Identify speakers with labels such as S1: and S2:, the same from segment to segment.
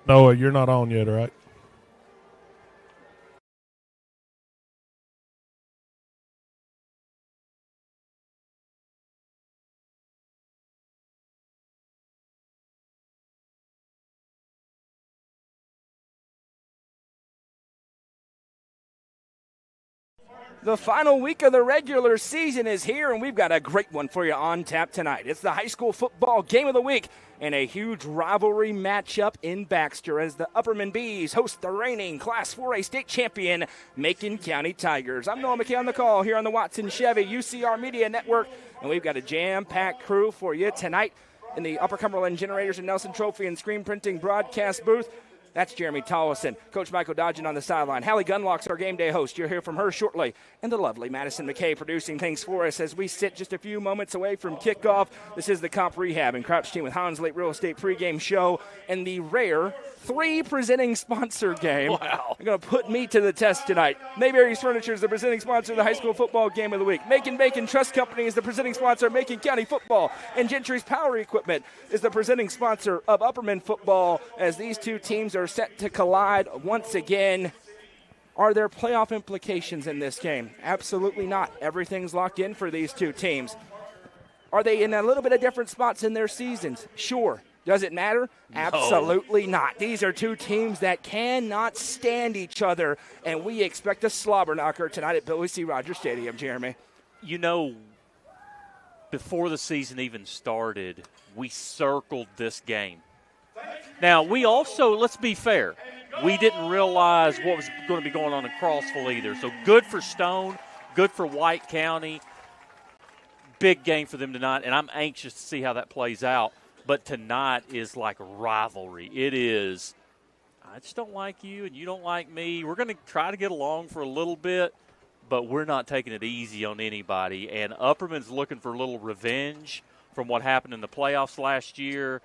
S1: Noah, you're not on yet, right?
S2: The final week of the regular season is here, and we've got a great one for you on tap tonight. It's the high school football game of the week and a huge rivalry matchup in Baxter as the Upperman Bees host the reigning Class 4A state champion, Macon County Tigers. I'm Noah McKay on the call here on the Watson Chevy UCR Media Network, and we've got a jam-packed crew for you tonight in the Upper Cumberland Generators and Nelson Trophy and Screen Printing broadcast booth. That's Jeremy Tollison. Coach Michael Dodgen on the sideline. Hallie Gunlock's our game day host. You'll hear from her shortly. And the lovely Madison McKay producing things for us as we sit just a few moments away from kickoff. This is the Comp Rehab and Crouch Team with Hans Lake Real Estate pregame show and the rare 3 presenting sponsor game.
S3: Wow.
S2: They're going to put me to the test tonight. Mayberry's Furniture is the presenting sponsor of the high school football game of the week. Macon Bacon Trust Company is the presenting sponsor of Macon County football. And Gentry's Power Equipment is the presenting sponsor of Upperman football as these two teams are set to collide once again. Are there playoff implications in this game? Absolutely not. Everything's locked in for these two teams. Are they in a little bit of different spots in their seasons? Sure. Does it matter?
S3: No.
S2: Absolutely not. These are two teams that cannot stand each other, and we expect a slobber knocker tonight at Billy C. Rogers Stadium, Jeremy.
S3: You know, before the season even started, we circled this game. Now, we also, let's be fair, we didn't realize what was going to be going on in Crossville either. So good for Stone, good for White County. Big game for them tonight, and I'm anxious to see how that plays out. But tonight is like a rivalry. It is, I just don't like you and you don't like me. We're going to try to get along for a little bit, but we're not taking it easy on anybody. And Upperman's looking for a little revenge from what happened in the playoffs last year.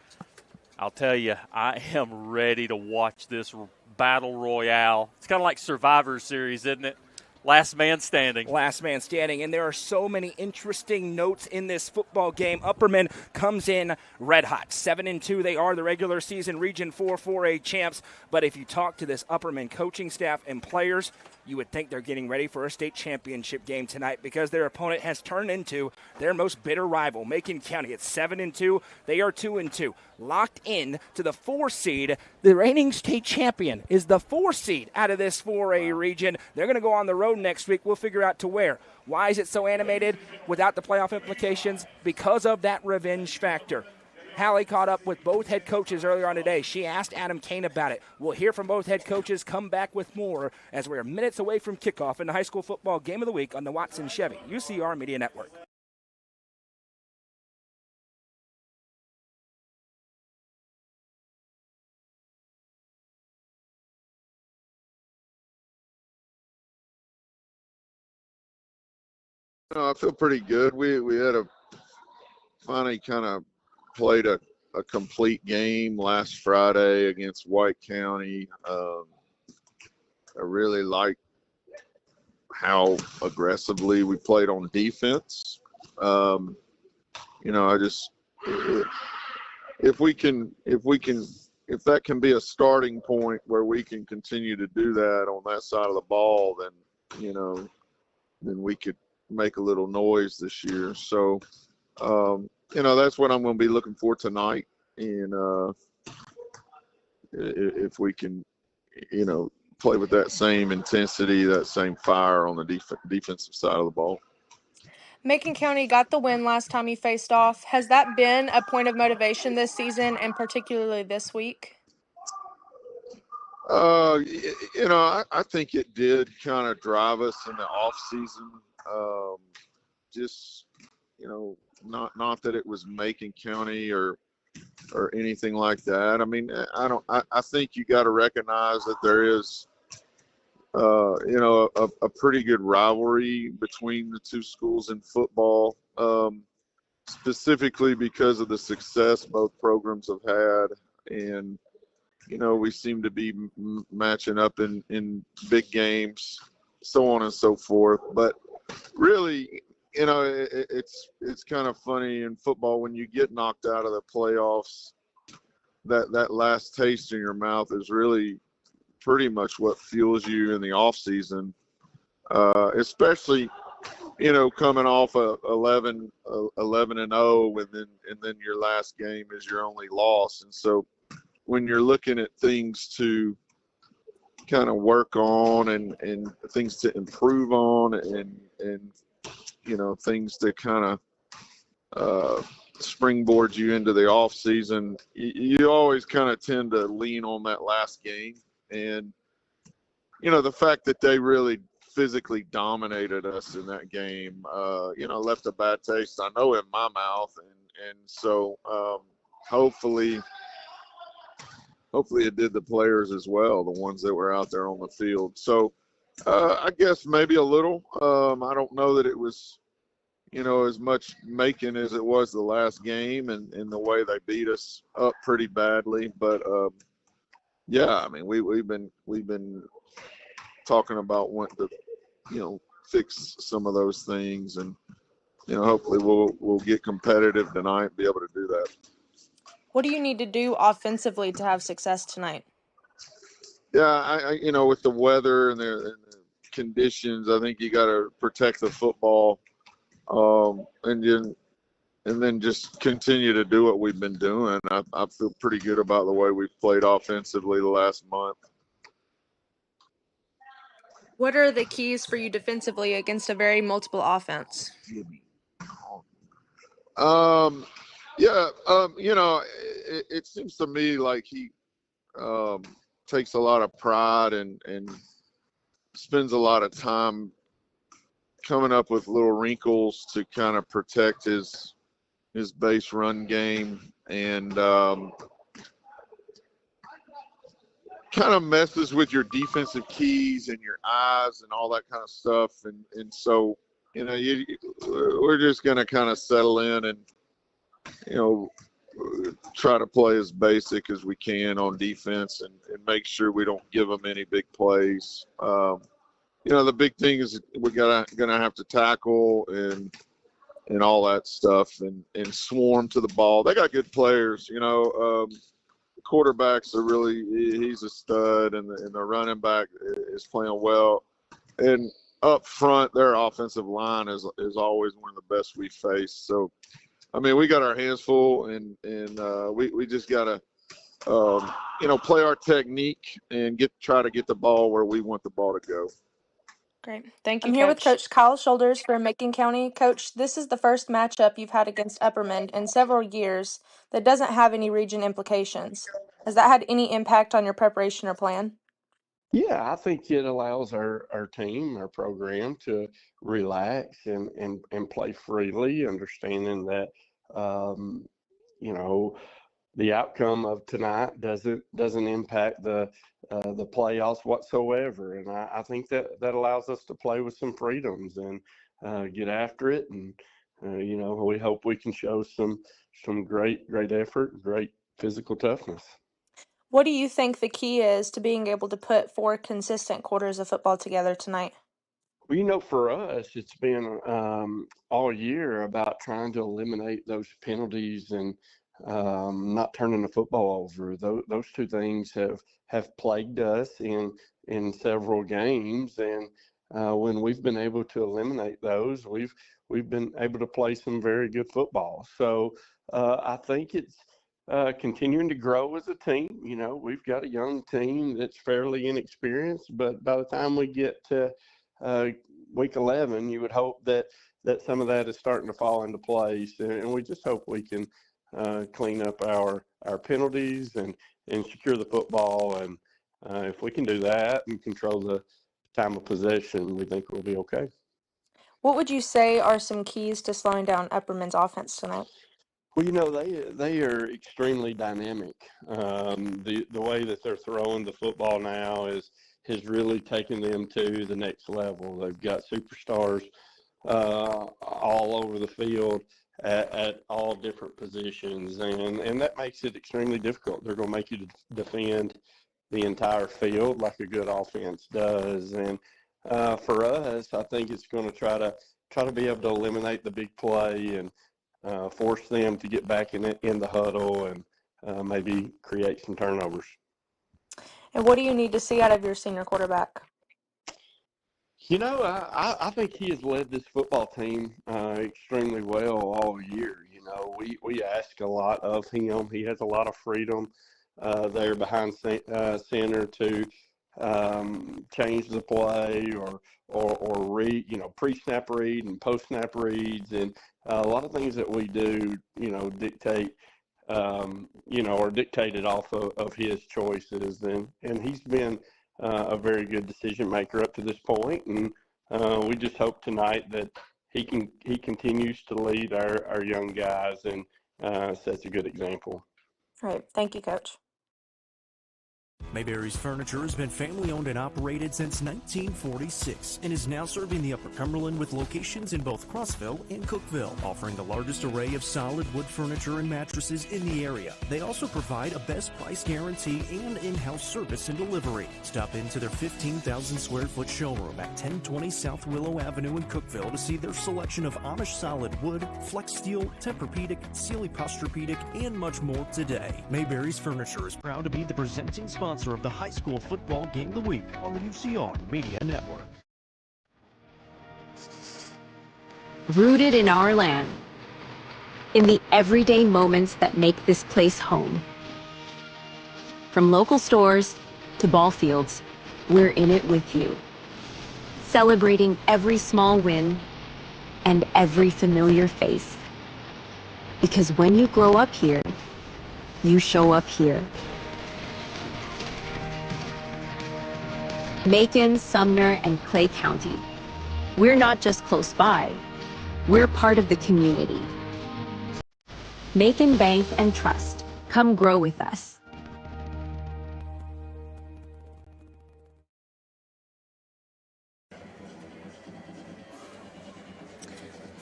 S3: I'll tell you, I am ready to watch this battle royale. It's kind of like Survivor Series, isn't it? Last man standing.
S2: Last man standing. And there are so many interesting notes in this football game. Upperman comes in red hot. 7-2. They are the regular season Region 4 4A champs. But if you talk to this Upperman coaching staff and players, you would think they're getting ready for a state championship game tonight because their opponent has turned into their most bitter rival, Macon County. It's 7-2. They are 2-2. Locked in to the 4 seed. The reigning state champion is the 4 seed out of this 4A region. They're going to go on the road next week. We'll figure out to where. Why is it so animated without the playoff implications? Because of that revenge factor. Hallie caught up with both head coaches earlier on today. She asked Adam Kane about it. We'll hear from both head coaches, come back with more as we're minutes away from kickoff in the high school football game of the week on the Watson Chevy UCR Media Network.
S4: I feel pretty good. We had finally kind of played a complete game last Friday against White County. I really like how aggressively we played on defense. If that can be a starting point where we can continue to do that on that side of the ball, then we could make a little noise this year. So, that's what I'm going to be looking for tonight. And if we can, play with that same intensity, that same fire on the defensive side of the ball.
S5: Macon County got the win last time you faced off. Has that been a point of motivation this season and particularly this week?
S4: I think it did kind of drive us in the off season. Not that it was Macon County or anything like that. I mean, I think you got to recognize that there is, a pretty good rivalry between the two schools in football, specifically because of the success both programs have had. And, we seem to be matching up in big games, so on and so forth. But really, it's kind of funny in football when you get knocked out of the playoffs. that last taste in your mouth is really pretty much what fuels you in the off season, especially, coming off 11 and 0, and then your last game is your only loss. And so when you're looking at things to kind of work on and things to improve on and things to kind of springboard you into the off season, you always kind of tend to lean on that last game. And the fact that they really physically dominated us in that game, left a bad taste, I know, in my mouth. And so hopefully it did the players as well, the ones that were out there on the field. So I guess maybe a little. I don't know that it was, as much Macon as it was the last game and the way they beat us up pretty badly. But yeah, I mean, we've been talking about wanting to, fix some of those things, and hopefully we'll get competitive tonight and be able to do that.
S5: What do you need to do offensively to have success tonight?
S4: Yeah, I with the weather and the conditions, I think you got to protect the football, and then just continue to do what we've been doing. I feel pretty good about the way we've played offensively the last month.
S5: What are the keys for you defensively against a very multiple offense?
S4: It seems to me like he takes a lot of pride and spends a lot of time coming up with little wrinkles to kind of protect his base run game, and kind of messes with your defensive keys and your eyes and all that kind of stuff. And so, we're just going to kind of settle in and, try to play as basic as we can on defense and make sure we don't give them any big plays. The big thing is we're going to have to tackle and all that stuff and swarm to the ball. They got good players, quarterbacks are really, he's a stud, and the running back is playing well. And up front, their offensive line is always one of the best we face. So, I mean, we got our hands full, and we just got to, play our technique and try to get the ball where we want the ball to go.
S5: Great. Thank you, I'm Coach. here with Coach Kyle Shoulders from Macon County. Coach, this is the first matchup you've had against Upperman in several years that doesn't have any region implications. Has that had any impact on your preparation or plan?
S1: Yeah, I think it allows our team, our program, to relax and play freely, understanding that, the outcome of tonight doesn't impact the playoffs whatsoever. And I think that allows us to play with some freedoms and get after it. And, we hope we can show some great effort, great physical toughness.
S5: What do you think the key is to being able to put 4 consistent quarters of football together tonight?
S1: Well, for us, it's been all year about trying to eliminate those penalties and not turning the football over. Those two things have plagued us in several games, and when we've been able to eliminate those, we've been able to play some very good football. So I think it's continuing to grow as a team. We've got a young team that's fairly inexperienced, but by the time we get to week 11, you would hope that some of that is starting to fall into place, and we just hope we can clean up our penalties and secure the football. And if we can do that and control the time of possession, we think we'll be okay. What
S5: would you say are some keys to slowing down Upperman's offense tonight?
S1: Well, they are extremely dynamic. The way that they're throwing the football now has really taken them to the next level. They've got superstars all over the field at all different positions, and that makes it extremely difficult. They're going to make you defend the entire field like a good offense does. And for us, I think it's going to try to be able to eliminate the big play and force them to get back in the huddle and maybe create some turnovers.
S5: And what do you need to see out of your senior quarterback?
S1: I think he has led this football team extremely well all year. We ask a lot of him. He has a lot of freedom there behind center to change the play or read, pre-snap read and post-snap reads, and a lot of things that we do, dictate, are dictated off of his choices, and he's been a very good decision maker up to this point, and we just hope tonight that he continues to lead our young guys and sets a good example.
S5: All right. Thank you, Coach.
S6: Mayberry's Furniture has been family-owned and operated since 1946 and is now serving the Upper Cumberland with locations in both Crossville and Cookeville, offering the largest array of solid wood furniture and mattresses in the area. They also provide a best price guarantee and in-house service and delivery. Stop into their 15,000 square foot showroom at 1020 South Willow Avenue in Cookeville to see their selection of Amish solid wood, flex steel, Tempur-Pedic, Sealy Posturepedic, and much more today. Mayberry's Furniture is proud to be the presenting sponsor of the high school football game of the week on the UCR Media Network.
S7: Rooted in our land, in the everyday moments that make this place home. From local stores to ball fields, we're in it with you. Celebrating every small win and every familiar face. Because when you grow up here, you show up here. Macon, Sumner, and Clay County. We're not just close by, we're part of the community. Macon Bank and Trust. Come grow with us.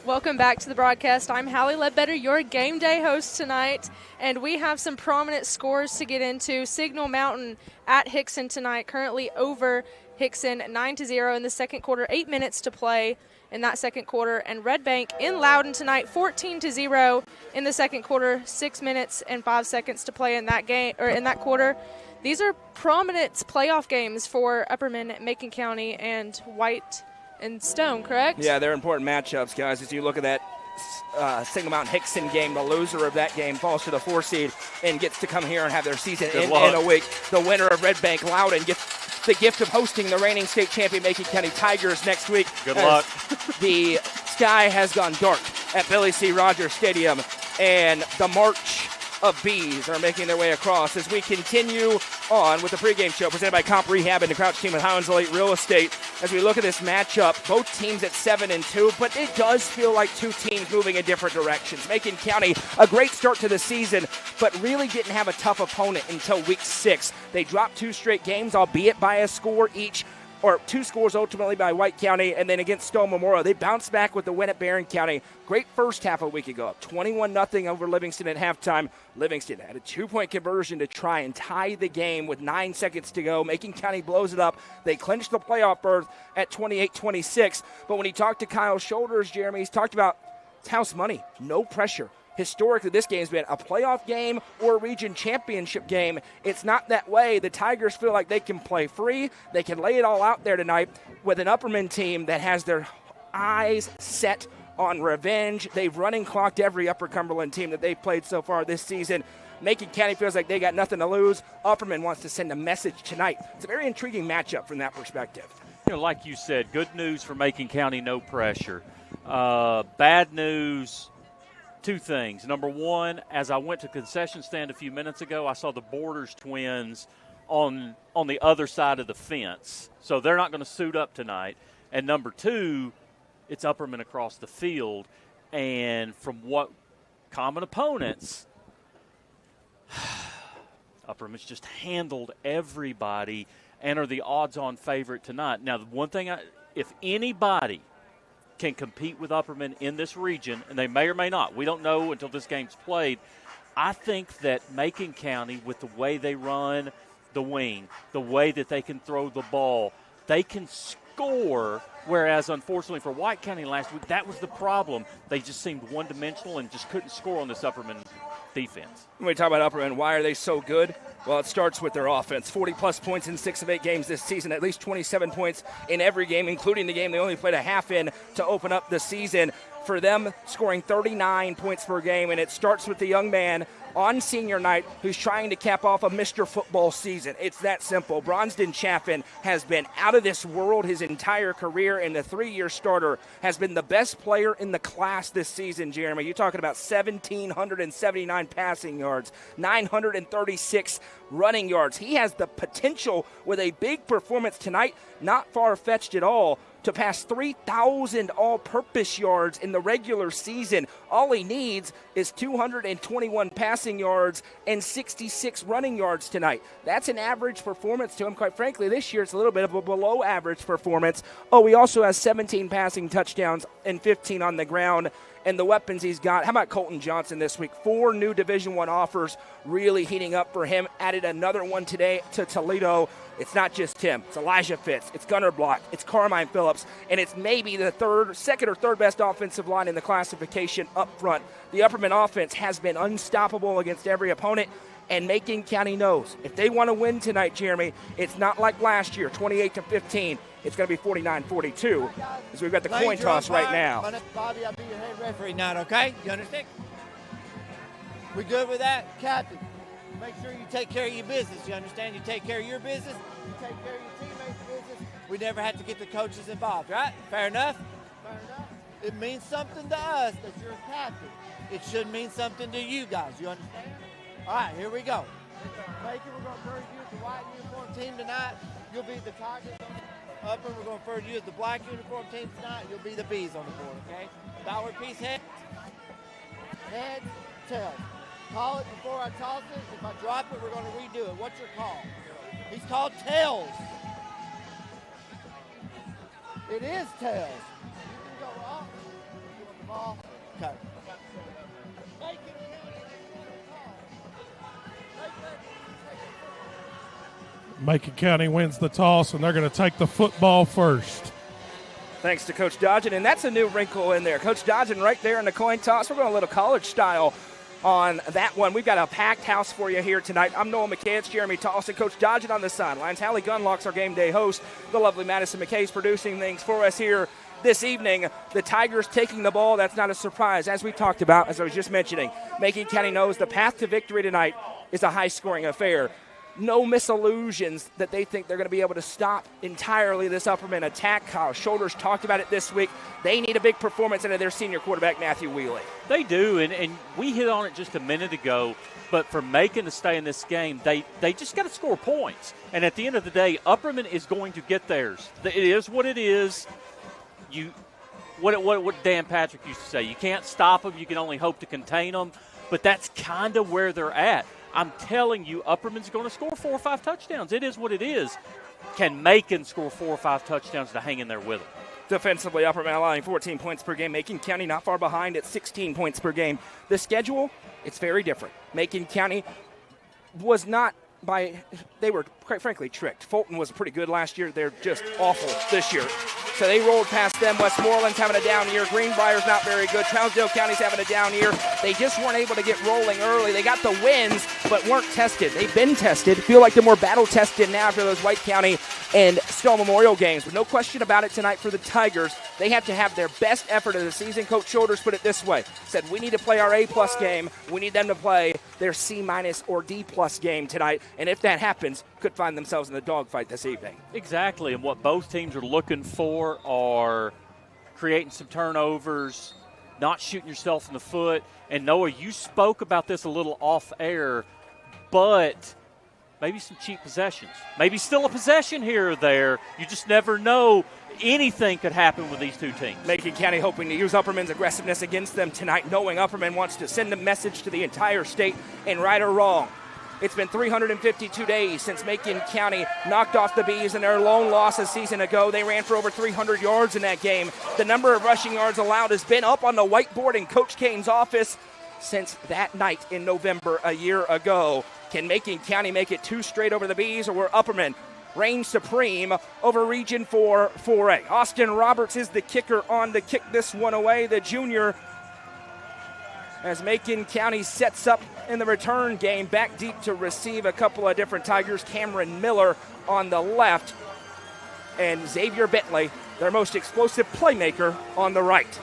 S8: Welcome back to the broadcast. I'm Hallie Ledbetter, your game day host tonight, and we have some prominent scores to get into. Signal Mountain at Hickson tonight, currently over Hickson 9-0 in the second quarter, 8 minutes to play in that second quarter, and Red Bank in Loudon tonight, 14-0 in the second quarter, 6 minutes and 5 seconds to play in that game or in that quarter. These are prominent playoff games for Upperman, Macon County, and White and Stone, correct?
S2: Yeah, they're important matchups, guys. As you look at that Signal Mountain Hickson game, the loser of that game falls to the 4 seed and gets to come here and have their season in a week. The winner of Red Bank Loudon gets the gift of hosting the reigning state champion Macon County Tigers next week.
S3: Good luck.
S2: The sky has gone dark at Billy C. Rogers Stadium, and the march of bees are making their way across as we continue on with the pregame show presented by Comp Rehab and the Crouch team at Highlands Elite Real Estate. As we look at this matchup, both teams at 7-2, but it does feel like two teams moving in different directions. Macon County, a great start to the season, but really didn't have a tough opponent until week 6. They dropped 2 straight games, albeit by a score each, or 2 scores ultimately by White County, and then against Stone Memorial. They bounced back with the win at Barron County. Great first half a week ago, 21-0 over Livingston at halftime. Livingston had a 2-point conversion to try and tie the game with 9 seconds to go. Macon County blows it up. They clinched the playoff berth at 28-26. But when he talked to Kyle Shoulders, Jeremy, he's talked about it's house money, no pressure. Historically, this game's been a playoff game or a region championship game. It's not that way. The Tigers feel like they can play free. They can lay it all out there tonight with an Upperman team that has their eyes set on revenge. They've running clocked every Upper Cumberland team that they've played so far this season. Macon County feels like they got nothing to lose. Upperman wants to send a message tonight. It's a very intriguing matchup from that perspective.
S3: Like you said, good news for Macon County, no pressure. Bad news, 2 things. Number one, as I went to concession stand a few minutes ago, I saw the Borders twins on the other side of the fence. So they're not going to suit up tonight. And number 2, it's Upperman across the field. And from what common opponents, Upperman's just handled everybody and are the odds-on favorite tonight. Now, the one thing, if anybody can compete with Upperman in this region, and they may or may not, we don't know until this game's played, I think that Macon County, with the way they run the wing, the way that they can throw the ball, they can score, whereas unfortunately for White County last week, that was the problem. They just seemed one-dimensional and just couldn't score on this Upperman defense.
S2: When we talk about Upperman, why are they so good? Well, it starts with their offense. 40-plus points in 6 of 8 games this season, at least 27 points in every game, including the game they only played a half in to open up the season. For them, scoring 39 points per game, and it starts with the young man on senior night who's trying to cap off a Mr. Football season. It's that simple. Bronston Chaffin has been out of this world his entire career, and the 3-year starter has been the best player in the class this season, Jeremy. You're talking about 1,779 passing yards, 936 running yards. He has the potential with a big performance tonight, not far-fetched at all, to pass 3,000 all-purpose yards in the regular season. All he needs is 221 passing yards and 66 running yards tonight. That's an average performance to him. Quite frankly, this year it's a little bit of a below-average performance. Oh, he also has 17 passing touchdowns and 15 on the ground. And the weapons he's got. How about Colton Johnson this week? 4 new Division I offers really heating up for him. Added another one today to Toledo. It's not just him. It's Elijah Fitz. It's Gunnar Block. It's Carmine Phillips. And it's maybe the second or third best offensive line in the classification up front. The Upperman offense has been unstoppable against every opponent. And Macon County knows if they want to win tonight, Jeremy, it's not like last year, 28-15. It's going to be 49-42, as we've got the coin toss right now.
S9: Bobby, I'll be your head referee now, okay? You understand? We good with that? Captain, make sure you take care of your business. You understand? You take care of your business, you take care of your teammates' business. We never had to get the coaches involved, right? Fair enough? Fair enough. It means something to us that you're a captain. It should mean something to you guys. You understand? All right, here we go. Macon, we're going to refer you as the white uniform team tonight. You'll be the Tigers on the Upper. We're going to refer to you as the black uniform team tonight. You'll be the Bees on the board, okay? Dollar piece head. Head, tail. Call it before I toss it. If I drop it, we're going to redo it. What's your call? He's called tails. It is tails. You can go up. You want the ball? Okay.
S10: Macon County wins the toss, and they're going to take the football first.
S2: Thanks to Coach Dodgen, and that's a new wrinkle in there. Coach Dodgen right there in the coin toss. We're going a little college style on that one. We've got a packed house for you here tonight. I'm Noah McKay. It's Jeremy Tolson. Coach Dodgen on the sidelines. Hallie Gunlock's our game day host. The lovely Madison McKay's producing things for us here this evening. The Tigers taking the ball. That's not a surprise. As we talked about, as I was just mentioning, Macon County knows the path to victory tonight is a high-scoring affair. No misillusions that they think they're going to be able to stop entirely this Upperman attack. Kyle Shoulders talked about it this week. They need a big performance out of their senior quarterback, Matthew Wheeler.
S3: They do, and we hit on it just a minute ago, but for Macon to stay in this game, they just got to score points. And at the end of the day, Upperman is going to get theirs. It is what it is. What Dan Patrick used to say, you can't stop them, you can only hope to contain them, but that's kind of where they're at. I'm telling you, Upperman's going to score 4 or 5 touchdowns. It is what it is. Can Macon score 4 or 5 touchdowns to hang in there with them?
S2: Defensively, Upperman allowing 14 points per game. Macon County not far behind at 16 points per game. The schedule, it's very different. Macon County was not they were, quite frankly, tricked. Fulton was pretty good last year. They're just awful this year. So they rolled past them. Westmoreland's having a down year. Greenbrier's not very good. Trousdale County's having a down year. They just weren't able to get rolling early. They got the wins, but weren't tested. They've been tested. Feel like they're more battle-tested now after those White County and Stone Memorial games. But no question about it tonight for the Tigers. They have to have their best effort of the season. Coach Shoulders put it this way. Said, we need to play our A-plus game. We need them to play their C- or D-plus game tonight. And if that happens, could find themselves in the dogfight this evening.
S3: Exactly, and what both teams are looking for are creating some turnovers, not shooting yourself in the foot. And Noah, you spoke about this a little off air, but maybe some cheap possessions. Maybe still a possession here or there. You just never know. Anything could happen with these two teams.
S2: Macon County hoping to use Upperman's aggressiveness against them tonight, knowing Upperman wants to send a message to the entire state, and right or wrong, it's been 352 days since Macon County knocked off the Bees in their lone loss a season ago. They ran for over 300 yards in that game. The number of rushing yards allowed has been up on the whiteboard in Coach Kane's office since that night in November a year ago. Can Macon County make it 2 straight over the Bees, or will Upperman reign supreme over Region 4 4A? Austin Roberts is the kicker on to kick this one away, the junior, as Macon County sets up in the return game, back deep to receive a couple of different Tigers. Cameron Miller on the left, and Xavier Bentley, their most explosive playmaker, on the right.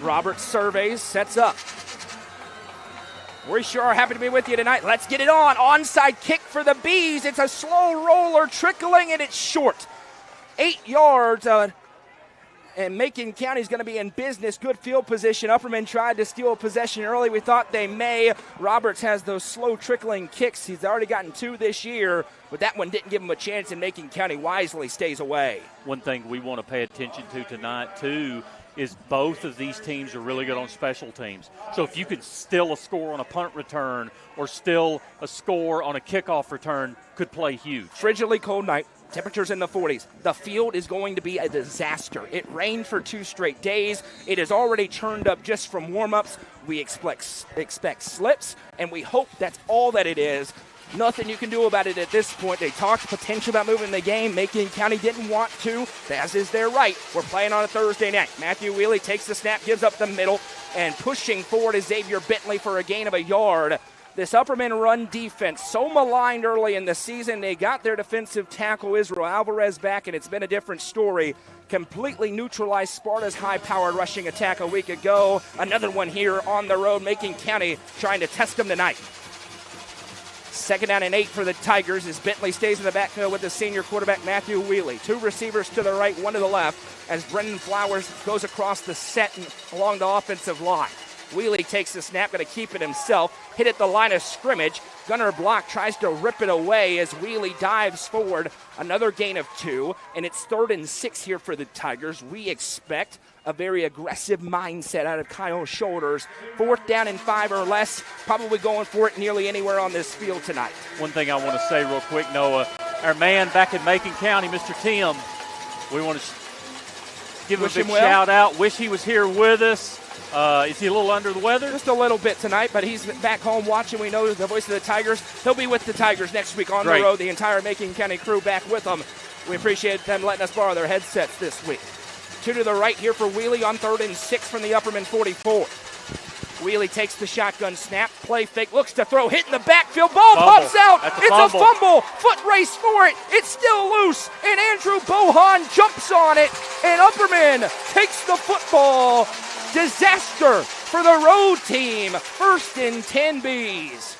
S2: Roberts surveys, sets up. We sure are happy to be with you tonight. Let's get it on. Onside kick for the Bees. It's a slow roller trickling, and it's short. 8 yards, and Macon County's going to be in business. Good field position. Upperman tried to steal a possession early. We thought they may. Roberts has those slow trickling kicks. He's already gotten 2 this year, but that one didn't give him a chance, and Macon County wisely stays away.
S3: One thing we want to pay attention to tonight, too, is both of these teams are really good on special teams. So if you could steal a score on a punt return or steal a score on a kickoff return, could play huge.
S2: Frigidly cold night. Temperatures in the 40s. The field is going to be a disaster. It rained for 2 straight days. It is already churned up just from warm-ups. We expect slips, and we hope that's all that it is. Nothing you can do about it at this point. They talked potential about moving the game. Macon County didn't want to, as is their right. We're playing on a Thursday night. Matthew Wheely takes the snap, gives up the middle, and pushing forward is Xavier Bentley for a gain of a yard. This Upperman run defense, so maligned early in the season. They got their defensive tackle, Israel Alvarez, back, and it's been a different story. Completely neutralized Sparta's high-powered rushing attack a week ago. Another one here on the road. Macon County trying to test them tonight. 2nd down and 8 for the Tigers as Bentley stays in the backfield with the senior quarterback Matthew Wheely. 2 receivers to the right, 1 to the left as Brendan Flowers goes across the set and along the offensive line. Wheely takes the snap, going to keep it himself. Hit at the line of scrimmage. Gunner Block tries to rip it away as Wheely dives forward. Another gain of 2, and it's 3rd and 6 here for the Tigers. We expect a very aggressive mindset out of Kyle Shoulders. 4th down and 5 or less, probably going for it nearly anywhere on this field tonight.
S3: One thing I want to say real quick, Noah, our man back in Macon County, Mr. Tim, we want to give him a big shout out. Wish he was here with us. Is he a little under the weather?
S2: Just a little bit tonight, but he's back home watching. We know the voice of the Tigers. He'll be with the Tigers next week on the road. The entire Macon County crew back with them. We appreciate them letting us borrow their headsets this week. 2 to the right here for Wheely on 3rd and 6 from the Upperman 44. Wheely takes the shotgun snap, play fake, looks to throw, hit in the backfield, ball pops out. It's a fumble, foot race for it. It's still loose, and Andrew Bohan jumps on it, and Upperman takes the football. Disaster for the road team. 1st and 10 Bees.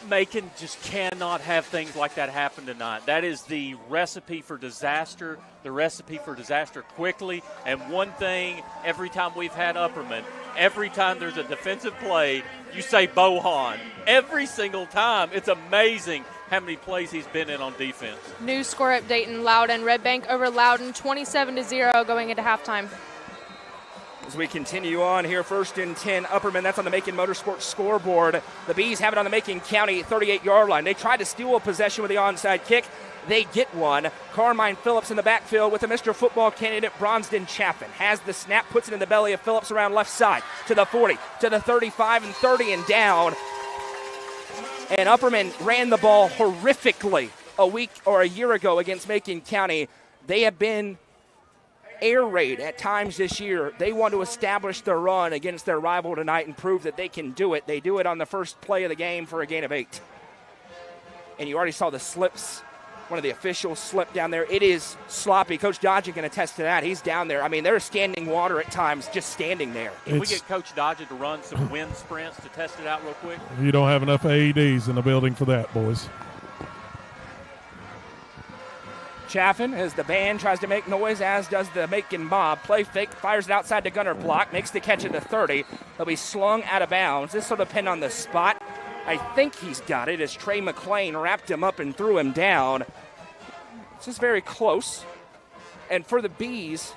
S3: Macon just cannot have things like that happen tonight. That is the recipe for disaster, the recipe for disaster quickly. And one thing, every time we've had Upperman, every time there's a defensive play, you say Bohan. Every single time. It's amazing how many plays he's been in on defense.
S8: New score update in Loudon. Red Bank over Loudon, 27-0 going into halftime.
S2: As we continue on here, 1st and 10, Upperman, that's on the Macon Motorsports scoreboard. The Bees have it on the Macon County 38-yard line. They tried to steal a possession with the onside kick. They get one. Carmine Phillips in the backfield with the Mr. Football candidate, Bronsden Chaffin. Has the snap, puts it in the belly of Phillips around left side to the 40, to the 35 and 30 and down. And Upperman ran the ball horrifically a week or a year ago against Macon County. They have been air raid at times this year. They want to establish their run against their rival tonight and prove that they can do it. They do it on the first play of the game for a gain of 8. And you already saw the slips. One of the officials slipped down there. It is sloppy. Coach Dodgen can attest to that. He's down there. I mean, they're standing water at times, just standing there.
S3: Can we get Coach Dodgen to run some wind sprints to test it out real quick?
S10: You don't have enough AEDs in the building for that, boys.
S2: Chaffin, as the band tries to make noise, as does the Macon mob. Play fake, fires it outside to Gunner Block, makes the catch at the 30. He'll be slung out of bounds. This will depend on the spot. I think he's got it as Trey McClain wrapped him up and threw him down. This is very close. And for the Bees,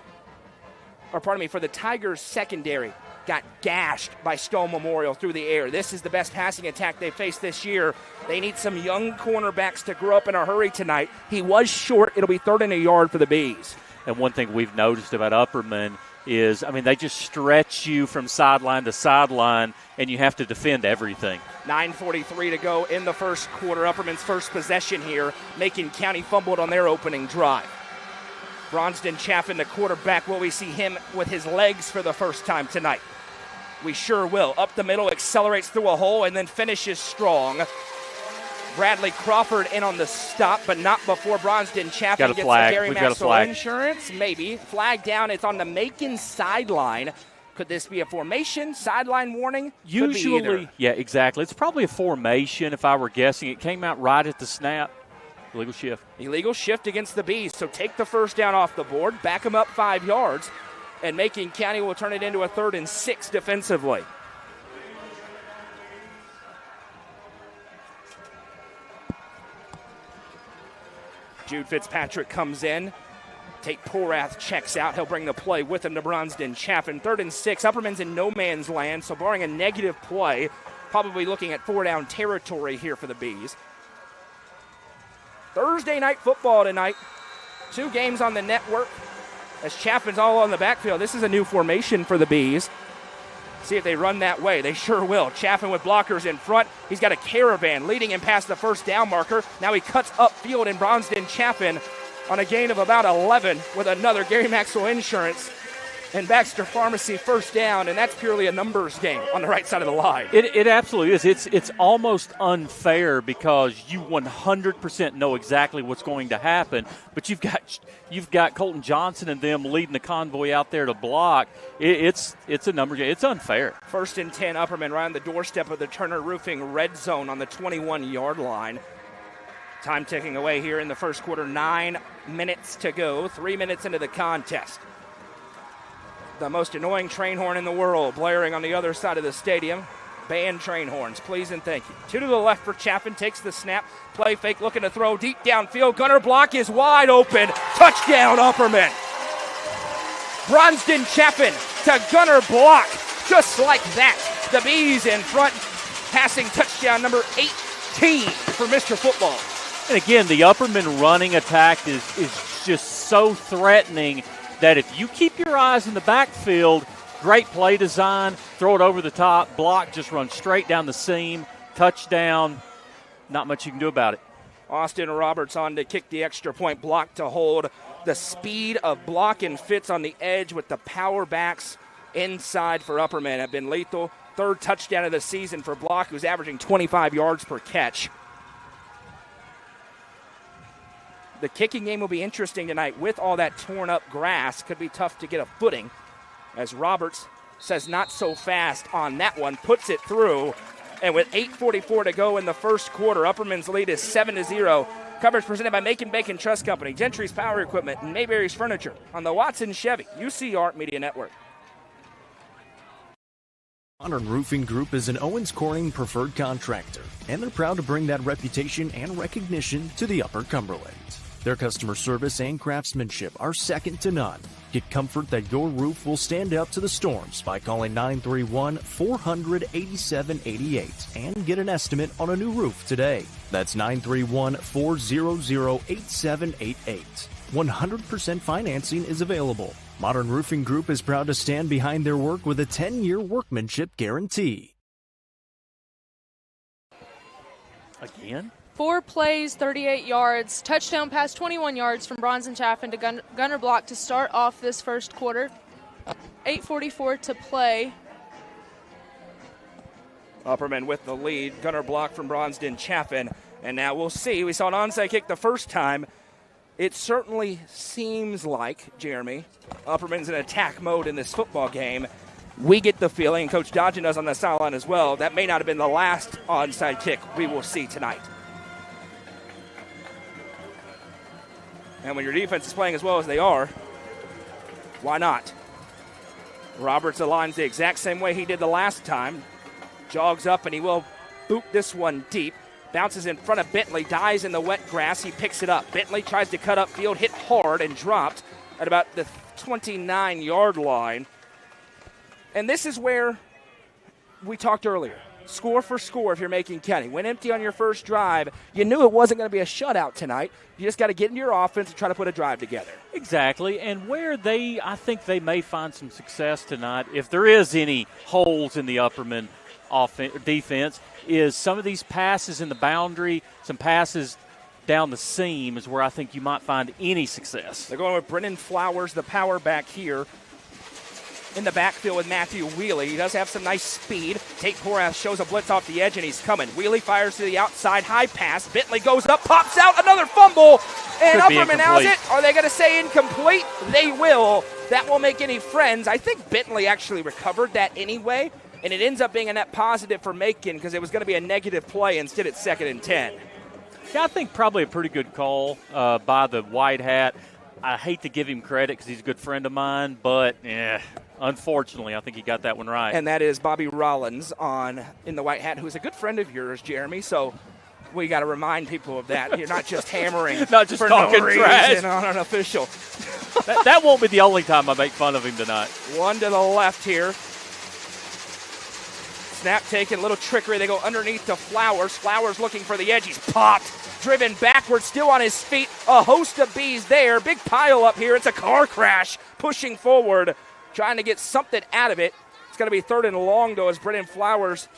S2: for the Tigers secondary, got gashed by Stone Memorial through the air. This is the best passing attack they faced this year. They need some young cornerbacks to grow up in a hurry tonight. He was short. It'll be 3rd and a yard for the Bees.
S3: And one thing we've noticed about Upperman is, they just stretch you from sideline to sideline, and you have to defend everything.
S2: 9:43 to go in the first quarter. Upperman's first possession here. Macon County fumbled on their opening drive. Bronston Chaffin, the quarterback. Will we see him with his legs for the first time tonight? We sure will. Up the middle, accelerates through a hole, and then finishes strong. Bradley Crawford in on the stop, but not before Bronston Chaffin gets the Gary Maxwell insurance. Maybe. Flag down. It's on the Macon sideline. Could this be a formation? Sideline warning?
S3: Usually, yeah, exactly. It's probably a formation if I were guessing. It came out right at the snap. Illegal shift.
S2: Illegal shift against the Bees. So take the first down off the board, back them up 5 yards, and Macon County will turn it into a 3rd and 6 defensively. Jude Fitzpatrick comes in. Tate Porath checks out. He'll bring the play with him to Bronston Chaffin. 3rd and 6. Upperman's in no man's land, so barring a negative play, probably looking at 4-down territory here for the Bees. Thursday night football tonight. 2 games on the network as Chaffin's all on the backfield. This is a new formation for the Bees. See if they run that way. They sure will. Chaffin with blockers in front. He's got a caravan leading him past the first down marker. Now he cuts upfield, and Bronston Chaffin on a gain of about 11 with another Gary Maxwell Insurance and Baxter Pharmacy first down, and that's purely a numbers game on the right side of the line.
S3: It absolutely is. It's almost unfair because you 100% know exactly what's going to happen, but you've got Colton Johnson and them leading the convoy out there to block. It's a number game. It's unfair.
S2: 1st and 10, Upperman right on the doorstep of the Turner Roofing red zone on the 21-yard line. Time ticking away here in the first quarter. 9 minutes to go. 3 minutes into the contest. The most annoying train horn in the world blaring on the other side of the stadium. Ban train horns, please and thank you. 2 to the left for Chaffin. Takes the snap. Play fake, looking to throw deep downfield. Gunner block is wide open. Touchdown, Upperman. Bronston Chaffin to Gunner block. Just like that. The Bees in front. Passing touchdown number 18 for Mr. Football.
S3: And again, the Upperman running attack is just so threatening that if you keep your eyes in the backfield, great play design, throw it over the top, block, just run straight down the seam, touchdown, not much you can do about it.
S2: Austin Roberts on to kick the extra point, block to hold. The speed of block and Fitz on the edge with the power backs inside for Upperman have been lethal. 3rd touchdown of the season for Block, who's averaging 25 yards per catch. The kicking game will be interesting tonight with all that torn up grass. Could be tough to get a footing as Roberts says not so fast on that one, puts it through. And with 8:44 to go in the first quarter, Upperman's lead is 7-0. Coverage presented by Macon Bacon Trust Company, Gentry's Power Equipment, and Mayberry's Furniture on the Watson Chevy UCR Media Network.
S6: Modern Roofing Group is an Owens Corning preferred contractor, and they're proud to bring that reputation and recognition to the Upper Cumberland. Their customer service and craftsmanship are second to none. Get comfort that your roof will stand up to the storms by calling 931-400-8788 and get an estimate on a new roof today. That's 931-400-8788. 100% financing is available. Modern Roofing Group is proud to stand behind their work with a 10-year workmanship guarantee.
S3: Again?
S8: 4 plays, 38 yards, touchdown pass, 21 yards from Bronston Chaffin to Gunner Block to start off this first quarter. 8:44 to play.
S2: Upperman with the lead. Gunner Block from Bronston Chaffin. And now we'll see. We saw an onside kick the first time. It certainly seems like, Jeremy, Upperman's in attack mode in this football game. We get the feeling, Coach Dodgen does on the sideline as well, that may not have been the last onside kick we will see tonight. And when your defense is playing as well as they are, why not? Roberts aligns the exact same way he did the last time. Jogs up and he will boot this one deep. Bounces in front of Bentley, dies in the wet grass. He picks it up. Bentley tries to cut upfield, hit hard and dropped at about the 29-yard line. And this is where we talked earlier. Score for score if you're Macon County. Went empty on your first drive. You knew it wasn't going to be a shutout tonight. You just got to get into your offense and try to put a drive together.
S3: Exactly, and where I think they may find some success tonight, if there is any holes in the Upperman defense, is some of these passes in the boundary, some passes down the seam is where I think you might find any success.
S2: They're going with Brennan Flowers, the power back here. In the backfield with Matthew Wheely. He does have some nice speed. Tate Horace shows a blitz off the edge, and he's coming. Wheely fires to the outside, high pass. Bentley goes up, pops out, another fumble, and Upperman has it. Are they going to say incomplete? They will. That won't make any friends. I think Bentley actually recovered that anyway, and it ends up being a net positive for Macon because it was going to be a negative play. Instead, it's 2nd and 10.
S3: Yeah, I think probably a pretty good call by the white hat. I hate to give him credit because he's a good friend of mine, but unfortunately, I think he got that one right.
S2: And that is Bobby Rollins in the white hat, who's a good friend of yours, Jeremy. So we got to remind people of that. You're not just hammering,
S3: not just
S2: for
S3: talking
S2: no
S3: trash
S2: reason on an official.
S3: that won't be the only time I make fun of him tonight.
S2: One to the left here. Snap taken, little trickery. They go underneath to Flowers. Flowers looking for the edge. He's popped. Driven backwards, still on his feet. A host of bees there. Big pile up here. It's a car crash. Pushing forward, trying to get something out of it. It's going to be 3rd and long, though, as Brennan Flowers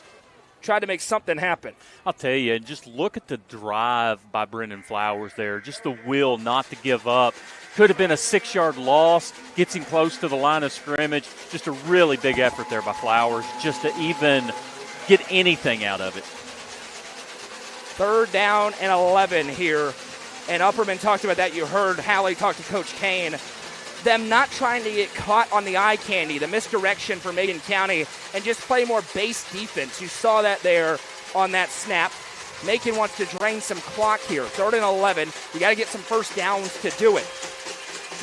S2: tried to make something happen.
S3: I'll tell you, just look at the drive by Brennan Flowers there. Just the will not to give up. Could have been a 6-yard loss. Gets him close to the line of scrimmage. Just a really big effort there by Flowers just to even get anything out of it.
S2: 3rd down and 11 here. And Upperman talked about that. You heard Hallie talk to Coach Kane. Them not trying to get caught on the eye candy, the misdirection for Macon County, and just play more base defense. You saw that there on that snap. Macon wants to drain some clock here. 3rd and 11. You got to get some first downs to do it.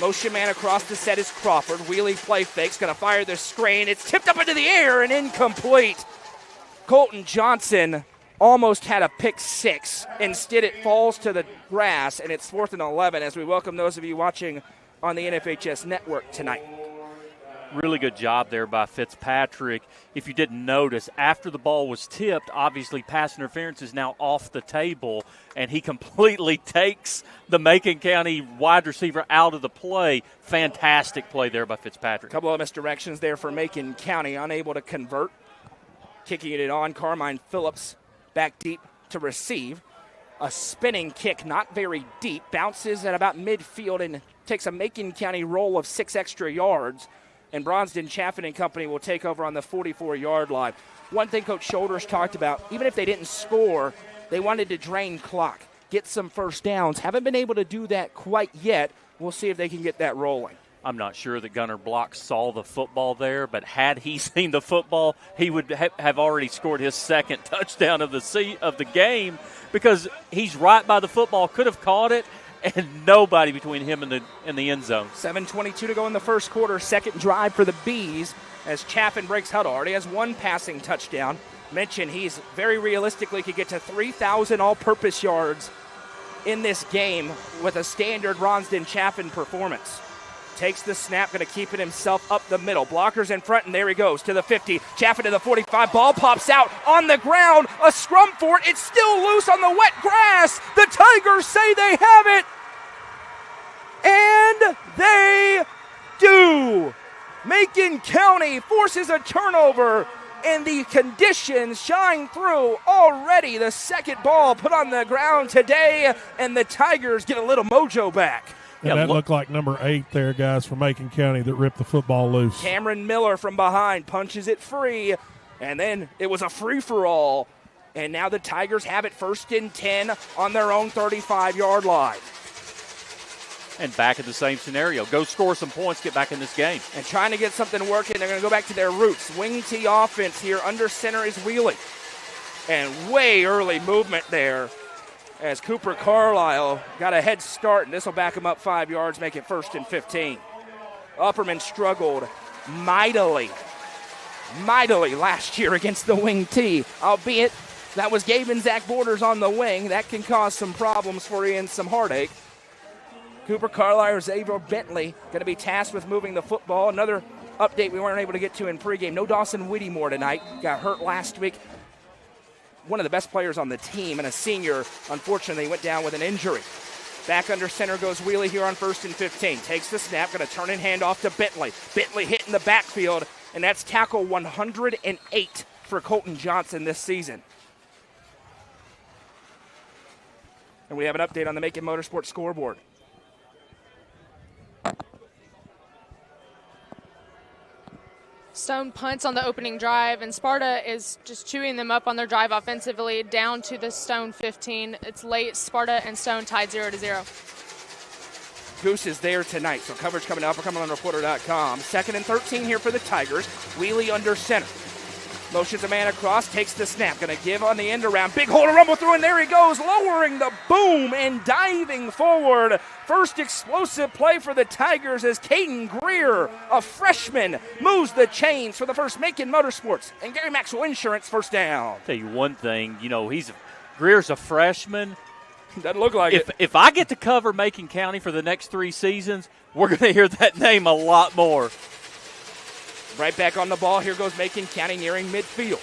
S2: Motion man across the set is Crawford. Wheelie play fakes, going to fire the screen. It's tipped up into the air and incomplete. Colton Johnson almost had a pick 6. Instead, it falls to the grass, and it's 4th and 11 as we welcome those of you watching on the NFHS network tonight.
S3: Really good job there by Fitzpatrick. If you didn't notice, after the ball was tipped, obviously pass interference is now off the table, and he completely takes the Macon County wide receiver out of the play. Fantastic play there by Fitzpatrick.
S2: A couple of misdirections there for Macon County, unable to convert. Kicking it on, Carmine Phillips back deep to receive. A spinning kick, not very deep, bounces at about midfield and takes a Macon County roll of 6 extra yards. And Bronston Chaffin and company will take over on the 44-yard line. One thing Coach Shoulders talked about, even if they didn't score, they wanted to drain clock, get some first downs. Haven't been able to do that quite yet. We'll see if they can get that rolling.
S3: I'm not sure that Gunnar Block saw the football there, but had he seen the football, he would have already scored his 2nd touchdown of the game because he's right by the football, could have caught it, and nobody between him and the end zone.
S2: 7:22 to go in the first quarter. 2nd drive for the Bees as Chaffin breaks huddle. Already has 1 passing touchdown. Mentioned he's very realistically could get to 3,000 all-purpose yards in this game with a standard Bronston Chaffin performance. Takes the snap, going to keep it himself up the middle. Blockers in front, and there he goes to the 50. Chaffin to the 45. Ball pops out on the ground. A scrum for it. It's still loose on the wet grass. The Tigers say they have it. And they do. Macon County forces a turnover, and the conditions shine through already. The 2nd ball put on the ground today, and the Tigers get a little mojo back.
S10: And that looked like number 8 there, guys, for Macon County that ripped the football loose.
S2: Cameron Miller from behind punches it free, and then it was a free-for-all. And now the Tigers have it 1st and 10 on their own 35-yard line.
S3: And back in the same scenario. Go score some points, get back in this game.
S2: And trying to get something working, they're going to go back to their roots. Wing T offense here. Under center is Wheelie. And way early movement there as Cooper Carlisle got a head start, and this will back him up 5 yards, make it 1st and 15. Upperman struggled mightily last year against the Wing T, albeit that was Gabe and Zach Borders on the wing. That can cause some problems for you and some heartache. Cooper Carlisle or Xavier Bentley going to be tasked with moving the football. Another update we weren't able to get to in pregame. No Dawson Whittemore tonight. Got hurt last week. One of the best players on the team and a senior, unfortunately, went down with an injury. Back under center goes Wheelie here on 1st and 15. Takes the snap, going to turn and hand off to Bentley. Bentley hit in the backfield, and that's tackle 108 for Colton Johnson this season. And we have an update on the Macon Motorsports scoreboard.
S8: Stone punts on the opening drive, and Sparta is just chewing them up on their drive offensively down to the Stone 15. It's late. Sparta and Stone tied 0-0.
S2: Goose is there tonight, so coverage coming up. Upperman on Reporter.com. 2nd and 13 here for the Tigers. Wheelie under center. Motions a man across, takes the snap. Going to give on the end around. Big hole to rumble through, and there he goes, lowering the boom and diving forward. First explosive play for the Tigers as Caden Greer, a freshman, moves the chains for the first Macon Motorsports and Gary Maxwell Insurance first down.
S3: I'll tell you one thing, Greer's a freshman.
S2: Doesn't look like it.
S3: If I get to cover Macon County for the next 3 seasons, we're going to hear that name a lot more.
S2: Right back on the ball. Here goes Macon County nearing midfield.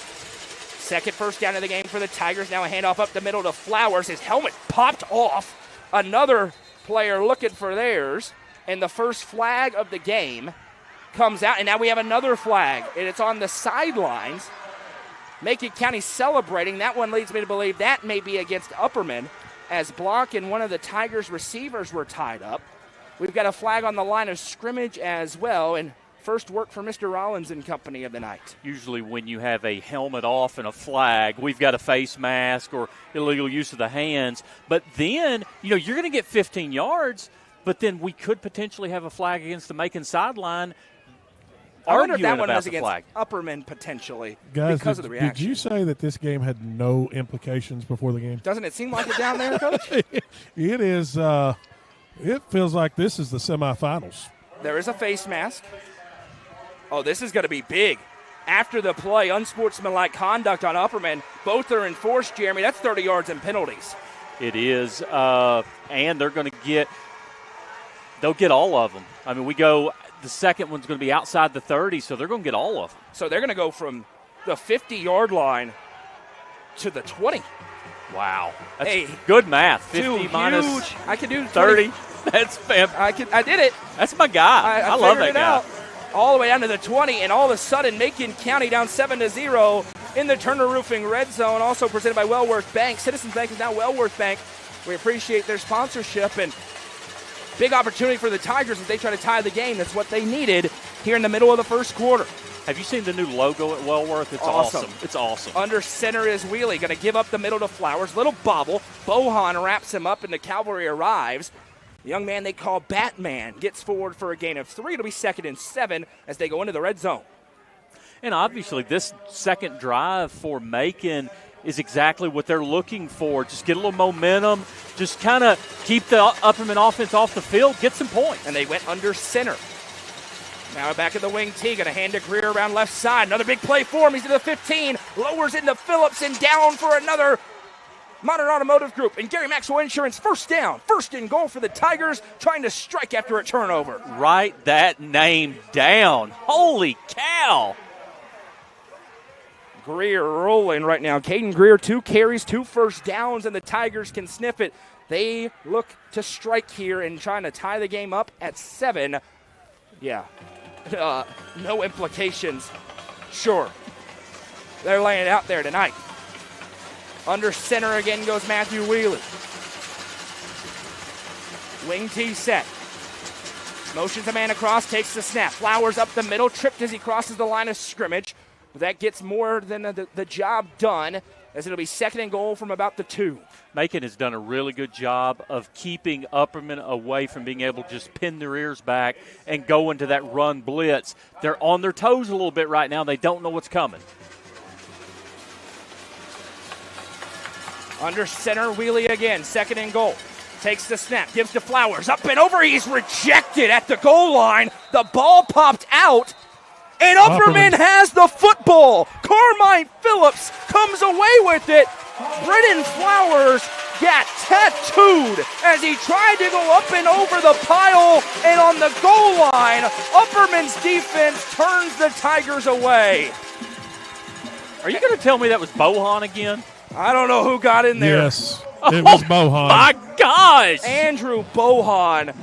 S2: Second first down of the game for the Tigers. Now a handoff up the middle to Flowers. His helmet popped off. Another player looking for theirs. And the first flag of the game comes out. And now we have another flag. And it's on the sidelines. Macon County celebrating. That one leads me to believe that may be against Upperman, as Block and one of the Tigers receivers were tied up. We've got a flag on the line of scrimmage as well. And first work for Mr. Rollins and company of the night.
S3: Usually when you have a helmet off and a flag, we've got a face mask or illegal use of the hands. But then, you're going to get 15 yards, but then we could potentially have a flag against the Macon sideline.
S2: I wonder if that one
S3: about
S2: was
S3: the
S2: against
S3: flag.
S2: Upperman potentially.
S10: Guys,
S2: because of the reaction.
S10: Did you say that this game had no implications before the game?
S2: Doesn't it seem like it down there, Coach?
S10: It is. It feels like this is the semifinals.
S2: There is a face mask. Oh, this is going to be big. After the play, unsportsmanlike conduct on Upperman. Both are enforced, Jeremy. That's 30 yards and penalties.
S3: It is, and they'll get all of them. I mean, the second one's going to be outside the 30, so they're going to get all of them.
S2: So they're going to go from the 50-yard line to the 20.
S3: Wow. That's good math. 50 minus
S2: huge. I can do
S3: 30. That's fantastic.
S2: I did it.
S3: That's my guy. I love that guy.
S2: Out. All the way down to the 20, and all of a sudden, Macon County down 7-0 in the Turner Roofing red zone, also presented by Wellworth Bank. Citizens Bank is now Wellworth Bank. We appreciate their sponsorship, and big opportunity for the Tigers as they try to tie the game. That's what they needed here in the middle of the first quarter.
S3: Have you seen the new logo at Wellworth? It's awesome. It's awesome.
S2: Under center is Wheelie, going to give up the middle to Flowers. Little bobble. Bohan wraps him up, and the cavalry arrives. The young man they call Batman gets forward for a gain of 3. It'll be 2nd and 7 as they go into the red zone.
S3: And obviously this second drive for Macon is exactly what they're looking for. Just get a little momentum. Just kind of keep the Upperman offense off the field. Get some points.
S2: And they went under center. Now back at the wing T. Going to hand to Greer around left side. Another big play for him. He's to the 15. Lowers into Phillips and down for another. Modern Automotive Group and Gary Maxwell Insurance first down. First and goal for the Tigers, trying to strike after a turnover.
S3: Write that name down. Holy cow.
S2: Greer rolling right now. Caden Greer, 2 carries, 2 first downs, and the Tigers can sniff it. They look to strike here and trying to tie the game up at 7. Yeah, no implications. Sure. They're laying it out there tonight. Under center again goes Matthew Wheelie. Wing T set. Motions a man across, takes the snap. Flowers up the middle, tripped as he crosses the line of scrimmage. That gets more than the job done, as it'll be 2nd and goal from about the 2.
S3: Macon has done a really good job of keeping Upperman away from being able to just pin their ears back and go into that run blitz. They're on their toes a little bit right now. They don't know what's coming.
S2: Under center, Wheelie again, 2nd and goal. Takes the snap, gives to Flowers, up and over, he's rejected at the goal line. The ball popped out, and Upperman has the football. Carmine Phillips comes away with it. Brennan Flowers got tattooed as he tried to go up and over the pile, and on the goal line, Upperman's defense turns the Tigers away.
S3: Are you going to tell me that was Bohan again?
S2: I don't know who got in there.
S10: Yes, it was Bohan.
S3: My gosh!
S2: Andrew Bohan.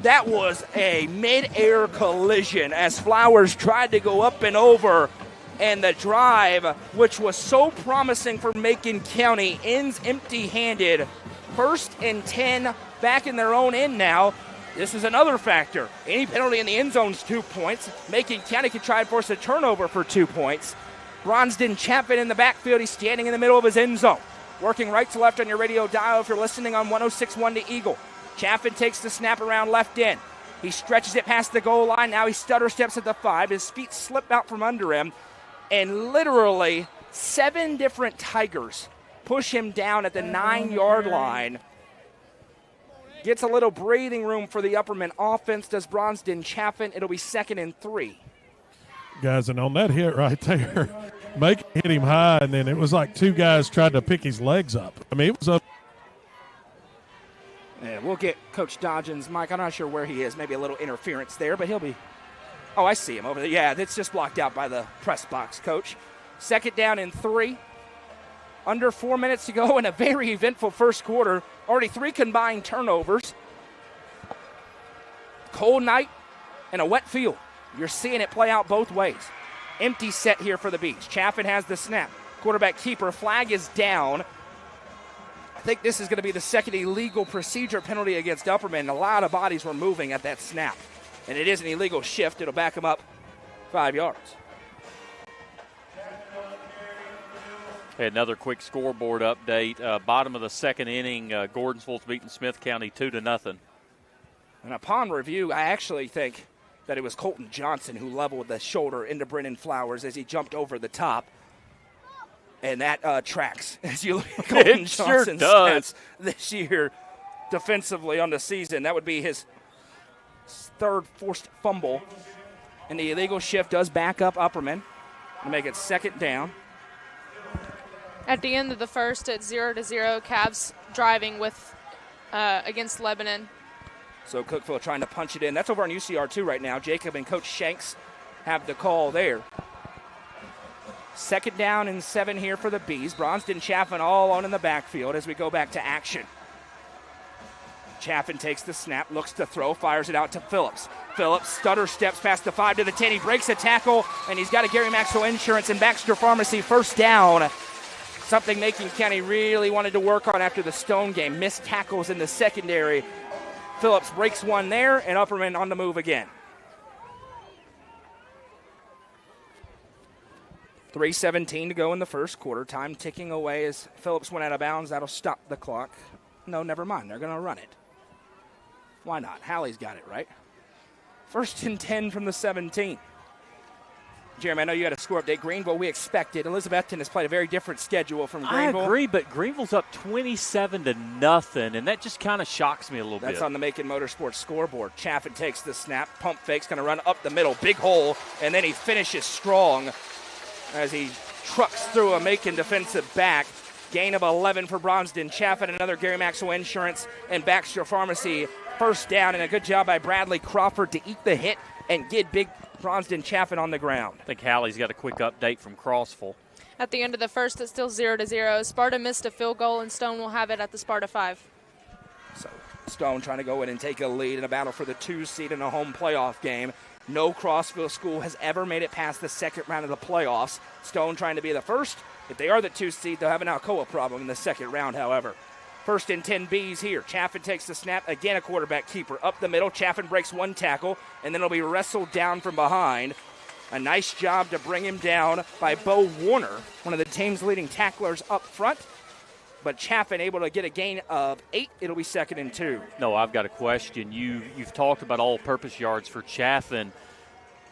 S2: That was a mid-air collision as Flowers tried to go up and over, and the drive, which was so promising for Macon County, ends empty-handed 1st and 10 back in their own end now. This is another factor. Any penalty in the end zone is 2 points. Macon County could try and force a turnover for 2 points. Bronsden Chapman in the backfield. He's standing in the middle of his end zone. Working right to left on your radio dial if you're listening on 106.1 to Eagle. Chapman takes the snap around left end. He stretches it past the goal line. Now he stutter steps at the 5. His feet slip out from under him. And literally 7 different Tigers push him down at the 9-yard line. Gets a little breathing room for the Upperman offense. Does Bronsden Chapman. It'll be 2nd and 3.
S10: Guys, and on that hit right there, Macon hit him high, and then it was like 2 guys tried to pick his legs up. I mean, it was up.
S2: Yeah, we'll get Coach Dodgen's mic. I'm not sure where he is. Maybe a little interference there, but he'll be. Oh, I see him over there. Yeah, that's just blocked out by the press box, Coach. 2nd down and 3. Under 4 minutes to go in a very eventful first quarter. Already 3 combined turnovers. Cold night and a wet field. You're seeing it play out both ways. Empty set here for the Bees. Chaffin has the snap. Quarterback keeper. Flag is down. I think this is going to be the 2nd illegal procedure penalty against Upperman. A lot of bodies were moving at that snap. And it is an illegal shift. It'll back him up 5 yards.
S3: Another quick scoreboard update. Bottom of the 2nd inning, Gordonsville's beating Smith County 2-0.
S2: And upon review, I actually think that it was Colton Johnson who leveled the shoulder into Brennan Flowers as he jumped over the top. And that tracks as you look at Colton Johnson's stats this year defensively on the season. That would be his 3rd forced fumble. And the illegal shift does back up Upperman to make it 2nd down.
S8: At the end of the first, it's 0-0. Cavs driving with against Lebanon.
S2: So Cookeville trying to punch it in. That's over on UCR2 right now. Jacob and Coach Shanks have the call there. 2nd down and 7 here for the Bees. Bronsden Chaffin all on in the backfield as we go back to action. Chaffin takes the snap, looks to throw, fires it out to Phillips. Phillips stutter steps past the 5 to the 10. He breaks a tackle, and he's got a Gary Maxwell Insurance and Baxter Pharmacy 1st down. Something Macon County really wanted to work on after the Stone game. Missed tackles in the secondary. Phillips breaks one there, and Upperman on the move again. 3:17 to go in the first quarter. Time ticking away as Phillips went out of bounds. That'll stop the clock. No, never mind. They're going to run it. Why not? Hallie's got it, right? 1st and 10 from the 17. Jeremy, I know you had a score update. Greenville, we expected. Elizabethton has played a very different schedule from Greenville.
S3: I agree, but Greenville's up 27-0, and that just kind of shocks me a little bit.
S2: That's on the Macon Motorsports scoreboard. Chaffin takes the snap. Pump fake's going to run up the middle. Big hole, and then he finishes strong as he trucks through a Macon defensive back. Gain of 11 for Bronsden Chaffin. Another Gary Maxwell Insurance and Baxter Pharmacy 1st down, and a good job by Bradley Crawford to eat the hit and get big Bronsden Chaffin on the ground.
S3: I think Hallie's got a quick update from Crossville.
S8: At the end of the first, it's still 0-0. Sparta missed a field goal, and Stone will have it at the Sparta 5.
S2: So Stone trying to go in and take a lead in a battle for the 2 seed in a home playoff game. No Crossville school has ever made it past the 2nd round of the playoffs. Stone trying to be the 1st. If they are the 2 seed, they'll have an Alcoa problem in the 2nd round, however. 1st and 10 Bees here. Chaffin takes the snap. Again, a quarterback keeper up the middle. Chaffin breaks one tackle, and then it'll be wrestled down from behind. A nice job to bring him down by Bo Warner, one of the team's leading tacklers up front. But Chaffin able to get a gain of 8. It'll be 2nd and 2.
S3: No, I've got a question. You've talked about all-purpose yards for Chaffin,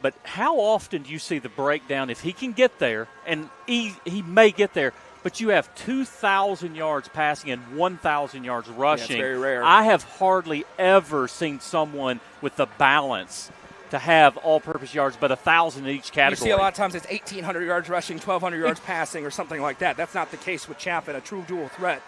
S3: but how often do you see the breakdown if he can get there, and he may get there, but you have 2,000 yards passing and 1,000 yards rushing.
S2: Yeah, it's very rare.
S3: I have hardly ever seen someone with the balance to have all-purpose yards, but 1,000 in each category.
S2: You see a lot of times it's 1,800 yards rushing, 1,200 yards passing, or something like that. That's not the case with Chaffin, a true dual threat.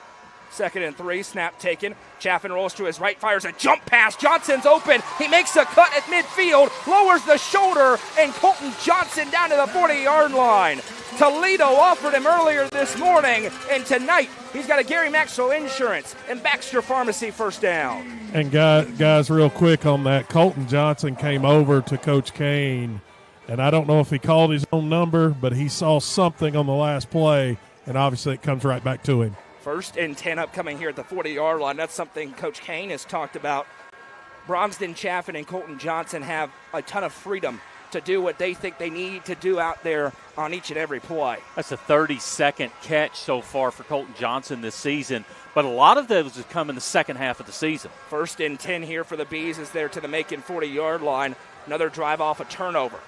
S2: 2nd and 3, snap taken. Chaffin rolls to his right, fires a jump pass. Johnson's open. He makes a cut at midfield, lowers the shoulder, and Colton Johnson down to the 40-yard line. Toledo offered him earlier this morning, and tonight he's got a Gary Maxwell Insurance and Baxter Pharmacy 1st down.
S10: And guys, real quick on that, Colton Johnson came over to Coach Kane, and I don't know if he called his own number, but he saw something on the last play, and obviously it comes right back to him.
S2: 1st and 10 upcoming here at the 40-yard line. That's something Coach Kane has talked about. Bronston Chaffin and Colton Johnson have a ton of freedom to do what they think they need to do out there on each and every play.
S3: That's a 32nd catch so far for Colton Johnson this season, but a lot of those have come in the second half of the season.
S2: 1st and 10 here for the Bees as they're to the Macon 40-yard line. Another drive off a turnover.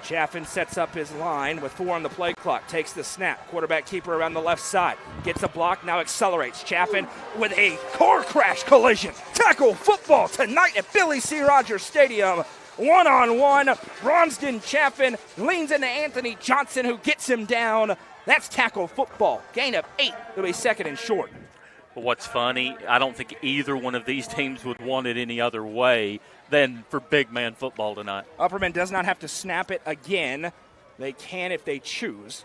S2: Chaffin sets up his line with 4 on the play clock, takes the snap. Quarterback keeper around the left side, gets a block, now accelerates. Chaffin with a car crash collision. Tackle football tonight at Billy C. Rogers Stadium. One-on-one, Bronston Chaffin leans into Anthony Johnson, who gets him down. That's tackle football. Gain of 8. It'll be 2nd and short.
S3: But what's funny, I don't think either one of these teams would want it any other way than for big man football tonight.
S2: Upperman does not have to snap it again. They can if they choose,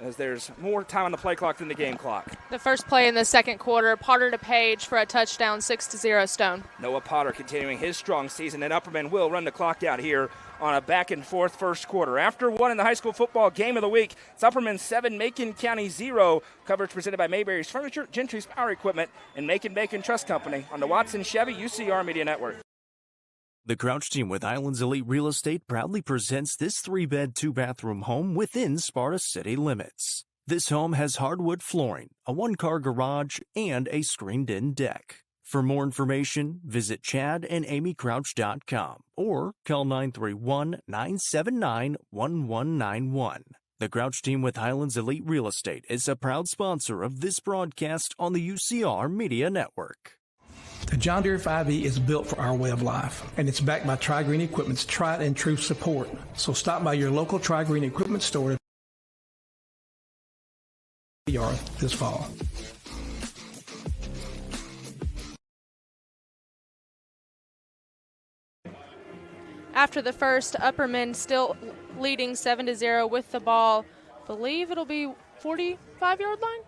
S2: as there's more time on the play clock than the game clock.
S8: The first play in the second quarter, Potter to Page for a touchdown, 6-0 Stone.
S2: Noah Potter continuing his strong season, and Upperman will run the clock out here on a back-and-forth first quarter. After 1 in the high school football game of the week, it's Upperman 7, Macon County 0. Coverage presented by Mayberry's Furniture, Gentry's Power Equipment, and Macon Bacon Trust Company on the Watson Chevy UCR Media Network.
S6: The Crouch team with Islands Elite Real Estate proudly presents this 3-bed, 2-bathroom home within Sparta city limits. This home has hardwood flooring, a 1-car garage, and a screened-in deck. For more information, visit ChadandAmyCrouch.com or call 931-979-1191. The Crouch team with Highlands Elite Real Estate is a proud sponsor of this broadcast on the UCR Media Network.
S11: The John Deere 5E is built for our way of life, and it's backed by Tri-Green Equipment's tried and true support. So stop by your local Tri-Green Equipment store this fall.
S8: After the first, Upperman still leading 7-0 with the ball. Believe it'll be 45-yard line?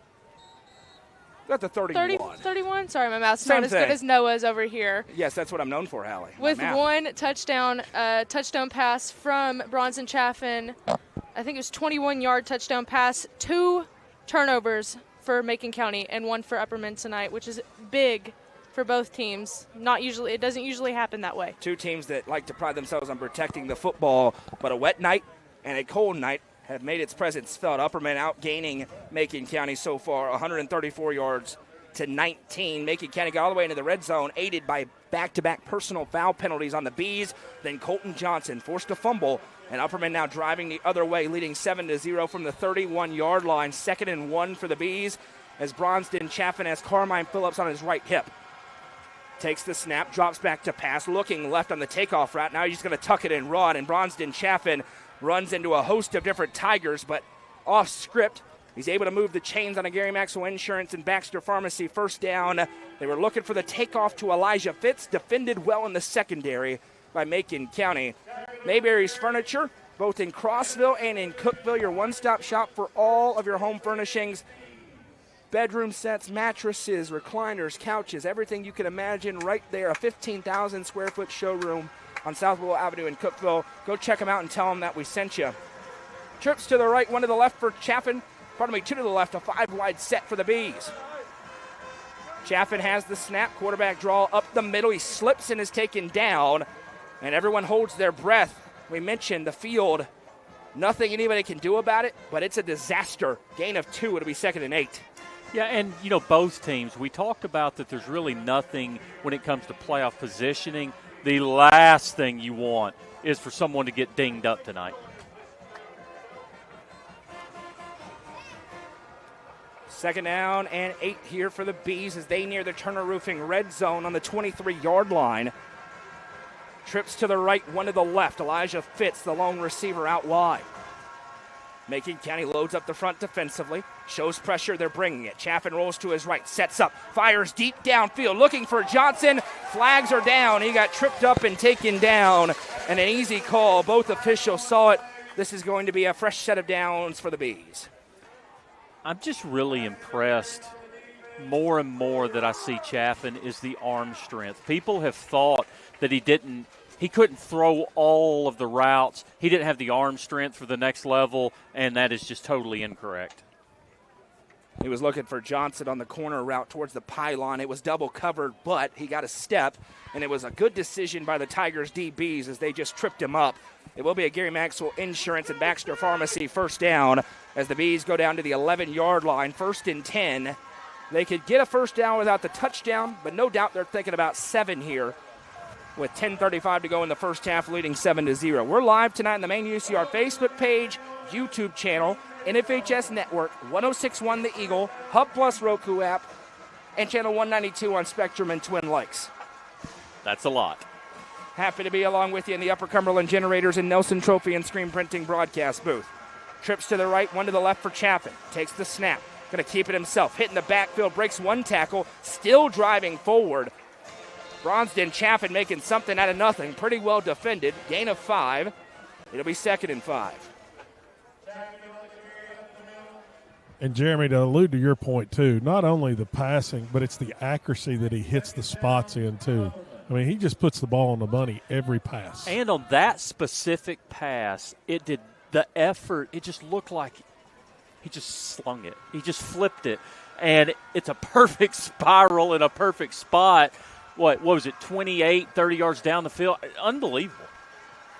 S2: Got the 31.
S8: 31? Sorry, my mouth's not as good as Noah's over here.
S2: Yes, that's what I'm known for, Hallie.
S8: With one touchdown pass from Bronson Chaffin. I think it was 21-yard touchdown pass. 2 turnovers for Macon County and 1 for Upperman tonight, which is big for both teams. It doesn't usually happen that way.
S2: 2 teams that like to pride themselves on protecting the football, but a wet night and a cold night have made its presence felt. Upperman outgaining Macon County so far, 134 yards to 19. Macon County got all the way into the red zone, aided by back-to-back personal foul penalties on the Bees. Then Colton Johnson forced a fumble, and Upperman now driving the other way, leading 7-0 from the 31-yard line. 2nd and 1 for the Bees as Bronston Chaffin has Carmine Phillips on his right hip. Takes the snap, drops back to pass, looking left on the takeoff route. Now he's going to tuck it and run, and Bronston Chaffin runs into a host of different Tigers, but off script. He's able to move the chains on a Gary Maxwell Insurance and Baxter Pharmacy. First down. They were looking for the takeoff to Elijah Fitz, defended well in the secondary by Macon County. Mayberry's Furniture, both in Crossville and in Cookville, your one-stop shop for all of your home furnishings. Bedroom sets, mattresses, recliners, couches, everything you can imagine right there. A 15,000 square foot showroom on South Willow Avenue in Cookville. Go check them out and tell them that we sent you. Trips to the right, 1 to the left for Chaffin. 2 to the left, a 5-wide set for the Bees. Chaffin has the snap, quarterback draw up the middle. He slips and is taken down, and everyone holds their breath. We mentioned the field. Nothing anybody can do about it, but it's a disaster. Gain of 2, it'll be 2nd and 8.
S3: Yeah, and, both teams, we talked about that there's really nothing when it comes to playoff positioning. The last thing you want is for someone to get dinged up tonight.
S2: Second down and 8 here for the Bees as they near the Turner Roofing red zone on the 23-yard line. Trips to the right, 1 to the left. Elijah Fitz, the lone receiver, out wide. Macon County loads up the front defensively. Shows pressure, they're bringing it. Chaffin rolls to his right, sets up, fires deep downfield, looking for Johnson. Flags are down. He got tripped up and taken down, and an easy call. Both officials saw it. This is going to be a fresh set of downs for the Bees.
S3: I'm just really impressed more and more that I see Chaffin is the arm strength. People have thought that he couldn't throw all of the routes. He didn't have the arm strength for the next level, and that is just totally incorrect.
S2: He was looking for Johnson on the corner route towards the pylon. It was double covered, but he got a step, and it was a good decision by the Tigers DBs as they just tripped him up. It will be a Gary Maxwell Insurance and Baxter Pharmacy first down as the Bees go down to the 11-yard line, 1st and 10. They could get a first down without the touchdown, but no doubt they're thinking about 7 here with 10:35 to go in the first half, leading 7-0. We're live tonight on the main UCR Facebook page, YouTube channel, NFHS Network, 106.1 The Eagle, Hub Plus Roku app, and channel 192 on Spectrum and Twin Lakes.
S3: That's a lot.
S2: Happy to be along with you in the Upper Cumberland Generators and Nelson Trophy and Screen Printing broadcast booth. Trips to the right, one to the left for Chaffin. Takes the snap. Going to keep it himself. Hitting the backfield, breaks one tackle, still driving forward. Bronsden Chaffin making something out of nothing. Pretty well defended. Gain of 5. It'll be 2nd and 5.
S10: And, Jeremy, to allude to your point, too, not only the passing, but it's the accuracy that he hits the spots in, too. I mean, he just puts the ball on the money every pass.
S3: And on that specific pass, it did the effort. It just looked like he just slung it. He just flipped it. And it's a perfect spiral in a perfect spot. What was it, 28, 30 yards down the field? Unbelievable.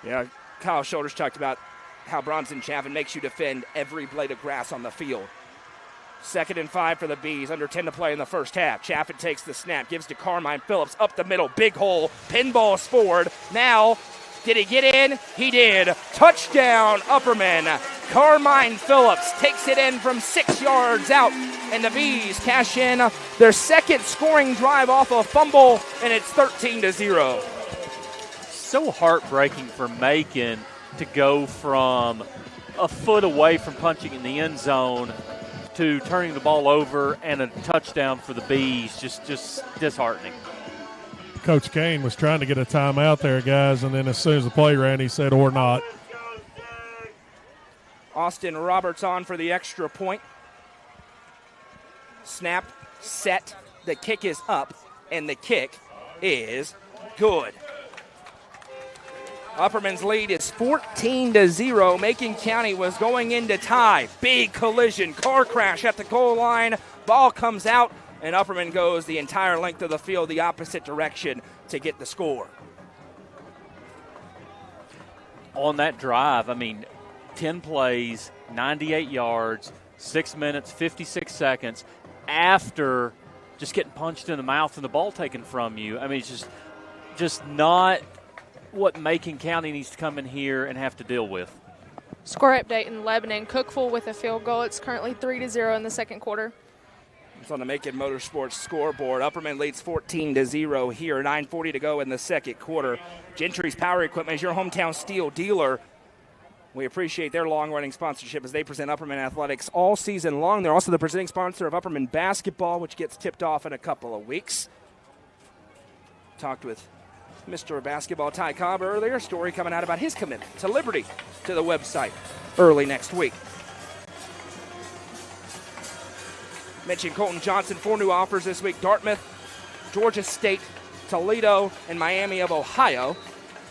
S2: Yeah, Kyle Shoulders talked about how Bronson Chaffin makes you defend every blade of grass on the field. 2nd and 5 for the Bees, under 10 to play in the first half. Chaffin takes the snap, gives to Carmine Phillips up the middle, big hole, pinballs forward. Now, did he get in? He did. Touchdown, Upperman. Carmine Phillips takes it in from 6 yards out, and the Bees cash in their second scoring drive off a fumble, and it's 13-0.
S3: So heartbreaking for Macon to go from a foot away from punching in the end zone to turning the ball over and a touchdown for the Bees. Just disheartening.
S10: Coach Kane was trying to get a timeout there, guys, and then as soon as the play ran, he said, or not.
S2: Austin Roberts on for the extra point. Snap, set, the kick is up, and the kick is good. Upperman's lead is 14-0. Macon County was going into tie. Big collision, car crash at the goal line. Ball comes out, and Upperman goes the entire length of the field the opposite direction to get the score.
S3: On that drive, 10 plays, 98 yards, 6 minutes, 56 seconds after just getting punched in the mouth and the ball taken from you. It's just not what Macon County needs to come in here and have to deal with.
S8: Score update in Lebanon. Cookville with a field goal. It's currently 3-0 in the second quarter.
S2: It's on the Macon Motorsports scoreboard. Upperman leads 14-0 here. 9:40 to go in the second quarter. Gentry's Power Equipment is your hometown steel dealer. We appreciate their long-running sponsorship as they present Upperman Athletics all season long. They're also the presenting sponsor of Upperman Basketball, which gets tipped off in a couple of weeks. Talked with Mr. Basketball Ty Cobb earlier. Story coming out about his commitment to Liberty to the website early next week. Mentioned Colton Johnson, 4 new offers this week. Dartmouth, Georgia State, Toledo, and Miami of Ohio.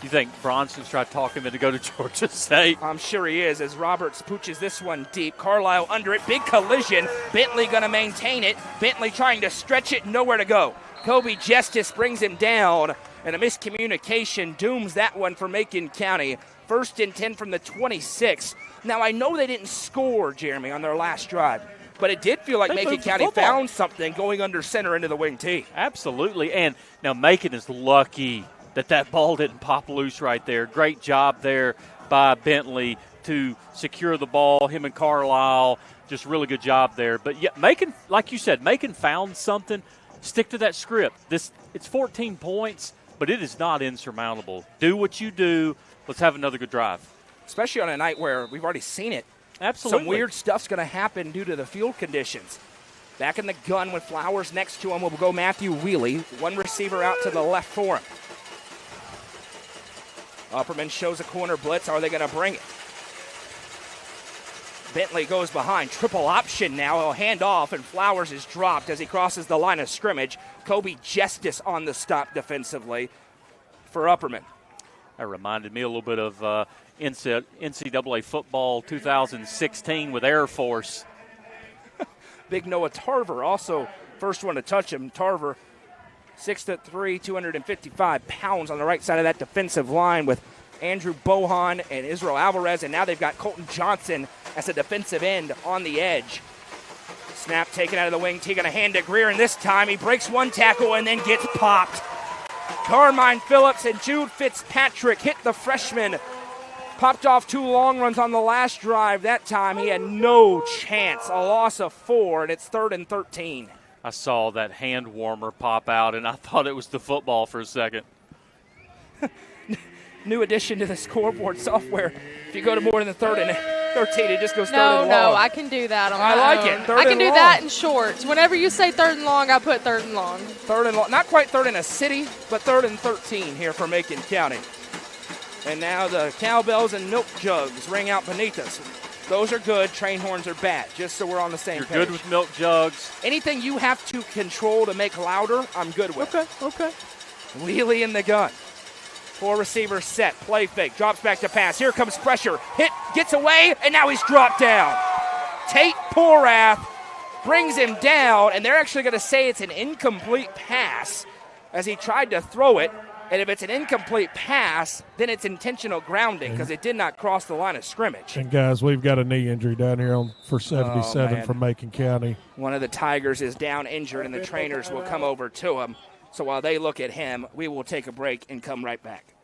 S3: You think Bronson's trying to talk him into go to Georgia State?
S2: I'm sure he is as Roberts pooches this one deep. Carlisle under it. Big collision. Bentley going to maintain it. Bentley trying to stretch it. Nowhere to go. Kobe Justice brings him down, and a miscommunication dooms that one for Macon County. 1st and 10 from the 26. Now, I know they didn't score, Jeremy, on their last drive, but it did feel like Macon County found something going under center into the wing tee.
S3: Absolutely. And now Macon is lucky that ball didn't pop loose right there. Great job there by Bentley to secure the ball. Him and Carlisle, just really good job there. But, yeah, Macon, like you said, Macon found something. Stick to that script. It's 14 points, but it is not insurmountable. Do what you do. Let's have another good drive.
S2: Especially on a night where we've already seen it.
S3: Absolutely.
S2: Some weird stuff's going to happen due to the field conditions. Back in the gun with Flowers next to him will go Matthew Wheely. One receiver out to the left for him. Upperman shows a corner blitz. Are they going to bring it? Bentley goes behind. Triple option now. He'll hand off, and Flowers is dropped as he crosses the line of scrimmage. Kobe Justice on the stop defensively for Upperman.
S3: That reminded me a little bit of NCAA football 2016 with Air Force.
S2: Big Noah Tarver, also first one to touch him. Tarver, 6'3", 255 pounds on the right side of that defensive line with Andrew Bohan and Israel Alvarez, and now they've got Colton Johnson as a defensive end on the edge. Snap taken out of the wing, taking a hand to Greer, and this time he breaks one tackle and then gets popped. Carmine Phillips and Jude Fitzpatrick hit the freshman. Popped off 2 long runs on the last drive. That time he had no chance. A loss of 4, and it's 3rd and 13.
S3: I saw that hand warmer pop out, and I thought it was the football for a second.
S2: New addition to the scoreboard software. If you go to more than the 3rd and 13, it just goes 3rd and long.
S8: No, I can do that on my
S2: I like
S8: own.
S2: it. 3rd
S8: I can
S2: and
S8: do
S2: long.
S8: that in shorts. Whenever you say 3rd and long, I put 3rd and long.
S2: 3rd and long. Not quite 3rd in a city, but 3rd and 13 here for Macon County. And now the cowbells and milk jugs ring out beneath us. Those are good. Train horns are bad, just so we're on the same page.
S3: You're good with milk jugs.
S2: Anything you have to control to make louder, I'm good with.
S3: Okay.
S2: Wheelie in the gun. 4 receivers set. Play fake. Drops back to pass. Here comes pressure. Hit. Gets away. And now he's dropped down. Tate Porath brings him down. And they're actually going to say it's an incomplete pass as he tried to throw it. And if it's an incomplete pass, then it's intentional grounding because it did not cross the line of scrimmage.
S10: And, guys, we've got a knee injury down here for 77 from Macon County.
S2: One of the Tigers is down injured, and the trainers will come over to him. So while they look at him, we will take a break and come right back.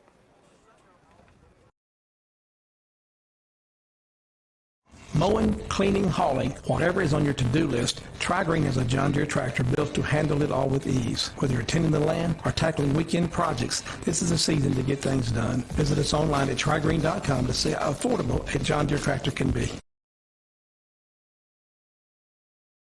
S11: Mowing, cleaning, hauling, whatever is on your to-do list, Tri-Green has a John Deere tractor built to handle it all with ease. Whether you're tending the land or tackling weekend projects, this is the season to get things done. Visit us online at trigreen.com to see how affordable a John Deere tractor can be.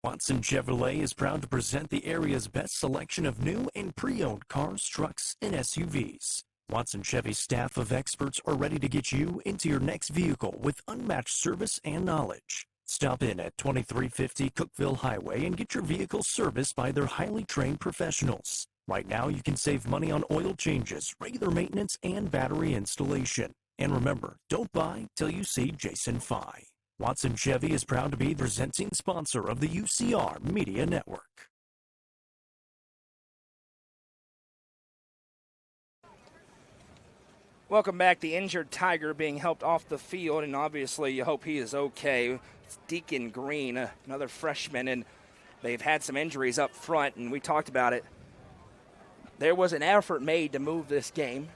S6: Watson Chevrolet is proud to present the area's best selection of new and pre-owned cars, trucks, and SUVs. Watson Chevy's staff of experts are ready to get you into your next vehicle with unmatched service and knowledge. Stop in at 2350 Cookeville Highway and get your vehicle serviced by their highly trained professionals. Right now, you can save money on oil changes, regular maintenance, and battery installation. And remember, don't buy till you see Jason Fye. Watson Chevy is proud to be the presenting sponsor of the UCR Media Network.
S2: Welcome back. The injured Tiger being helped off the field, and obviously you hope he is okay. It's Deacon Green, another freshman, and they've had some injuries up front, and we talked about it. There was an effort made to move this game,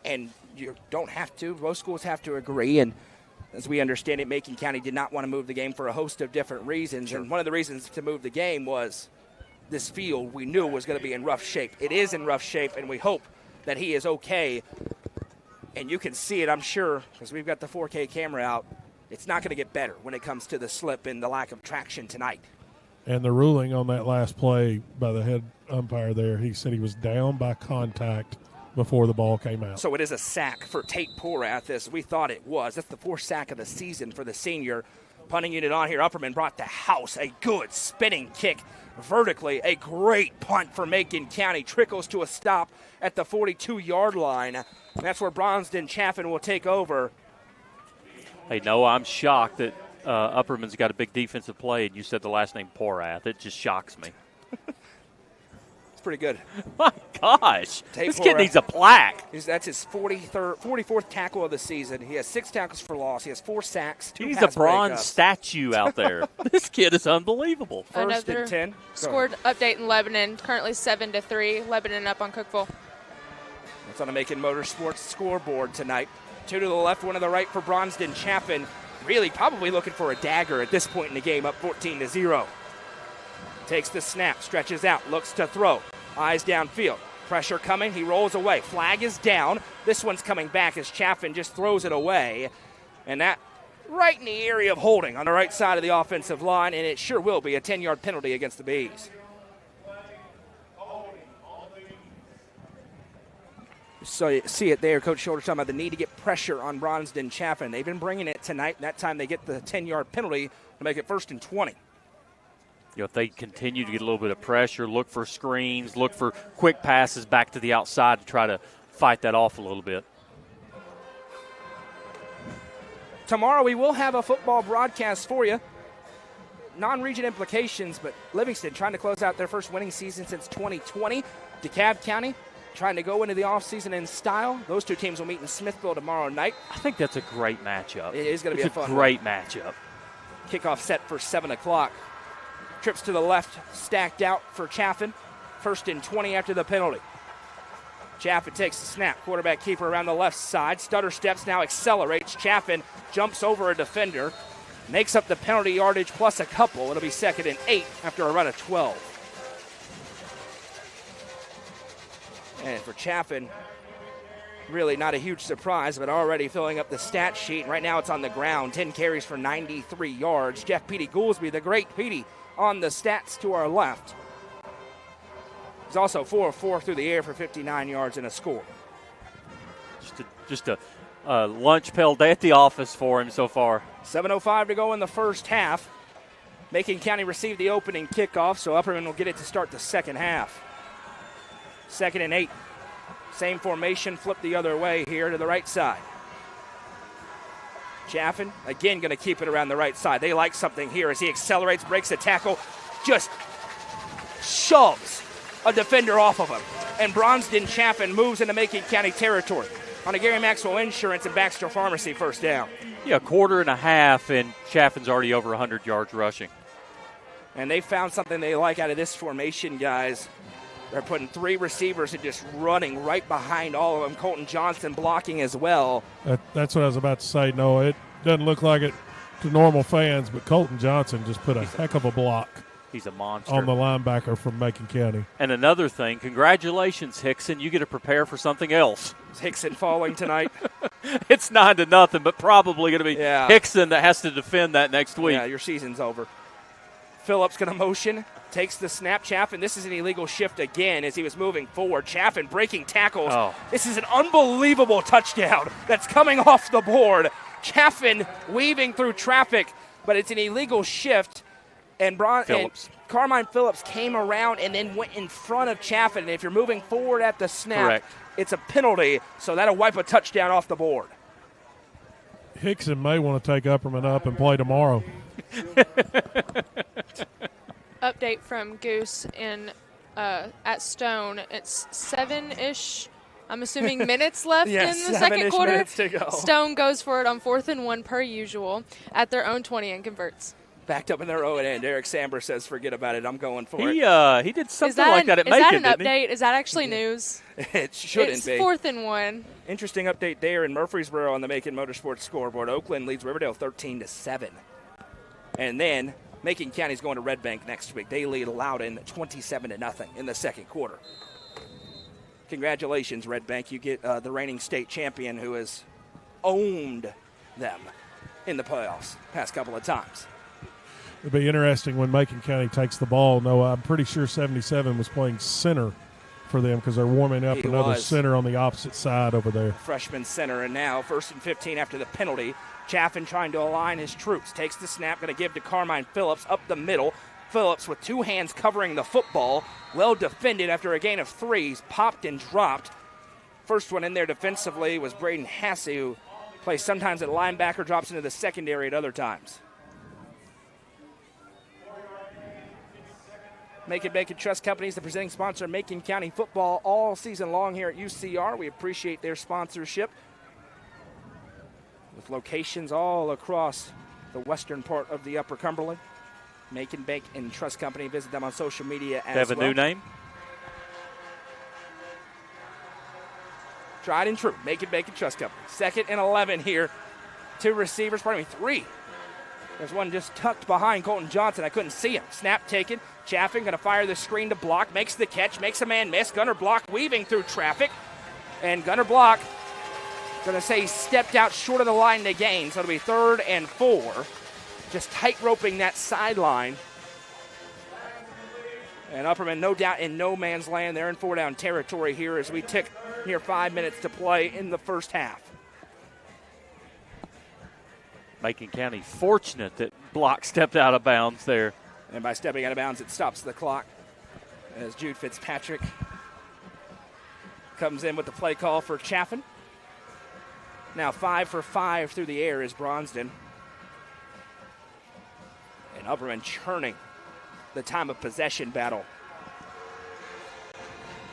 S2: and you don't have to. Both schools have to agree, and as we understand it, Macon County did not want to move the game for a host of different reasons, and one of the reasons to move the game was this field we knew was going to be in rough shape. It is in rough shape, and we hope that he is okay. And you can see it, I'm sure, because we've got the 4K camera out. It's not going to get better when it comes to the slip and the lack of traction tonight.
S10: And the ruling on that last play by the head umpire there, he said he was down by contact before the ball came out.
S2: So it is a sack for Tate Porath, as we thought it was. That's the 4th sack of the season for the senior. Punting unit on here, Upperman brought the house. A good spinning kick vertically. A great punt for Macon County. Trickles to a stop at the 42-yard line. That's where Bronston Chaffin will take over.
S3: Hey, Noah, I'm shocked that Upperman's got a big defensive play, and you said the last name Porath. It just shocks me.
S2: It's pretty good.
S3: My gosh.
S2: Tate
S3: This kid
S2: Porath.
S3: needs a plaque.
S2: That's his 44th tackle of the season. He has 6 tackles for loss. He has 4 sacks, 2
S3: He's a
S2: pass
S3: bronze
S2: breakups.
S3: statue out there. This kid is unbelievable.
S2: First
S8: Another
S2: and 10.
S8: Scored update in Lebanon, currently 7-3. Lebanon up on Cookeville.
S2: It's on the Macon Motorsports scoreboard tonight. 2 to the left, 1 to the right for Bronston Chaffin. Really probably looking for a dagger at this point in the game, up 14-0. Takes the snap, stretches out, looks to throw. Eyes downfield. Pressure coming, he rolls away. Flag is down. This one's coming back as Chaffin just throws it away. And that right in the area of holding on the right side of the offensive line, and it sure will be a 10-yard penalty against the Bees. So you see it there, Coach Shoulders talking about the need to get pressure on Bronston Chaffin. They've been bringing it tonight. That time they get the 10-yard penalty to make it 1st and 20.
S3: If they continue to get a little bit of pressure, look for screens, look for quick passes back to the outside to try to fight that off a little bit.
S2: Tomorrow we will have a football broadcast for you. non-region implications, but Livingston trying to close out their first winning season since 2020. DeKalb County trying to go into the offseason in style. Those two teams will meet in Smithville tomorrow night.
S3: I think that's a great matchup.
S2: It is going to be a fun
S3: great matchup.
S2: Kickoff set for 7 o'clock. Trips to the left stacked out for Chaffin. 1st and 20 after the penalty. Chaffin takes the snap. Quarterback keeper around the left side. Stutter steps, now accelerates. Chaffin jumps over a defender. Makes up the penalty yardage plus a couple. It'll be 2nd and 8 after a run of 12. And for Chaffin, really not a huge surprise, but already filling up the stat sheet. Right now it's on the ground. 10 carries for 93 yards. Jeff Petey Goolsby, the great Petey, on the stats to our left. He's also 4 of 4 through the air for 59 yards and a score.
S3: Just a lunch pail day at the office for him so far.
S2: 7:05 to go in the first half. Macon County received the opening kickoff, so Upperman will get it to start the second half. 2nd and 8. Same formation, flip the other way here to the right side. Chaffin, again, going to keep it around the right side. They like something here as he accelerates, breaks a tackle, just shoves a defender off of him. And Bronston Chaffin moves into Macon County territory on a Gary Maxwell Insurance and Baxter Pharmacy first down.
S3: Yeah, 1.25 and Chaffin's already over 100 yards rushing.
S2: And they found something they like out of this formation, guys. They're putting 3 receivers and just running right behind all of them. Colton Johnson blocking as well.
S10: That's what I was about to say. No, it doesn't look like it to normal fans, but Colton Johnson just put a heck of a block.
S3: He's a monster.
S10: On the linebacker from Macon County.
S3: And another thing, congratulations, Hickson. You get to prepare for something else.
S2: Is Hickson falling tonight?
S3: It's 9-0, but probably going to be Hickson that has to defend that next week.
S2: Yeah, your season's over. Phillips going to motion, takes the snap. Chaffin, this is an illegal shift again as he was moving forward. Chaffin breaking tackles.
S3: Oh.
S2: This is an unbelievable touchdown that's coming off the board. Chaffin weaving through traffic, but it's an illegal shift. And Carmine Phillips came around and then went in front of Chaffin. And if you're moving forward at the snap, it's a penalty, so that'll wipe a touchdown off the board.
S10: Hickson may want to take Upperman up and play tomorrow.
S8: Update from Goose at Stone. It's 7-ish, I'm assuming, minutes left in the second quarter.
S2: To go.
S8: Stone goes for it on 4th and 1 per usual at their own 20 and converts.
S2: Backed up in their own end. Eric Samber says, forget about it. I'm going for it.
S3: He did something like that at Macon,
S8: Is that an update? Is that actually news?
S2: It shouldn't be.
S8: It's 4th and 1.
S2: Interesting update there in Murfreesboro on the Macon Motorsports scoreboard. Oakland leads Riverdale 13-7. And then Macon County's going to Red Bank next week. They lead Loudon 27-0 in the second quarter. Congratulations, Red Bank. You get the reigning state champion who has owned them in the playoffs past couple of times.
S10: It'll be interesting when Macon County takes the ball. No, I'm pretty sure 77 was playing center for them because they're warming up another center on the opposite side over there.
S2: Freshman center, and now 1st and 15 after the penalty. Chaffin trying to align his troops. Takes the snap, going to give to Carmine Phillips up the middle. Phillips with 2 hands covering the football. Well defended after a gain of 3. He's popped and dropped. First one in there defensively was Braden Hassey, who plays sometimes at linebacker, drops into the secondary at other times. Macon Trust Company is the presenting sponsor of Macon County football all season long here at UCR. We appreciate their sponsorship. With locations all across the western part of the Upper Cumberland. Macon Bank and Trust Company. Visit them on social media as well.
S3: They have a new name?
S2: Tried and true. Macon Bank and Trust Company. 2nd and 11 here. 2 receivers, 3. There's one just tucked behind Colton Johnson. I couldn't see him. Snap taken. Chaffin going to fire the screen to Block. Makes the catch. Makes a man miss. Gunnar Block weaving through traffic. And Gunnar Block going to say he stepped out short of the line to gain. So it'll be 3rd and 4. Just tight roping that sideline. And Upperman, no doubt, in no man's land. They're in 4-down territory here as we tick near 5 minutes to play in the first half.
S3: Macon County fortunate that Block stepped out of bounds there.
S2: And by stepping out of bounds, it stops the clock as Jude Fitzpatrick comes in with the play call for Chaffin. Now 5 for 5 through the air is Bronston. And Upperman churning the time of possession battle.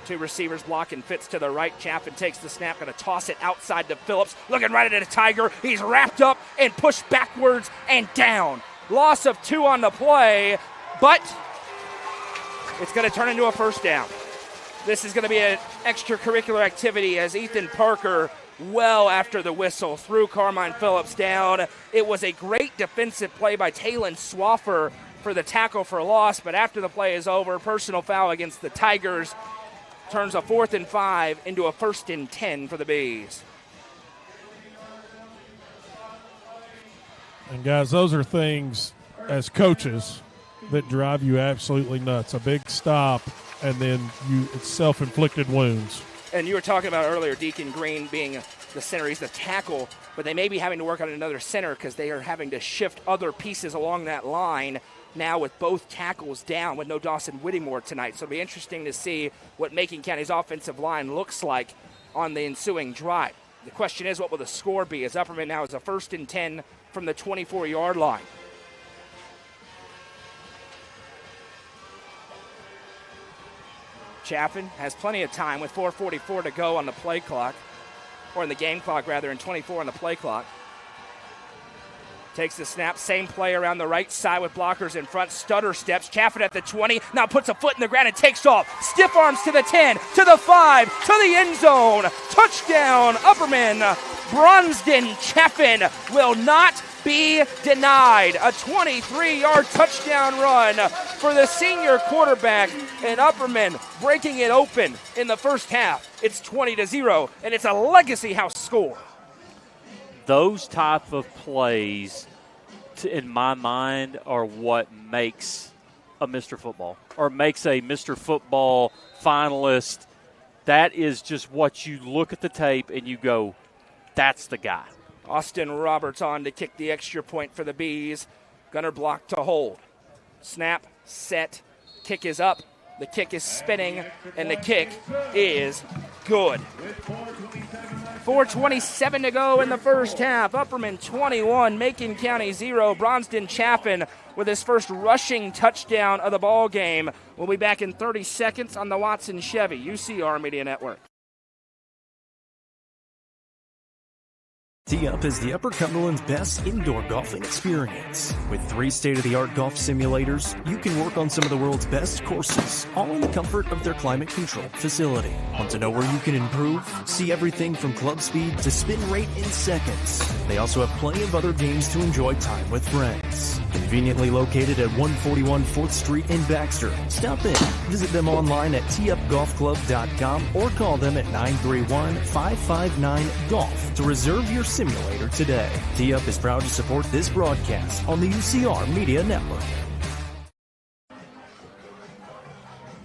S2: Two receivers blocking, fits to the right. Chaffin takes the snap, going to toss it outside to Phillips. Looking right at a Tiger. He's wrapped up and pushed backwards and down. Loss of 2 on the play, but it's going to turn into a first down. This is going to be an extracurricular activity as Ethan Parker, well after the whistle, threw Carmine Phillips down. It was a great defensive play by Talon Swaffer for the tackle for loss, but after the play is over, personal foul against the Tigers turns a 4th and 5 into a 1st and 10 for the Bees.
S10: And guys, those are things as coaches that drive you absolutely nuts. A big stop, and then it's self-inflicted wounds.
S2: And you were talking about earlier Deacon Green being the center. He's the tackle, but they may be having to work on another center because they are having to shift other pieces along that line now with both tackles down with no Dawson Whittemore tonight. So it'll be interesting to see what Macon County's offensive line looks like on the ensuing drive. The question is, what will the score be, as Upperman now is a 1st and 10 from the 24-yard line. Chaffin has plenty of time with 4:44 to go on the play clock, or in the game clock rather, and 24 on the play clock. Takes the snap, same play around the right side with blockers in front, stutter steps, Chaffin at the 20, now puts a foot in the ground and takes off. Stiff arms to the 10, to the 5, to the end zone. Touchdown, Upperman. Bronsden Chaffin will not be denied. A 23-yard touchdown run for the senior quarterback, and Upperman breaking it open in the first half. It's 20-0, and it's a Legacy House score.
S3: Those type of plays, in my mind, are what makes a Mr. Football, or makes a Mr. Football finalist. That is just what you look at the tape and you go, that's the guy.
S2: Austin Roberts on to kick the extra point for the Bees. Gunner block to hold. Snap, set, kick is up. The kick is spinning, and the kick is good. 4:27 to go in the first half. Upperman 21, Macon County 0. Bronsden Chaffin with his first rushing touchdown of the ball game. We'll be back in 30 seconds on the Watson Chevy UCR Media Network.
S6: Tee Up is the Upper Cumberland's best indoor golfing experience. With 3 state-of-the-art golf simulators, you can work on some of the world's best courses, all in the comfort of their climate-controlled facility. Want to know where you can improve? See everything from club speed to spin rate in seconds. They also have plenty of other games to enjoy time with friends. Conveniently located at 141 4th Street in Baxter. Stop in. Visit them online at teupgolfclub.com or call them at 931-559-GOLF to reserve your simulator today. Tee Up is proud to support this broadcast on the UCR Media Network.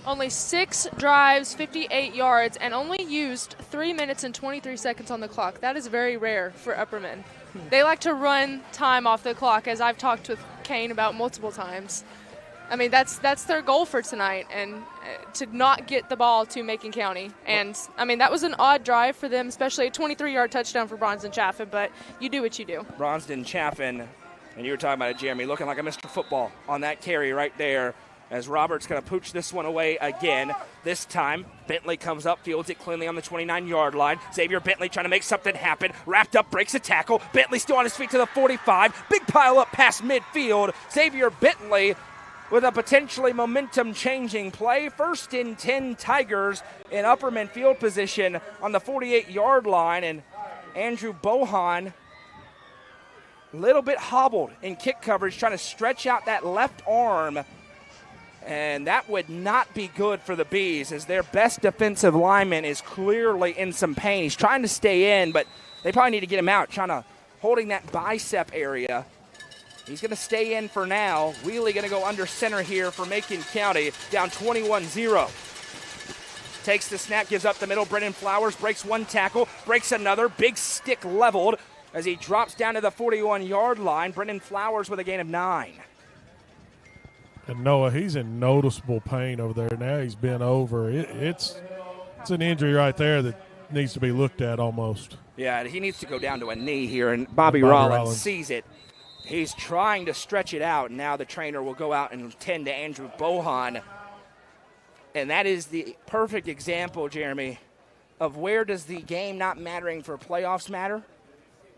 S8: Only 6 drives, 58 yards, and only used 3 minutes and 23 seconds on the clock. That is very rare for Upperman. They like to run time off the clock, as I've talked with Kane about multiple times. I mean, that's their goal for tonight, and to not get the ball to Macon County. And, I mean, that was an odd drive for them, especially a 23-yard touchdown for Bronsden Chaffin, but you do what you do.
S2: Bronsden Chaffin, and you were talking about it, Jeremy, looking like a Mr. Football on that carry right there, as Roberts going to pooch this one away again. This time, Bentley comes up, fields it cleanly on the 29-yard line. Xavier Bentley trying to make something happen. Wrapped up, breaks a tackle. Bentley still on his feet to the 45. Big pile up past midfield. Xavier Bentley with a potentially momentum-changing play. 1st and 10 Tigers in Upperman field position on the 48-yard line. And Andrew Bohan, a little bit hobbled in kick coverage, trying to stretch out that left arm. And that would not be good for the Bees, as their best defensive lineman is clearly in some pain. He's trying to stay in, but they probably need to get him out, holding that bicep area. He's going to stay in for now. Wheelie going to go under center here for Macon County, down 21-0. Takes the snap, gives up the middle. Brennan Flowers breaks one tackle, breaks another. Big stick leveled as he drops down to the 41-yard line. Brennan Flowers with a gain of 9.
S10: And Noah, he's in noticeable pain over there. Now he's bent over. It's an injury right there that needs to be looked at almost.
S2: Yeah, he needs to go down to a knee here, and Bobby Rollins sees it. He's trying to stretch it out, and now the trainer will go out and tend to Andrew Bohan. And that is the perfect example, Jeremy, of where does the game not mattering for playoffs matter?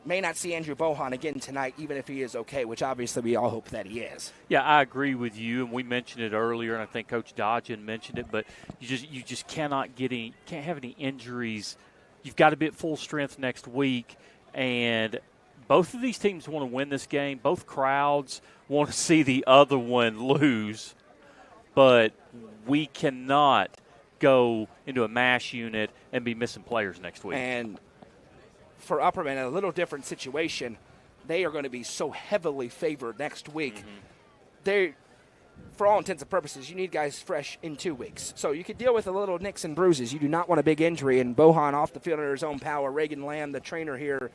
S2: May not see Andrew Bohan again tonight, even if he is okay, which obviously we all hope that he is.
S3: Yeah, I agree with you, and we mentioned it earlier, and I think Coach Dodgen mentioned it, but you just can't have any injuries. You've got to be at full strength next week, and both of these teams want to win this game. Both crowds want to see the other one lose, but we cannot go into a MASH unit and be missing players next week.
S2: And for Upperman, a little different situation. They are going to be so heavily favored next week. They, for all intents and purposes, you need guys fresh in 2 weeks. So you could deal with a little nicks and bruises. You do not want a big injury. And Bohan off the field under his own power. Reagan Lamb, the trainer here,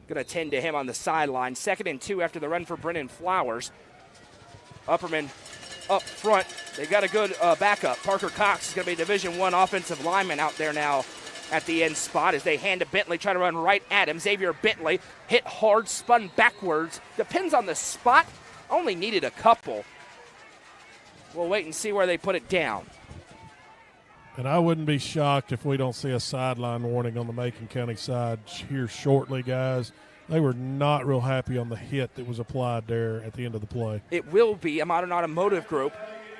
S2: going to tend to him on the sideline. 2nd and 2 after the run for Brennan Flowers. Upperman up front. They got a good backup. Parker Cox is going to be Division I offensive lineman out there now at the end spot as they hand to Bentley, try to run right at him. Xavier Bentley hit hard, spun backwards. Depends on the spot. Only needed a couple. We'll wait and see where they put it down.
S10: And I wouldn't be shocked if we don't see a sideline warning on the Macon County side here shortly, guys. They were not real happy on the hit that was applied there at the end of the play.
S2: It will be a Modern Automotive Group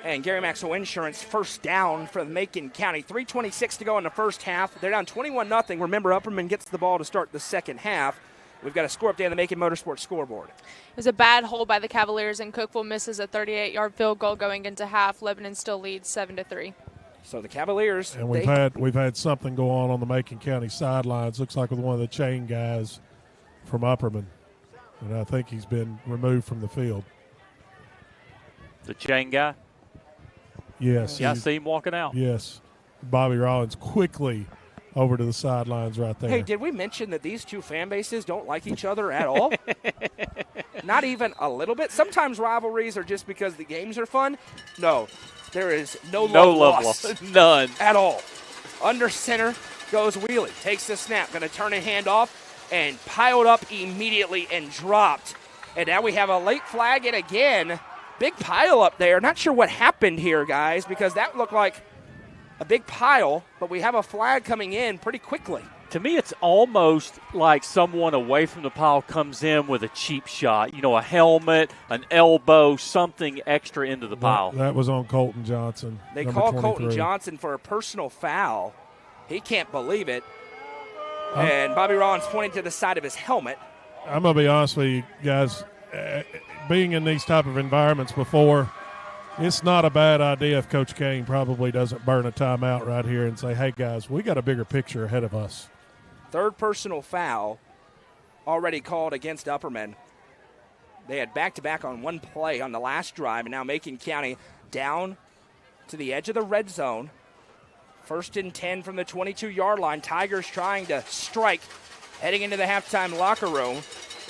S2: and Gary Maxwell Insurance first down for Macon County. 3:26 to go in the first half. They're down 21-0. Remember, Upperman gets the ball to start the second half. We've got a score update on the Macon Motorsports scoreboard.
S8: It was a bad hold by the Cavaliers, and Cookeville misses a 38-yard field goal going into half. Lebanon still leads 7-3.
S2: So the Cavaliers.
S10: And we've had something go on the Macon County sidelines. Looks like with one of the chain guys from Upperman. And I think he's been removed from the field.
S3: The chain guy?
S10: Yes.
S3: Yeah, I see him walking out.
S10: Yes. Bobby Rollins quickly over to the sidelines right there.
S2: Hey, did we mention that these two fan bases don't like each other at all? Not even a little bit. Sometimes rivalries are just because the games are fun. No, there is no love lost.
S3: None.
S2: At all. Under center goes Wheelie. Takes the snap. Going to turn a hand off and piled up immediately and dropped. And now we have a late flag, and again, big pile up there. Not sure what happened here, guys, because that looked like a big pile, but we have a flag coming in pretty quickly.
S3: To me, it's almost like someone away from the pile comes in with a cheap shot. You know, a helmet, an elbow, something extra into the pile.
S10: That was on Colton Johnson.
S2: They call Colton Johnson for a personal foul. He can't believe it. And Bobby Rollins pointing to the side of his helmet.
S10: I'm going to be honest with you, guys. Being in these type of environments before, it's not a bad idea if Coach Kane probably doesn't burn a timeout right here and say, hey, guys, we got a bigger picture ahead of us.
S2: Third personal foul already called against Upperman. They had back-to-back on one play on the last drive, and now Macon County down to the edge of the red zone. 1st and 10 from the 22-yard line. Tigers trying to strike, heading into the halftime locker room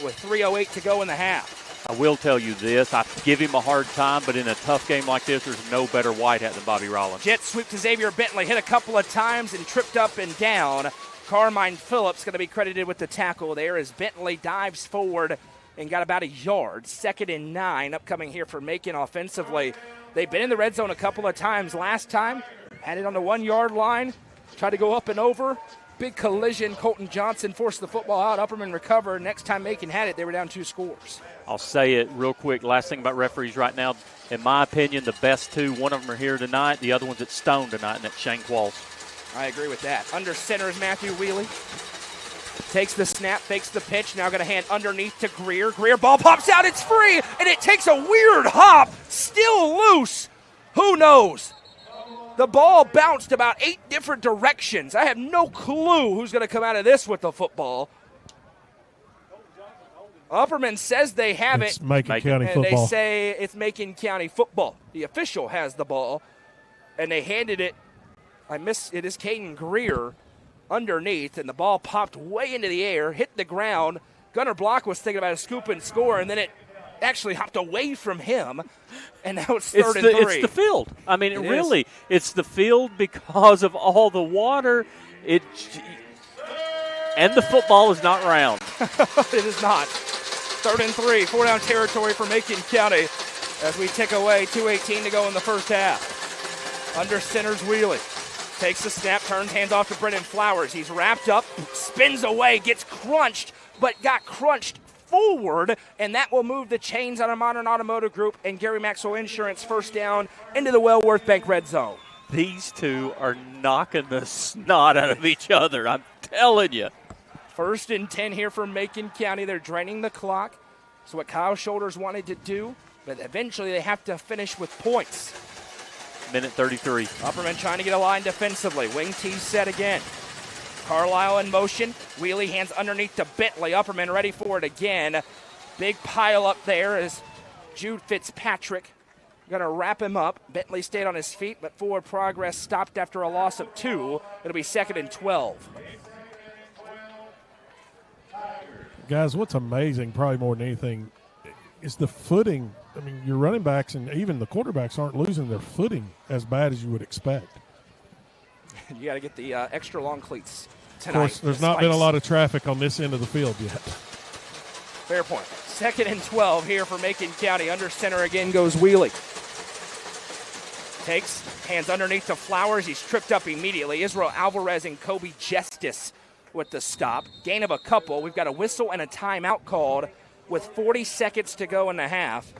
S2: with 3:08 to go in the half.
S3: I will tell you this. I give him a hard time, but in a tough game like this, there's no better white hat than Bobby Rollins.
S2: Jet sweep to Xavier Bentley. Hit a couple of times and tripped up and down. Carmine Phillips going to be credited with the tackle there as Bentley dives forward and got about a yard. 2nd and 9 upcoming here for Macon offensively. They've been in the red zone a couple of times. Last time, had it on the 1-yard line. Tried to go up and over. Big collision. Colton Johnson forced the football out. Upperman recovered. Next time Macon had it, they were down 2 scores.
S3: I'll say it real quick. Last thing about referees right now, in my opinion, the best two, one of them are here tonight. The other one's at Stone tonight, and that's Shane Qualls.
S2: I agree with that. Under center is Matthew Wheelie. Takes the snap, fakes the pitch. Now going to hand underneath to Greer. Greer, ball pops out. It's free, and it takes a weird hop. Still loose. Who knows? The ball bounced about 8 different directions. I have no clue who's going to come out of this with the football. Upperman says they have
S10: it's
S2: it.
S10: Macon County
S2: and
S10: football.
S2: They say it's Macon County football. The official has the ball, and they handed it. It is Caden Greer underneath, and the ball popped way into the air, hit the ground. Gunnar Block was thinking about a scoop and score, and then it actually hopped away from him, and now it's 3rd and 3.
S3: It's the field. I mean, it's the field because of all the water. And the football is not round.
S2: It is not. 3rd and 3, 4-down territory for Macon County as we tick away, 2:18 to go in the first half. Under center's Wheelie. Takes the snap, turns, hands off to Brennan Flowers. He's wrapped up, spins away, gets crunched, but got crunched forward, and that will move the chains on a Modern Automotive Group and Gary Maxwell Insurance first down into the Wellworth Bank red zone.
S3: These two are knocking the snot out of each other, I'm telling you.
S2: 1st and 10 here for Macon County. They're draining the clock. It's what Kyle Shoulders wanted to do, but eventually they have to finish with points.
S3: Minute 33.
S2: Upperman trying to get a line defensively. Wing T set again. Carlisle in motion. Wheelie hands underneath to Bentley. Upperman ready for it again. Big pile up there as Jude Fitzpatrick going to wrap him up. Bentley stayed on his feet, but forward progress stopped after a loss of 2. It'll be 2nd and 12.
S10: Guys, what's amazing, probably more than anything, is the footing. I mean, your running backs and even the quarterbacks aren't losing their footing as bad as you would expect.
S2: You got to get the extra long cleats tonight.
S10: Of course, there's not been a lot of traffic on this end of the field yet.
S2: Fair point. 2nd and 12 here for Macon County. Under center again goes Wheelie. Takes, hands underneath to Flowers. He's tripped up immediately. Israel Alvarez and Kobe Justice with the stop. Gain of a couple. We've got a whistle and a timeout called with 40 seconds to go in the half.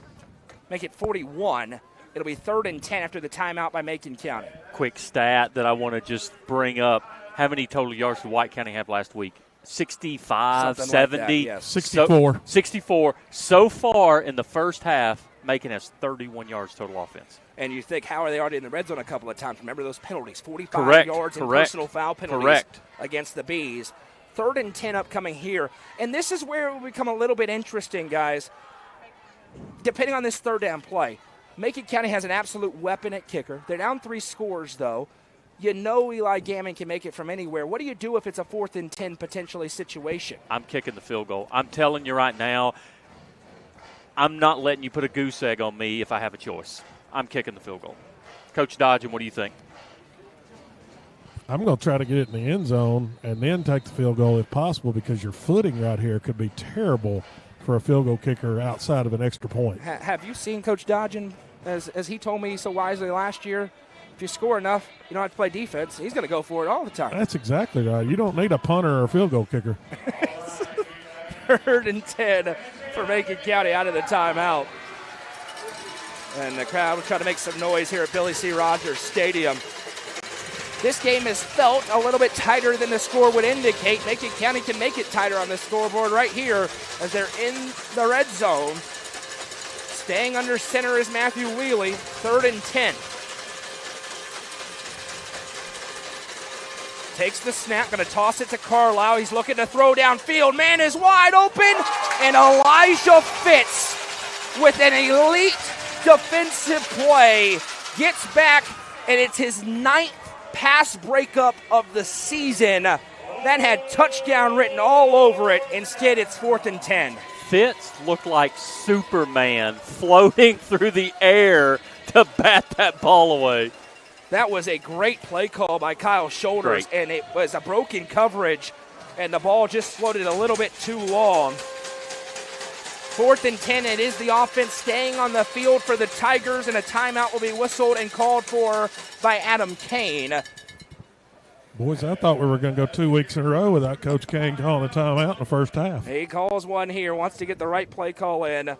S2: Make it 41. It'll be 3rd and 10 after the timeout by Macon County.
S3: Quick stat that I want to just bring up. How many total yards did White County have last week? 65,
S2: Something
S3: 70?
S2: like that, yes.
S10: 64.
S3: 64. So far in the first half, Macon has 31 yards total offense.
S2: And you think, how are they already in the red zone a couple of times? Remember those penalties, 45 yards and personal foul penalties against the Bees. 3rd and 10 upcoming here. And this is where it will become a little bit interesting, guys. Depending on this 3rd down play, Macon County has an absolute weapon at kicker. They're down 3 scores, though. You know Eli Gammon can make it from anywhere. What do you do if it's a 4th and 10 potentially situation?
S3: I'm kicking the field goal. I'm telling you right now, I'm not letting you put a goose egg on me if I have a choice. I'm kicking the field goal. Coach Dodgen, what do you think?
S10: I'm going to try to get it in the end zone and then take the field goal if possible, because your footing right here could be terrible for a field goal kicker outside of an extra point.
S2: Have you seen Coach Dodgen, as he told me so wisely last year, if you score enough, you don't have to play defense. He's going to go for it all the time.
S10: That's exactly right. You don't need a punter or a field goal kicker.
S2: 3rd and 10 for Macon County out of the timeout. And the crowd will try to make some noise here at Billy C. Rogers Stadium. This game is felt a little bit tighter than the score would indicate. Macon County can make it tighter on the scoreboard right here as they're in the red zone. Staying under center is Matthew Wheelie, 3rd and 10. Takes the snap, going to toss it to Carlisle. He's looking to throw downfield. Man is wide open, and Elijah Fitz with an elite defensive play gets back, and it's his 9th pass breakup of the season. That had touchdown written all over it. Instead, it's 4th and 10.
S3: Fitz looked like Superman floating through the air to bat that ball away.
S2: That was a great play call by Kyle Shoulders, and it was a broken coverage, and the ball just floated a little bit too long. 4th and 10, it is the offense staying on the field for the Tigers, and a timeout will be whistled and called for by Adam Kane.
S10: Boys, I thought we were going to go 2 weeks in a row without Coach Kane calling a timeout in the first half.
S2: He calls one here, wants to get the right play call in.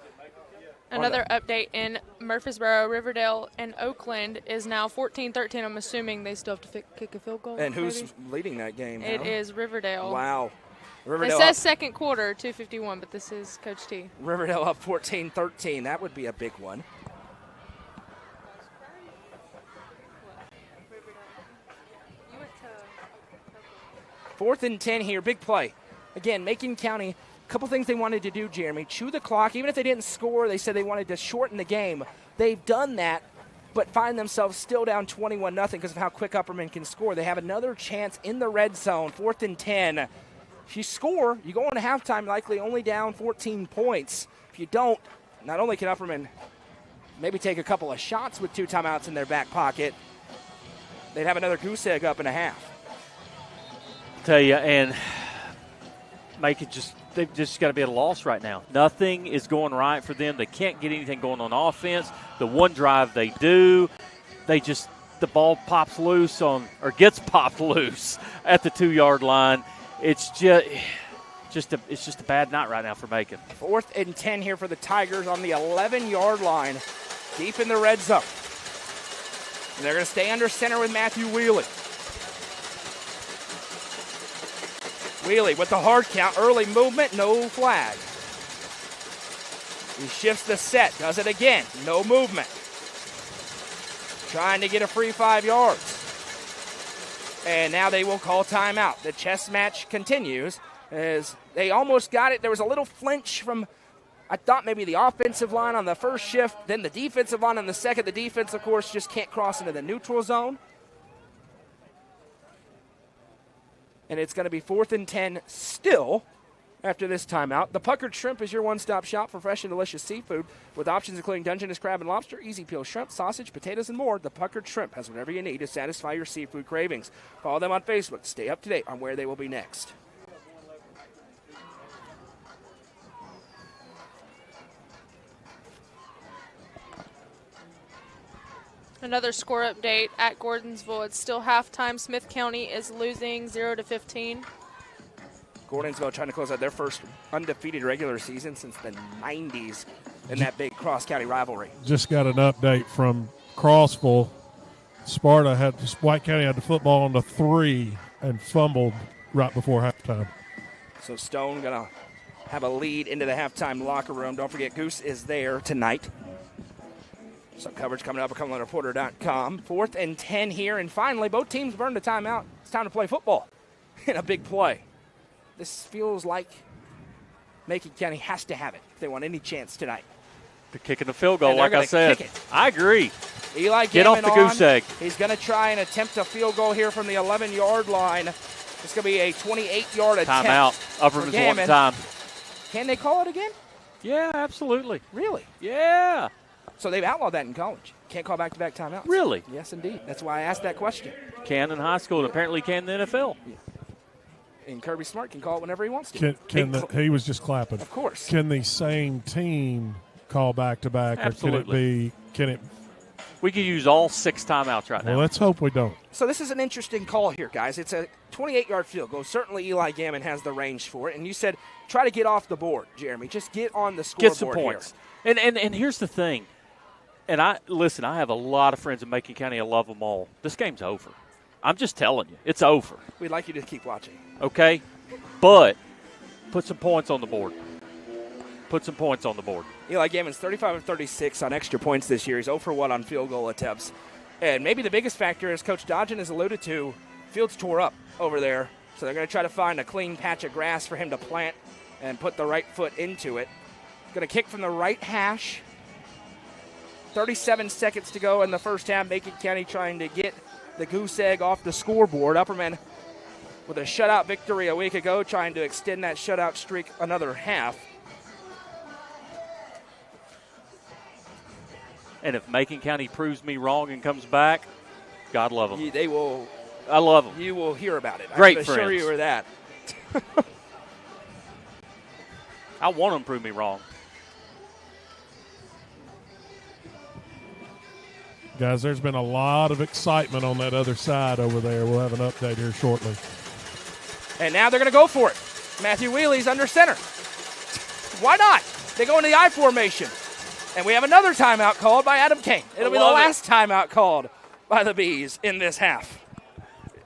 S8: Another update in Murfreesboro, Riverdale, and Oakland is now 14-13. I'm assuming they still have to kick a field goal.
S2: And who's leading that game now?
S8: It is Riverdale.
S2: Wow.
S8: It says second quarter, 2:51, but this is Coach T.
S2: Riverdale up 14-13. That would be a big one. Fourth and 10 here, big play. Again, Macon County, a couple things they wanted to do, Jeremy. Chew the clock. Even if they didn't score, they said they wanted to shorten the game. They've done that, but find themselves still down 21-0 because of how quick Upperman can score. They have another chance in the red zone, 4th and 10. If you score, you go into halftime likely only down 14 points. If you don't, not only can Upperman maybe take a couple of shots with 2 timeouts in their back pocket, they'd have another goose egg up and a half.
S3: Tell you, and Macon just they've just got to be at a loss right now. Nothing is going right for them. They can't get anything going on offense. The one drive they do, the ball pops loose gets popped loose at the 2-yard line. It's just a bad night right now for Macon.
S2: 4th and 10 here for the Tigers on the 11-yard line, deep in the red zone. And they're going to stay under center with Matthew Wheelie. Wheelie with the hard count, early movement, no flag. He shifts the set, does it again, no movement. Trying to get a free 5 yards. And now they will call timeout. The chess match continues as they almost got it. There was a little flinch from, I thought, maybe the offensive line on the first shift, then the defensive line on the second. The defense, of course, just can't cross into the neutral zone. And it's going to be 4th and 10 still after this timeout. The Puckered Shrimp is your one-stop shop for fresh and delicious seafood with options including Dungeness crab and lobster, easy peel shrimp, sausage, potatoes, and more. The Puckered Shrimp has whatever you need to satisfy your seafood cravings. Follow them on Facebook to stay up to date on where they will be next.
S8: Another score update at Gordonsville. It's still halftime. Smith County is losing 0-15.
S2: Gordonsville trying to close out their first undefeated regular season since the 90s in that big cross-county rivalry.
S10: Just got an update from Crossville. White County had the football on the 3 and fumbled right before halftime.
S2: So Stone going to have a lead into the halftime locker room. Don't forget, Goose is there tonight. Some coverage coming up at CumberlandReporter.com. 4th and 10 here, and finally, both teams burned a timeout. It's time to play football in a big play. This feels like Macon County has to have it if they want any chance tonight.
S3: They're kicking the field goal, like I said. I agree.
S2: Eli
S3: Get off the goose egg.
S2: He's going to try and attempt a field goal here from the 11-yard line. It's going to be a 28-yard attempt.
S3: Timeout. Upperman's one time.
S2: Can they call it again?
S3: Yeah, absolutely.
S2: Really?
S3: Yeah.
S2: So they've outlawed that in college. Can't call back-to-back timeouts.
S3: Really?
S2: Yes, indeed. That's why I asked that question.
S3: Can in high school, and apparently can in the NFL.
S2: Yeah. And Kirby Smart can call it whenever he wants to.
S10: He was just clapping.
S2: Of course.
S10: Can the same team call back-to-back, or can it?
S3: We could use all 6 timeouts right now.
S10: Well, let's hope we don't.
S2: So this is an interesting call here, guys. It's a 28-yard field goal. Certainly Eli Gammon has the range for it. And you said try to get off the board, Jeremy. Just get on the scoreboard.
S3: Get some points. Here. And here's the thing. And I have a lot of friends in Macon County. I love them all. This game's over. I'm just telling you, it's over.
S2: We'd like you to keep watching.
S3: Okay? But put some points on the board. Put some points on the board.
S2: Eli Gammon's 35 of 36 on extra points this year. He's 0 for 1 on field goal attempts. And maybe the biggest factor, as Coach Dodgen has alluded to, field's tore up over there. So they're going to try to find a clean patch of grass for him to plant and put the right foot into it. Going to kick from the right hash. 37 seconds to go in the first half. Macon County trying to get the goose egg off the scoreboard. Upperman with a shutout victory a week ago, trying to extend that shutout streak another half.
S3: And if Macon County proves me wrong and comes back, God love them.
S2: They will.
S3: I love them.
S2: You will hear about it.
S3: Great
S2: I can
S3: friends.
S2: assure you of that.
S3: I want them to prove me wrong.
S10: Guys, there's been a lot of excitement on that other side over there. We'll have an update here shortly.
S2: And now they're going to go for it. Matthew Wheely's under center. Why not? They go into the I formation. And we have another timeout called by Adam Kane. It'll be the last timeout called by the Bees in this half.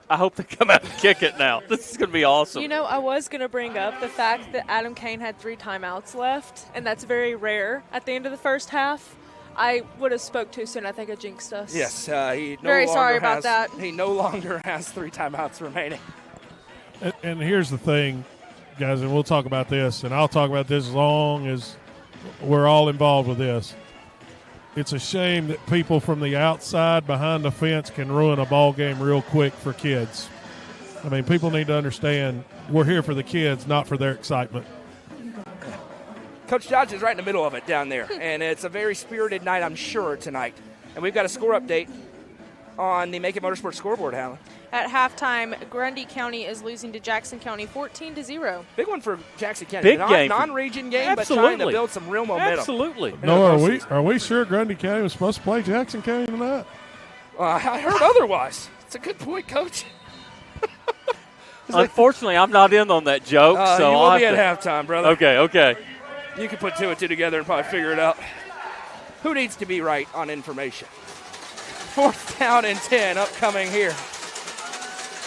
S3: I hope they come out and kick it now. This is going to be awesome.
S8: You know, I was going to bring up the fact that Adam Kane had 3 timeouts left, and that's very rare at the end of the first half. I would have spoke too soon. I think I jinxed us.
S2: Yes,
S8: Very sorry about that.
S2: He no longer has 3 timeouts remaining.
S10: And here's the thing, guys, and we'll talk about this, and I'll talk about this as long as we're all involved with this. It's a shame that people from the outside behind the fence can ruin a ball game real quick for kids. I mean, people need to understand we're here for the kids, not for their excitement.
S2: Coach Dodge is right in the middle of it down there, and it's a very spirited night, I'm sure, tonight. And we've got a score update on the Macon Motorsports scoreboard, Helen.
S8: At halftime, Grundy County is losing to Jackson County 14-0.
S2: Big one for Jackson County.
S3: Big game.
S2: Non-region game,
S3: Absolutely.
S2: but trying to build some real momentum.
S3: Absolutely.
S10: No, are we sure Grundy County was supposed to play Jackson County tonight?
S2: I heard otherwise. It's a good point, Coach.
S3: Unfortunately, I'm not in on that joke. So
S2: you will be at halftime, brother.
S3: Okay.
S2: You can put 2 and 2 together and probably figure it out. Who needs to be right on information? 4th down and 10 upcoming here.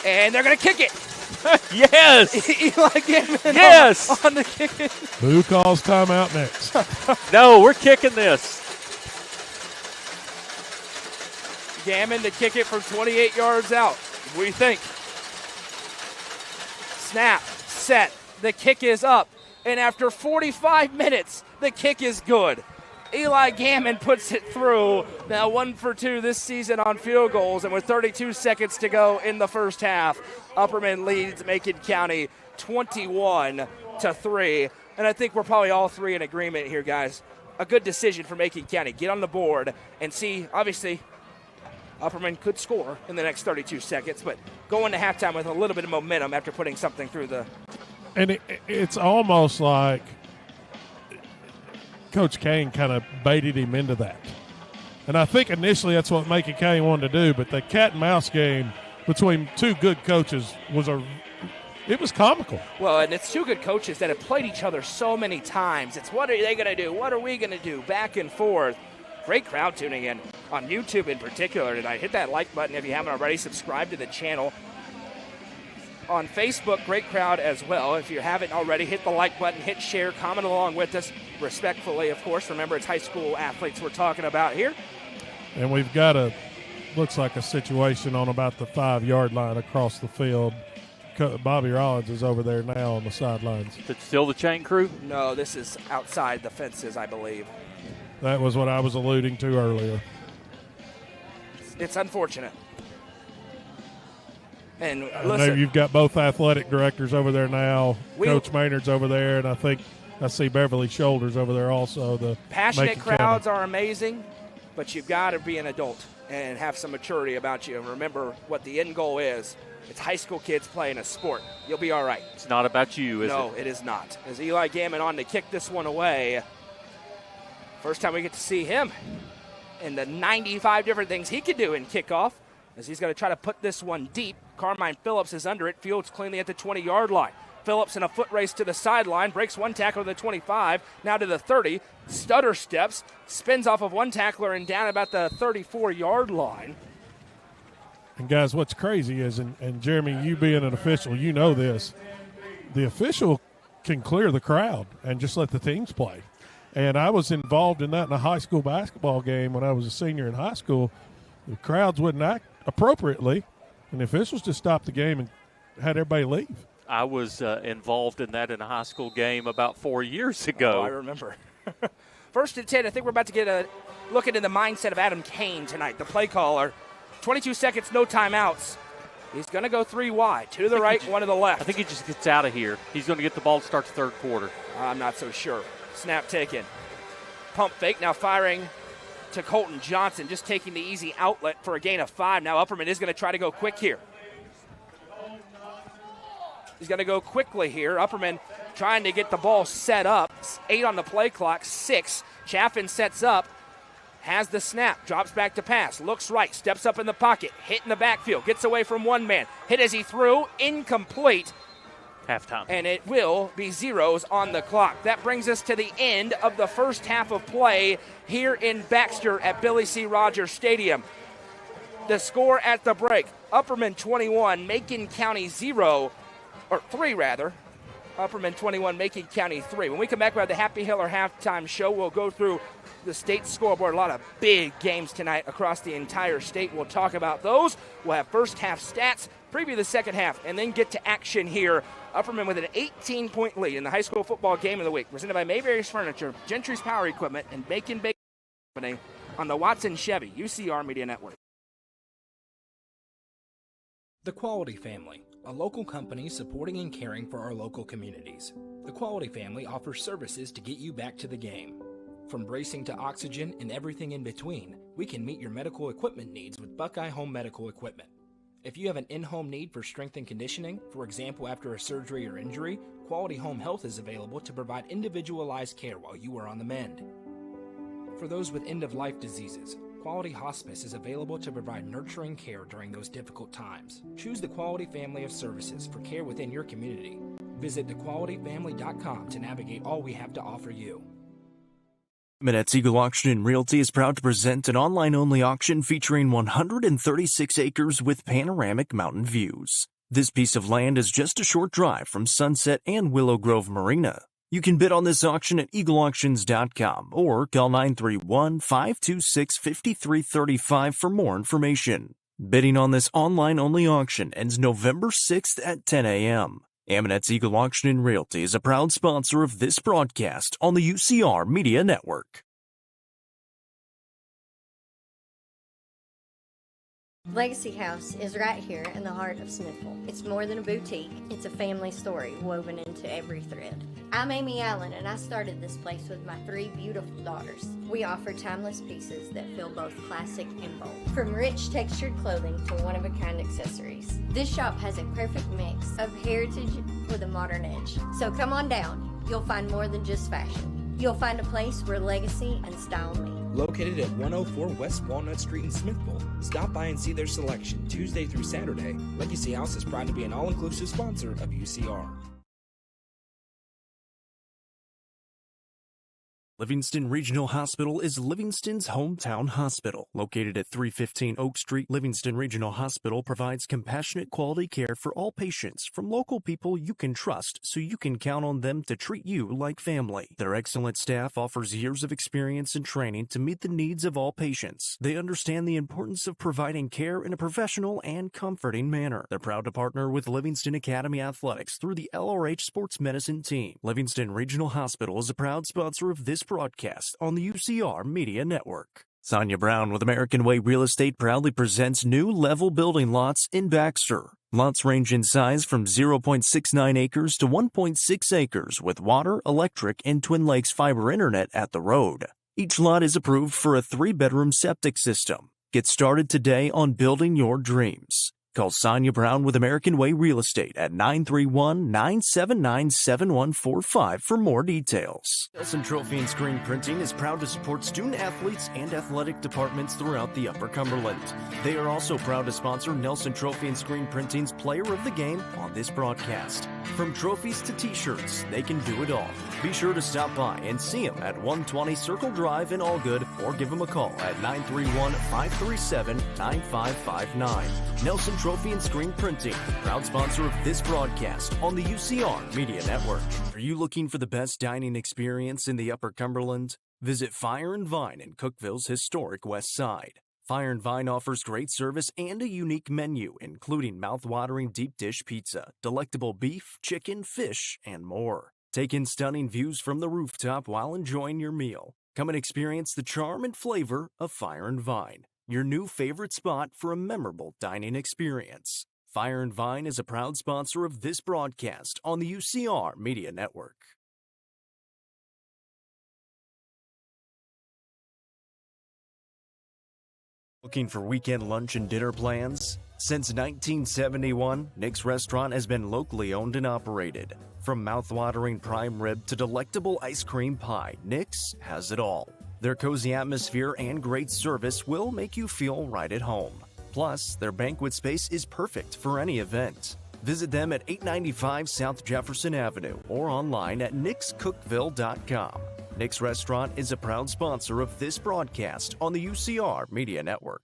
S2: And they're going to kick it.
S3: Yes.
S2: Eli Gammon
S3: Yes.
S2: on the kick.
S10: Who calls timeout next?
S3: No, we're kicking this.
S2: Gammon to kick it from 28 yards out. We think. Snap, set, the kick is up. And after 45 minutes, the kick is good. Eli Gammon puts it through. Now 1 for 2 this season on field goals, and with 32 seconds to go in the first half, Upperman leads Macon County 21-3. And I think we're probably all three in agreement here, guys. A good decision for Macon County. Get on the board and see, obviously, Upperman could score in the next 32 seconds, but go into halftime with a little bit of momentum after putting something through the.
S10: And it's almost like Coach Kane kind of baited him into that. And I think initially that's what Macon County wanted to do, but the cat and mouse game between two good coaches was comical.
S2: Well, and it's two good coaches that have played each other so many times. It's what are they going to do? What are we going to do? Back and forth. Great crowd tuning in on YouTube in particular tonight. Hit that like button if you haven't already. Subscribe to the channel. On Facebook, great crowd as well. If you haven't already, hit the like button, hit share, comment along with us. Respectfully, of course. Remember, it's high school athletes we're talking about here.
S10: And we've got looks like a situation on about the 5-yard line across the field. Bobby Rollins is over there now on the sidelines.
S3: Is it still the chain crew?
S2: No, this is outside the fences, I believe.
S10: That was what I was alluding to earlier.
S2: It's unfortunate. And
S10: I
S2: listen,
S10: know you've got both athletic directors over there now. Coach Maynard's over there, and I think I see Beverly Shoulders over there also. The
S2: passionate
S10: Macon
S2: crowds
S10: County.
S2: are amazing, but you've got to be an adult and have some maturity about you. And remember what the end goal is. It's high school kids playing a sport. You'll be all right.
S3: It's not about you, is it?
S2: No, it is not. As Eli Gammon on to kick this one away. First time we get to see him and the 95 different things he could do in kickoff, as he's going to try to put this one deep. Carmine Phillips is under it, fields cleanly at the 20-yard line. Phillips in a foot race to the sideline, breaks one tackle to the 25, now to the 30, stutter steps, spins off of one tackler and down about the 34-yard line.
S10: And guys, what's crazy is, and Jeremy, you being an official, you know this, the official can clear the crowd and just let the teams play. And I was involved in that in a high school basketball game when I was a senior in high school. The crowds wouldn't act appropriately, and the officials just stopped the game and had everybody leave.
S3: I was involved in that in a high school game about 4 years ago.
S2: Oh, I remember. First and 10, I think we're about to get a look into the mindset of Adam Kane tonight, the play caller. 22 seconds, no timeouts. He's going to go 3 wide, 2 to the right, 1 to the left.
S3: I think he just gets out of here. He's going to get the ball to start the third quarter.
S2: I'm not so sure. Snap taken. Pump fake, now firing to Colton Johnson, just taking the easy outlet for a gain of 5. Now Upperman is going to try to go quick here. He's going to go quickly here. Upperman trying to get the ball set up. 8 on the play clock, 6. Chaffin sets up, has the snap, drops back to pass, looks right, steps up in the pocket, hit in the backfield, gets away from one man. Hit as he threw, incomplete.
S3: Halftime.
S2: And it will be zeros on the clock. That brings us to the end of the first half of play here in Baxter at Billy C. Rogers Stadium. The score at the break, Upperman 21, Macon County 0, or 3 rather. Upperman 21, Macon County 3. When we come back, we have the Happy Hiller halftime show. We'll go through the state scoreboard. A lot of big games tonight across the entire state. We'll talk about those. We'll have first half stats, preview the second half, and then get to action here. Upperman with an 18-point lead in the high school football game of the week. Presented by Mayberry's Furniture, Gentry's Power Equipment, and Bacon Company on the Watson Chevy UCR Media Network.
S12: The Quality Family, a local company supporting and caring for our local communities. The Quality Family offers services to get you back to the game. From bracing to oxygen and everything in between, we can meet your medical equipment needs with Buckeye Home Medical Equipment. If you have an in-home need for strength and conditioning, for example after a surgery or injury, Quality Home Health is available to provide individualized care while you are on the mend. For those with end-of-life diseases, Quality Hospice is available to provide nurturing care during those difficult times. Choose the Quality family of services for care within your community. Visit thequalityfamily.com to navigate all we have to offer you.
S6: Minette's Eagle Auction and Realty is proud to present an online-only auction featuring 136 acres with panoramic mountain views. This piece of land is just a short drive from Sunset and Willow Grove Marina. You can bid on this auction at eagleauctions.com or call 931-526-5335 for more information. Bidding on this online-only auction ends November 6th at 10 a.m. Aminette's Eagle Auction and Realty is a proud sponsor of this broadcast on the UCR Media Network.
S13: Legacy House is right here in the heart of Smithville. It's more than a boutique, it's a family story woven into every thread. I'm Amy Allen and I started this place with my 3 beautiful daughters. We offer timeless pieces that feel both classic and bold. From rich textured clothing to one-of-a-kind accessories. This shop has a perfect mix of heritage with a modern edge. So come on down, you'll find more than just fashion. You'll find a place where legacy and style meet.
S12: Located at 104 West Walnut Street in Smithville, stop by and see their selection Tuesday through Saturday. Legacy House is proud to be an all-inclusive sponsor of UCR.
S6: Livingston Regional Hospital is Livingston's hometown hospital. Located at 315 Oak Street, Livingston Regional Hospital provides compassionate quality care for all patients from local people you can trust so you can count on them to treat you like family. Their excellent staff offers years of experience and training to meet the needs of all patients. They understand the importance of providing care in a professional and comforting manner. They're proud to partner with Livingston Academy Athletics through the LRH Sports Medicine team. Livingston Regional Hospital is a proud sponsor of this broadcast on the UCR Media Network. Sonia Brown with American Way Real Estate proudly presents new level building lots in Baxter. Lots range in size from 0.69 acres to 1.6 acres with water, electric, and Twin Lakes fiber internet at the road. Each lot is approved for a 3-bedroom septic system. Get started today on building your dreams. Call Sonia Brown with American Way Real Estate at 931-979-7145 for more details. Nelson Trophy and Screen Printing is proud to support student athletes and athletic departments throughout the Upper Cumberland. They are also proud to sponsor Nelson Trophy and Screen Printing's Player of the Game on this broadcast. From trophies to t-shirts, they can do it all. Be sure to stop by and see them at 120 Circle Drive in Allgood or give them a call at 931-537-9559. Nelson Trophy and Screen Printing, proud sponsor of this broadcast on the UCR Media Network. Are you looking for the best dining experience in the Upper Cumberland? Visit Fire and Vine in Cookville's historic West Side. Fire and Vine offers great service and a unique menu, including mouth-watering deep dish pizza, delectable beef, chicken, fish, and more. Take in stunning views from the rooftop while enjoying your meal. Come and experience the charm and flavor of Fire and Vine, your new favorite spot for a memorable dining experience. Fire and Vine is a proud sponsor of this broadcast on the UCR Media Network. Looking for weekend lunch and dinner plans? Since 1971, Nick's Restaurant has been locally owned and operated. From mouth-watering prime rib to delectable ice cream pie, Nick's has it all. Their cozy atmosphere and great service will make you feel right at home. Plus, their banquet space is perfect for any event. Visit them at 895 South Jefferson Avenue or online at nickscookville.com. Nick's Restaurant is a proud sponsor of this broadcast on the UCR Media Network.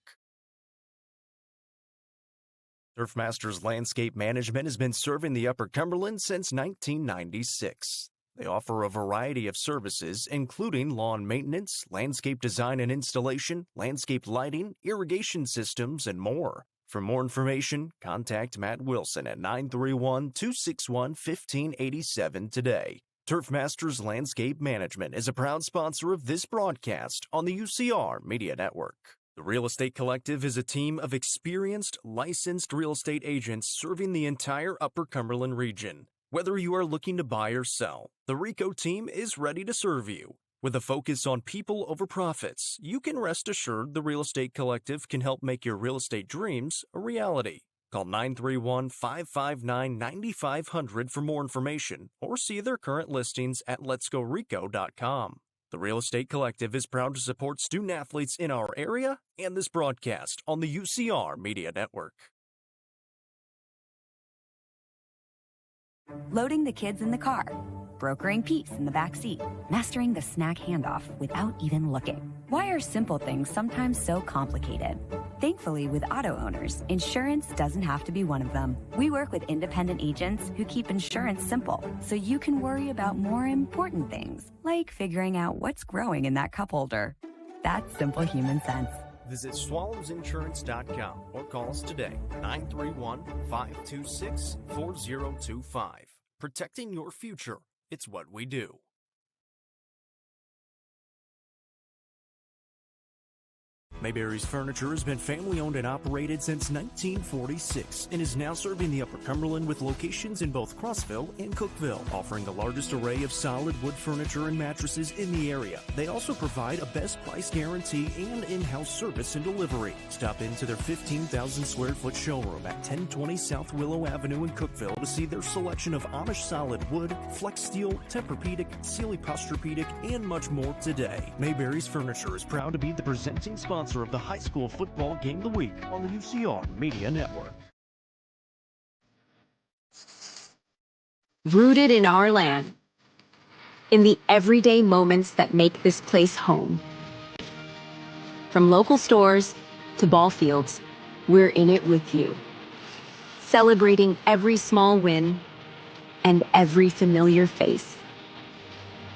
S6: Turfmasters Landscape Management has been serving the Upper Cumberland since 1996. They offer a variety of services, including lawn maintenance, landscape design and installation, landscape lighting, irrigation systems, and more. For more information, contact Matt Wilson at 931-261-1587 today. Turfmasters Landscape Management is a proud sponsor of this broadcast on the UCR Media Network. The Real Estate Collective is a team of experienced, licensed real estate agents serving the entire Upper Cumberland region. Whether you are looking to buy or sell, the RICO team is ready to serve you. With a focus on people over profits, you can rest assured the Real Estate Collective can help make your real estate dreams a reality. Call 931-559-9500 for more information or see their current listings at letsgorico.com. The Real Estate Collective is proud to support student athletes in our area and this broadcast on the UCR Media Network.
S14: Loading the kids in the car, brokering peace in the back seat, mastering the snack handoff without even looking. Why are simple things sometimes so complicated? Thankfully, with auto owners, insurance doesn't have to be one of them. We work with independent agents who keep insurance simple, so you can worry about more important things, like figuring out what's growing in that cup holder. That's simple human sense.
S6: Visit swallowsinsurance.com or call us today, 931-526-4025. Protecting your future, it's what we do. Mayberry's Furniture has been family-owned and operated since 1946 and is now serving the Upper Cumberland with locations in both Crossville and Cookville, offering the largest array of solid wood furniture and mattresses in the area. They also provide a best price guarantee and in-house service and delivery. Stop into their 15,000 square foot showroom at 1020 South Willow Avenue in Cookville to see their selection of Amish solid wood, flex steel, Tempur-Pedic, Sealy Posturepedic, and much more today. Mayberry's Furniture is proud to be the presenting sponsor of the high school football game of the week on the UCR Media Network.
S7: Rooted in our land, in the everyday moments that make this place home. From local stores to ball fields, we're in it with you. Celebrating every small win and every familiar face.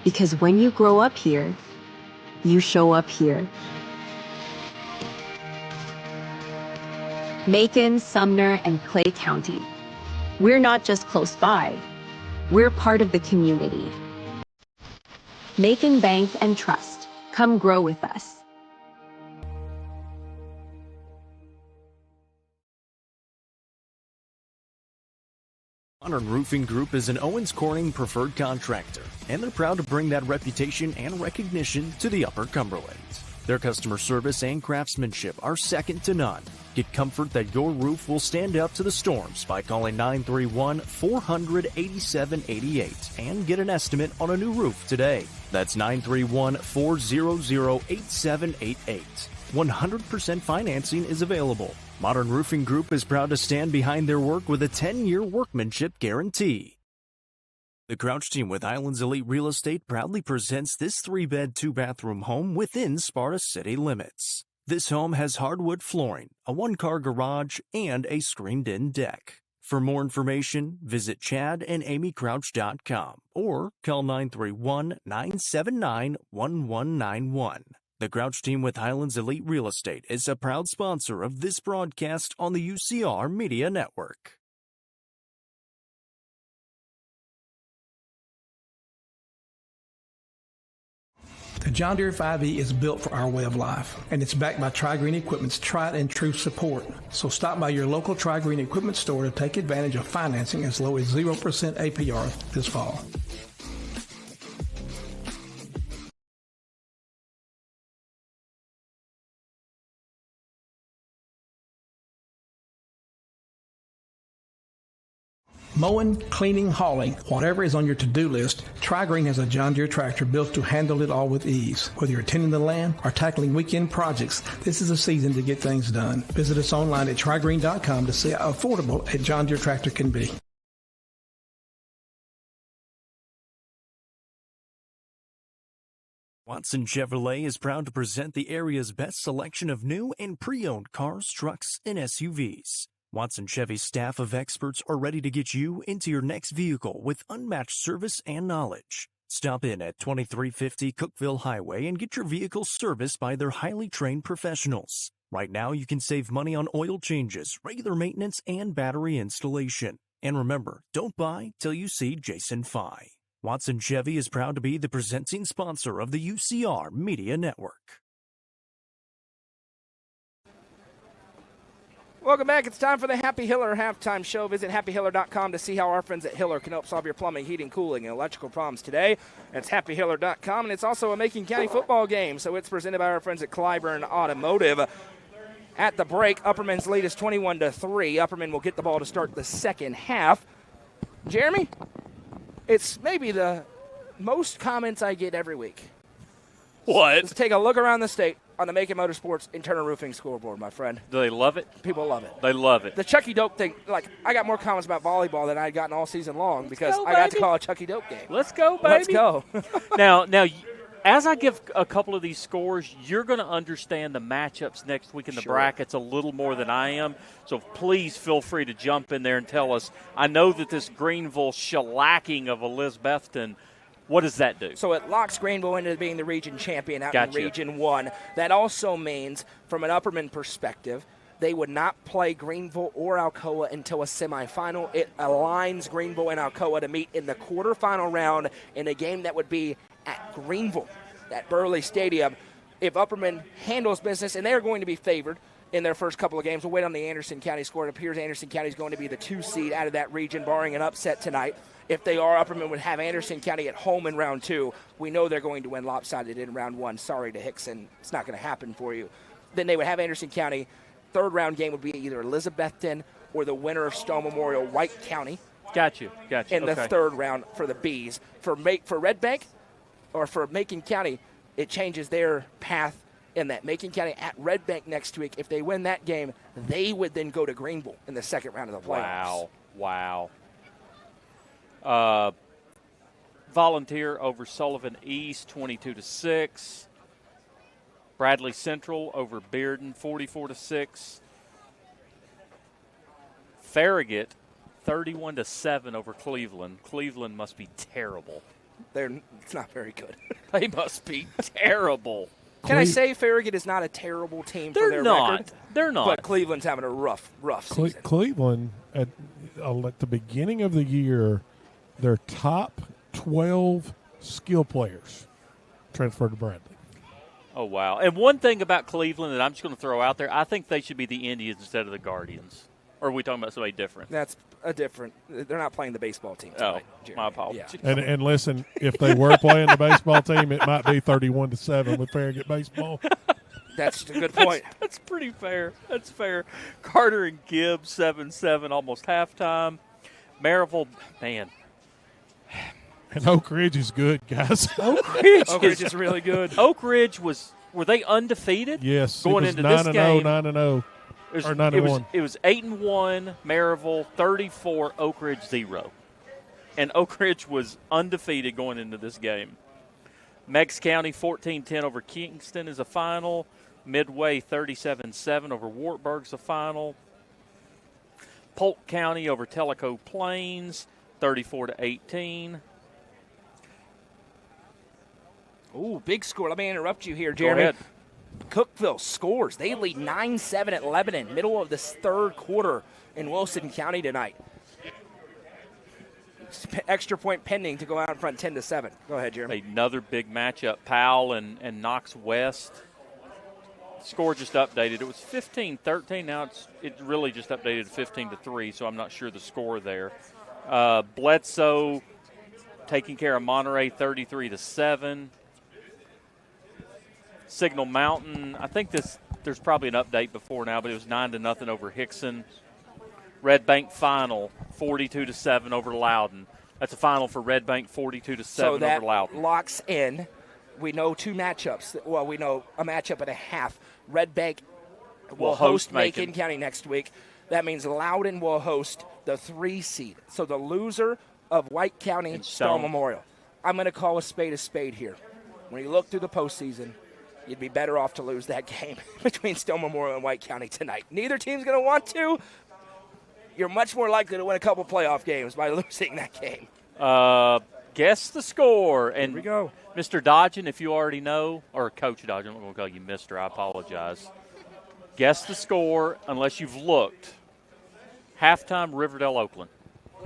S7: Because when you grow up here, you show up here. Macon, Sumner, and Clay County. We're not just close by, we're part of the community. Macon Bank and Trust. Come grow with us.
S6: Modern Roofing Group is an Owens Corning preferred contractor, and they're proud to bring that reputation and recognition to the Upper Cumberland. Their customer service and craftsmanship are second to none. Get comfort that your roof will stand up to the storms by calling 931-400-8788 and get an estimate on a new roof today. That's 931-400-8788. 100% financing is available. Modern Roofing Group is proud to stand behind their work with a 10-year workmanship guarantee. The Crouch team with Highlands Elite Real Estate proudly presents this 3-bed, 2-bathroom home within Sparta city limits. This home has hardwood flooring, a 1-car garage, and a screened-in deck. For more information, visit chadandamycrouch.com or call 931-979-1191. The Crouch team with Highlands Elite Real Estate is a proud sponsor of this broadcast on the UCR Media Network.
S11: The John Deere 5E is built for our way of life, and it's backed by Tri-Green Equipment's tried and true support. So stop by your local Tri-Green Equipment store to take advantage of financing as low as 0% APR this fall. Mowing, cleaning, hauling, whatever is on your to-do list, Tri-Green has a John Deere tractor built to handle it all with ease. Whether you're tending the land or tackling weekend projects, this is a season to get things done. Visit us online at trigreen.com to see how affordable a John Deere tractor can be.
S6: Watson Chevrolet is proud to present the area's best selection of new and pre-owned cars, trucks, and SUVs. Watson Chevy's staff of experts are ready to get you into your next vehicle with unmatched service and knowledge. Stop in at 2350 Cookville Highway and get your vehicle serviced by their highly trained professionals. Right now, you can save money on oil changes, regular maintenance, and battery installation. And remember, don't buy till you see Jason Fye. Watson Chevy is proud to be the presenting sponsor of the UCR Media Network.
S2: Welcome back. It's time for the Happy Hiller halftime show. Visit happyhiller.com to see how our friends at Hiller can help solve your plumbing, heating, cooling, and electrical problems today. It's happyhiller.com, and it's also a Macon County football game, so it's presented by our friends at Clyburn Automotive. at the break. Upperman's lead is 21-3. Upperman will get the ball to start the second half. Jeremy, it's maybe the most comments I get every week.
S3: What?
S2: Let's take a look around the state on the Macon Motorsports internal roofing scoreboard, my friend.
S3: Do they love it?
S2: People love it.
S3: They love it.
S2: The Chucky Dope thing, like, I got more comments about volleyball than I had gotten all season long because I got to call a Chucky Dope game.
S3: Let's go, baby.
S2: Let's go.
S3: Now, as I give a couple of these scores, you're going to understand the matchups next week in the brackets a little more than I am. So please feel free to jump in there and tell us. I know that this Greenville shellacking of Elizabethton, what does that do?
S2: So it locks Greenville into being the region champion out in Region 1. That also means, from an Upperman perspective, they would not play Greenville or Alcoa until a semifinal. It aligns Greenville and Alcoa to meet in the quarterfinal round in a game that would be at Greenville, at Burley Stadium. If Upperman handles business, and they are going to be favored in their first couple of games, we'll wait on the Anderson County score. It appears Anderson County is going to be the 2 seed out of that region, barring an upset tonight. If they are, Upperman would have Anderson County at home in round 2. We know they're going to win lopsided in round 1. Sorry to Hickson. It's not going to happen for you. Then they would have Anderson County. Third round game would be either Elizabethton or the winner of Stone Memorial, White County.
S3: Got you.
S2: In the third round for the Bees. For Red Bank or for Macon County, it changes their path in that Macon County at Red Bank next week. If they win that game, they would then go to Greenville in the second round of the playoffs.
S3: Wow. Volunteer over Sullivan East, 22-6. Bradley Central over Bearden, 44-6. Farragut, 31-7 over Cleveland. Cleveland must be terrible.
S2: It's not very good.
S3: They must be terrible.
S2: Can I say Farragut is not a terrible team for their record?
S3: They're not.
S2: But Cleveland's having a rough season.
S10: Cleveland, at the beginning of the year, their top 12 skill players transferred to Bradley.
S3: Oh, wow. And one thing about Cleveland that I'm just going to throw out there, I think they should be the Indians instead of the Guardians. Or are we talking about somebody different?
S2: That's a different – they're not playing the baseball team tonight, Jeremy.
S3: My apologies.
S2: Yeah.
S10: And listen, if they were playing the baseball team, it might be 31-7 with Farragut baseball.
S2: That's a good point.
S3: That's pretty fair. That's fair. Carter and Gibbs, 7-7, almost halftime. Maryville, man.
S10: And Oak Ridge is good, guys.
S2: Oak Ridge is really good.
S3: Oak Ridge were they undefeated?
S10: Yes.
S3: Going into this game.
S10: 9-0. Or 9-1.
S3: It was 8-1, Maryville, 34, Oak Ridge 0. And Oak Ridge was undefeated going into this game. Meigs County 14-10 over Kingston is a final. Midway 37-7 over Wartburg's a final. Polk County over Tellico Plains 34-18.
S2: Ooh, big score. Let me interrupt you here, Jeremy.
S3: Go ahead.
S2: Cookeville scores. They lead 9-7 at Lebanon, middle of this third quarter in Wilson County tonight. Extra point pending to go out in front 10-7. Go ahead, Jeremy.
S3: Another big matchup, Powell and Knox West. Score just updated. It was 15-13. Now it really just updated to 15-3, so I'm not sure the score there. Bledsoe taking care of Monterey 33-7. Signal Mountain, I think there's probably an update before now, but it was 9-0 over Hickson. Red Bank final 42-7 over Loudon. That's a final for Red Bank, 42-7 over Loudon.
S2: So that locks in. We know two matchups. Well, we know a matchup and a half. Red Bank will host Macon County next week. That means Loudon will host the 3 seed. So the loser of White County and Stone Memorial. I'm going to call a spade here. When you look through the postseason, you'd be better off to lose that game between Stone Memorial and White County tonight. Neither team's going to want to. You're much more likely to win a couple playoff games by losing that game.
S3: Guess the score. And
S2: here we go.
S3: Mr. Dodgen, if you already know, or Coach Dodgen, I'm not going to call you Mr. I apologize. Guess the score unless you've looked. Halftime, Riverdale, Oakland.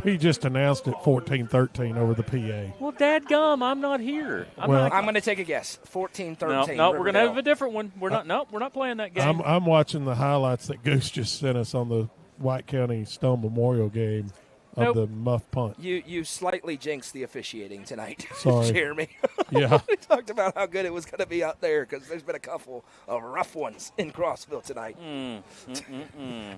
S10: He just announced it 14-13 over the PA.
S3: Well, dadgum, I'm not here. I'm
S2: going to take a guess. 14-13.
S3: No, we're going to have a different one. We're not playing that game.
S10: I'm watching the highlights that Goose just sent us on the White County Stone Memorial game. of the muff punt.
S2: You slightly jinxed the officiating tonight,
S10: Sorry.
S2: Jeremy.
S10: Yeah.
S2: We talked about how good it was going to be out there because there's been a couple of rough ones in Crossville tonight.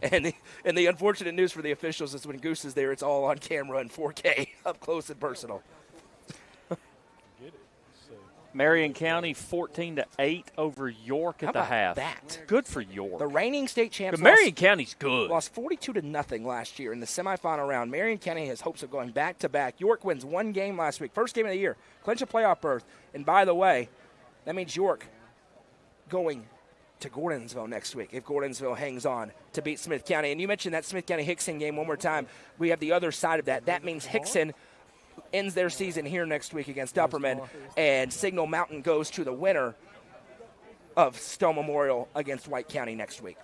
S2: And the unfortunate news for the officials is when Goose is there, it's all on camera in 4K, up close and personal.
S3: Marion County 14-8 over York at the half.
S2: That?
S3: Good for York.
S2: The reigning state champs.
S3: Marion County's good.
S2: Lost 42-0 last year in the semifinal round. Marion County has hopes of going back-to-back. York wins one game last week. First game of the year. Clinch a playoff berth. And by the way, that means York going to Gordonsville next week if Gordonsville hangs on to beat Smith County. And you mentioned that Smith County-Hickson game one more time. We have the other side of that. That means Hickson ends their season here next week against Upperman, and Signal Mountain goes to the winner of Stowe Memorial against White County next week.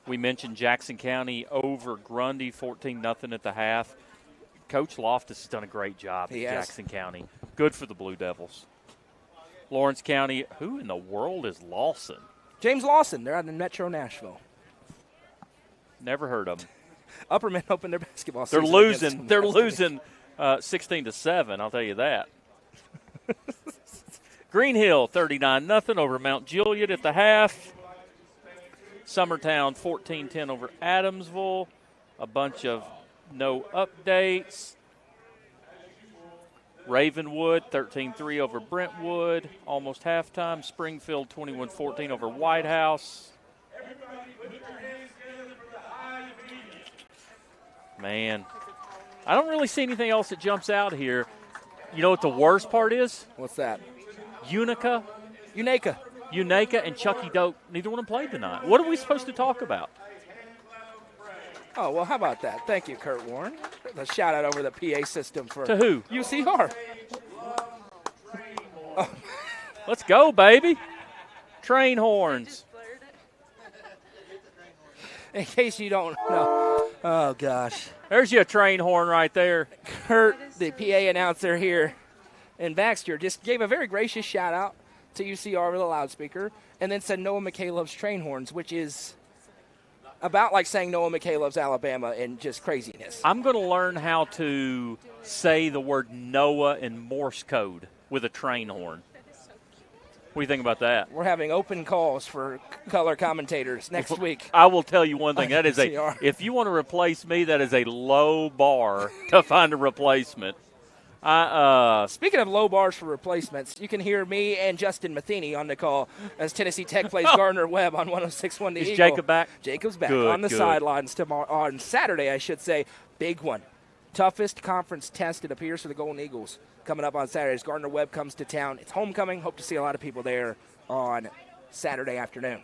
S3: We mentioned Jackson County over Grundy, 14-0 at the half. Coach Loftus has done a great job at Jackson County. Good for the Blue Devils. Lawrence County, who in the world is Lawson?
S2: James Lawson. They're out in Metro Nashville.
S3: Never heard of them.
S2: Upperman opened their basketball
S3: season. They're losing 16-7, I'll tell you that. Green Hill 39-0 over Mount Juliet at the half. Summertown 14-10 over Adamsville. A bunch of no updates. Ravenwood 13-3 over Brentwood, almost halftime. Springfield 21-14 over White House. Man, I don't really see anything else that jumps out here. You know what the worst part is?
S2: What's that?
S3: Unaka and Chucky Doak, neither one of them played tonight. What are we supposed to talk about?
S2: Oh, well, how about that? Thank you, Kurt Warren. A shout-out over the PA system for
S3: to who?
S2: UCR.
S3: Oh. Let's go, baby. Train horns.
S2: In case you don't know. Oh, gosh.
S3: There's your train horn right there.
S2: Kurt, the PA announcer here in Baxter, just gave a very gracious shout-out to UCR with a loudspeaker and then said Noah McKay loves train horns, which is about like saying Noah McKay loves Alabama and just craziness.
S3: I'm going to learn how to say the word Noah in Morse code with a train horn. What do you think about that?
S2: We're having open calls for color commentators next week.
S3: I will tell you one thing. That is if you want to replace me, that is a low bar to find a replacement.
S2: Speaking of low bars for replacements, you can hear me and Justin Matheny on the call as Tennessee Tech plays Gardner Webb on 106.1 The Eagle.
S3: Is Jacob back?
S2: Jacob's back on the sidelines tomorrow, on Saturday, I should say. Big one. Toughest conference test, it appears, for the Golden Eagles coming up on Saturday as Gardner Webb comes to town. It's homecoming. Hope to see a lot of people there on Saturday afternoon.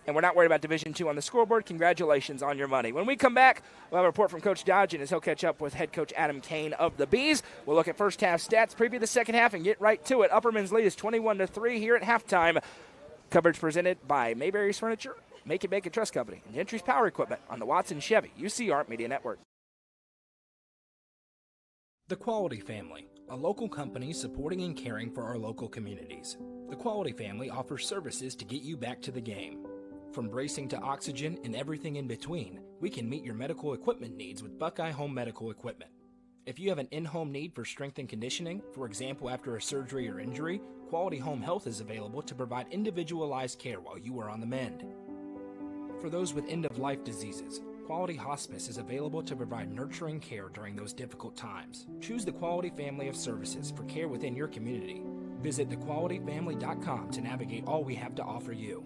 S2: And we're not worried about Division II on the scoreboard. Congratulations on your money. When we come back, we'll have a report from Coach Dodgen as he'll catch up with head coach Adam Kane of the Bees. We'll look at first half stats, preview the second half, and get right to it. Upperman's lead is 21-3 here at halftime. Coverage presented by Mayberry's Furniture, Make It Bacon Trust Company, and Gentry's Power Equipment on the Watson Chevy UCR Media Network.
S12: The Quality Family, a local company supporting and caring for our local communities. The Quality Family offers services to get you back to the game. From bracing to oxygen and everything in between, we can meet your medical equipment needs with Buckeye Home Medical Equipment. If you have an in-home need for strength and conditioning, for example after a surgery or injury, Quality Home Health is available to provide individualized care while you are on the mend. For those with end-of-life diseases, Quality Hospice is available to provide nurturing care during those difficult times. Choose the Quality family of services for care within your community. Visit thequalityfamily.com to navigate all we have to offer you.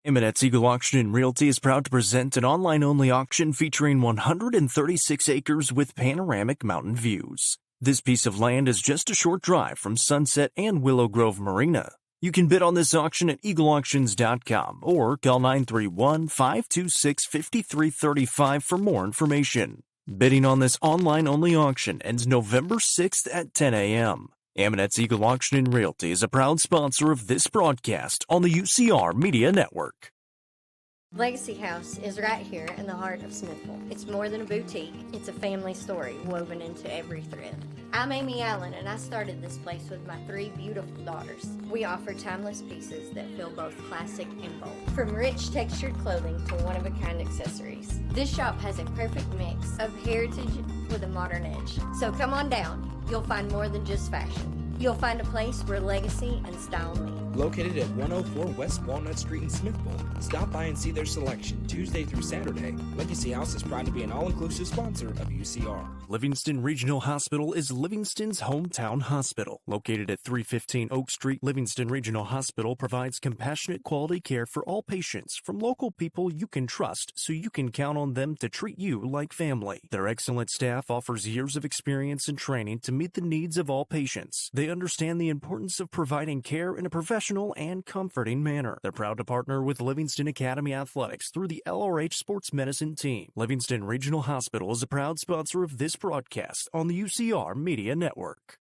S6: Eminet's Eagle Auction and Realty is proud to present an online-only auction featuring 136 acres with panoramic mountain views. This piece of land is just a short drive from Sunset and Willow Grove Marina. You can bid on this auction at eagleauctions.com or call 931-526-5335 for more information. Bidding on this online-only auction ends November 6th at 10 a.m. Eminet's Eagle Auction and Realty is a proud sponsor of this broadcast on the UCR Media Network.
S13: Legacy House is right here in the heart of Smithville. It's more than a boutique, it's a family story woven into every thread. I'm Amy Allen, and I started this place with my 3 beautiful daughters. We offer timeless pieces that feel both classic and bold. From rich textured clothing to one-of-a-kind accessories. This shop has a perfect mix of heritage with a modern edge. So come on down. You'll find more than just fashion. You'll find a place where legacy and style meet.
S12: Located at 104 West Walnut Street in Smithville, stop by and see their selection Tuesday through Saturday. Legacy House is proud to be an all-inclusive sponsor of UCR.
S6: Livingston Regional Hospital is Livingston's hometown hospital. Located at 315 Oak Street, Livingston Regional Hospital provides compassionate quality care for all patients from local people you can trust, so you can count on them to treat you like family. Their excellent staff offers years of experience and training to meet the needs of all patients. They understand the importance of providing care in a professional and comforting manner. They're proud to partner with Livingston Academy Athletics through the LRH Sports Medicine Team. Livingston Regional Hospital is a proud sponsor of this broadcast on the UCR Media Network.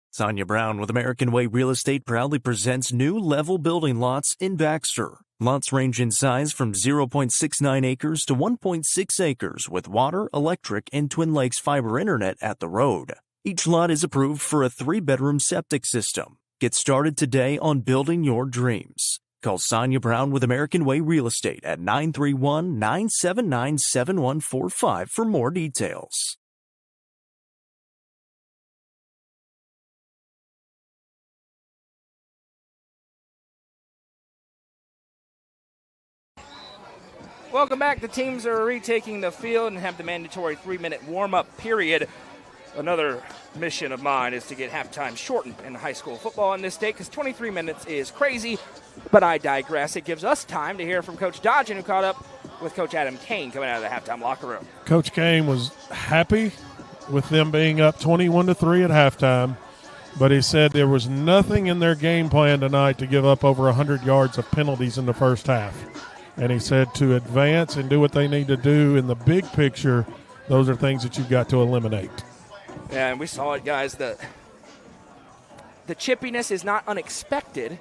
S6: Sonia Brown with American Way Real Estate proudly presents new level building lots in Baxter. Lots range in size from 0.69 acres to 1.6 acres with water, electric, and Twin Lakes fiber internet at the road. Each lot is approved for a 3-bedroom septic system. Get started today on building your dreams. Call Sonia Brown with American Way Real Estate at 931-979-7145 for more details.
S2: Welcome back. The teams are retaking the field and have the mandatory 3-minute warm-up period. Another mission of mine is to get halftime shortened in high school football in this state because 23 minutes is crazy, but I digress. It gives us time to hear from Coach Dodgen, who caught up with Coach Adam Kane coming out of the halftime locker room.
S10: Coach Kane was happy with them being up 21-3 at halftime, but he said there was nothing in their game plan tonight to give up over 100 yards of penalties in the first half. And he said to advance and do what they need to do in the big picture, those are things that you've got to eliminate.
S2: Yeah, and we saw it, guys. The chippiness is not unexpected,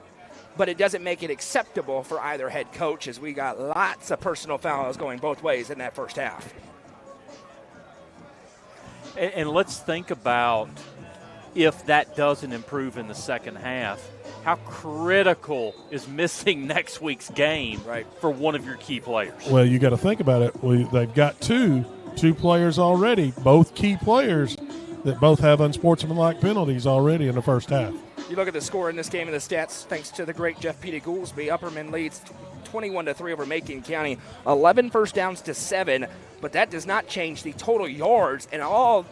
S2: but it doesn't make it acceptable for either head coach, as we got lots of personal fouls going both ways in that first half.
S3: And let's think about if that doesn't improve in the second half, how critical is missing next week's game for one of your key players?
S10: Well, you got to think about it. They've got two players already, both key players that both have unsportsmanlike penalties already in the first half.
S2: You look at the score in this game and the stats, thanks to the great Jeff Petey Goolsby. Upperman leads 21-3 over Macon County, 11 first downs to 7, but that does not change the total yards, and all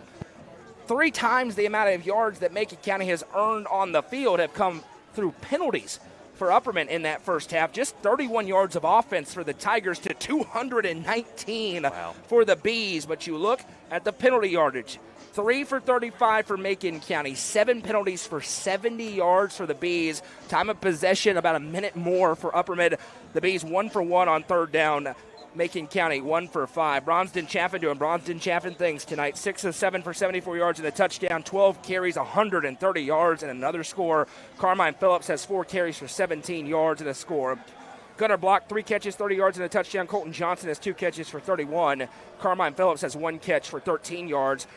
S2: 3 times the amount of yards that Macon County has earned on the field have come through penalties for Upperman in that first half. Just 31 yards of offense for the Tigers to 219 for the Bees, but you look at the penalty yardage. 3 for 35 for Macon County, 7 penalties for 70 yards for the Bees. Time of possession, about a minute more for Upperman. The Bees 1 for 1 on third down. Macon County 1 for 5. Bronston Chaffin doing Bronston Chaffin things tonight. 6 of 7 for 74 yards and a touchdown. 12 carries, 130 yards and another score. Carmine Phillips has 4 carries for 17 yards and a score. Gunnar Block, 3 catches, 30 yards and a touchdown. Colton Johnson has 2 catches for 31. Carmine Phillips has 1 catch for 13 yards.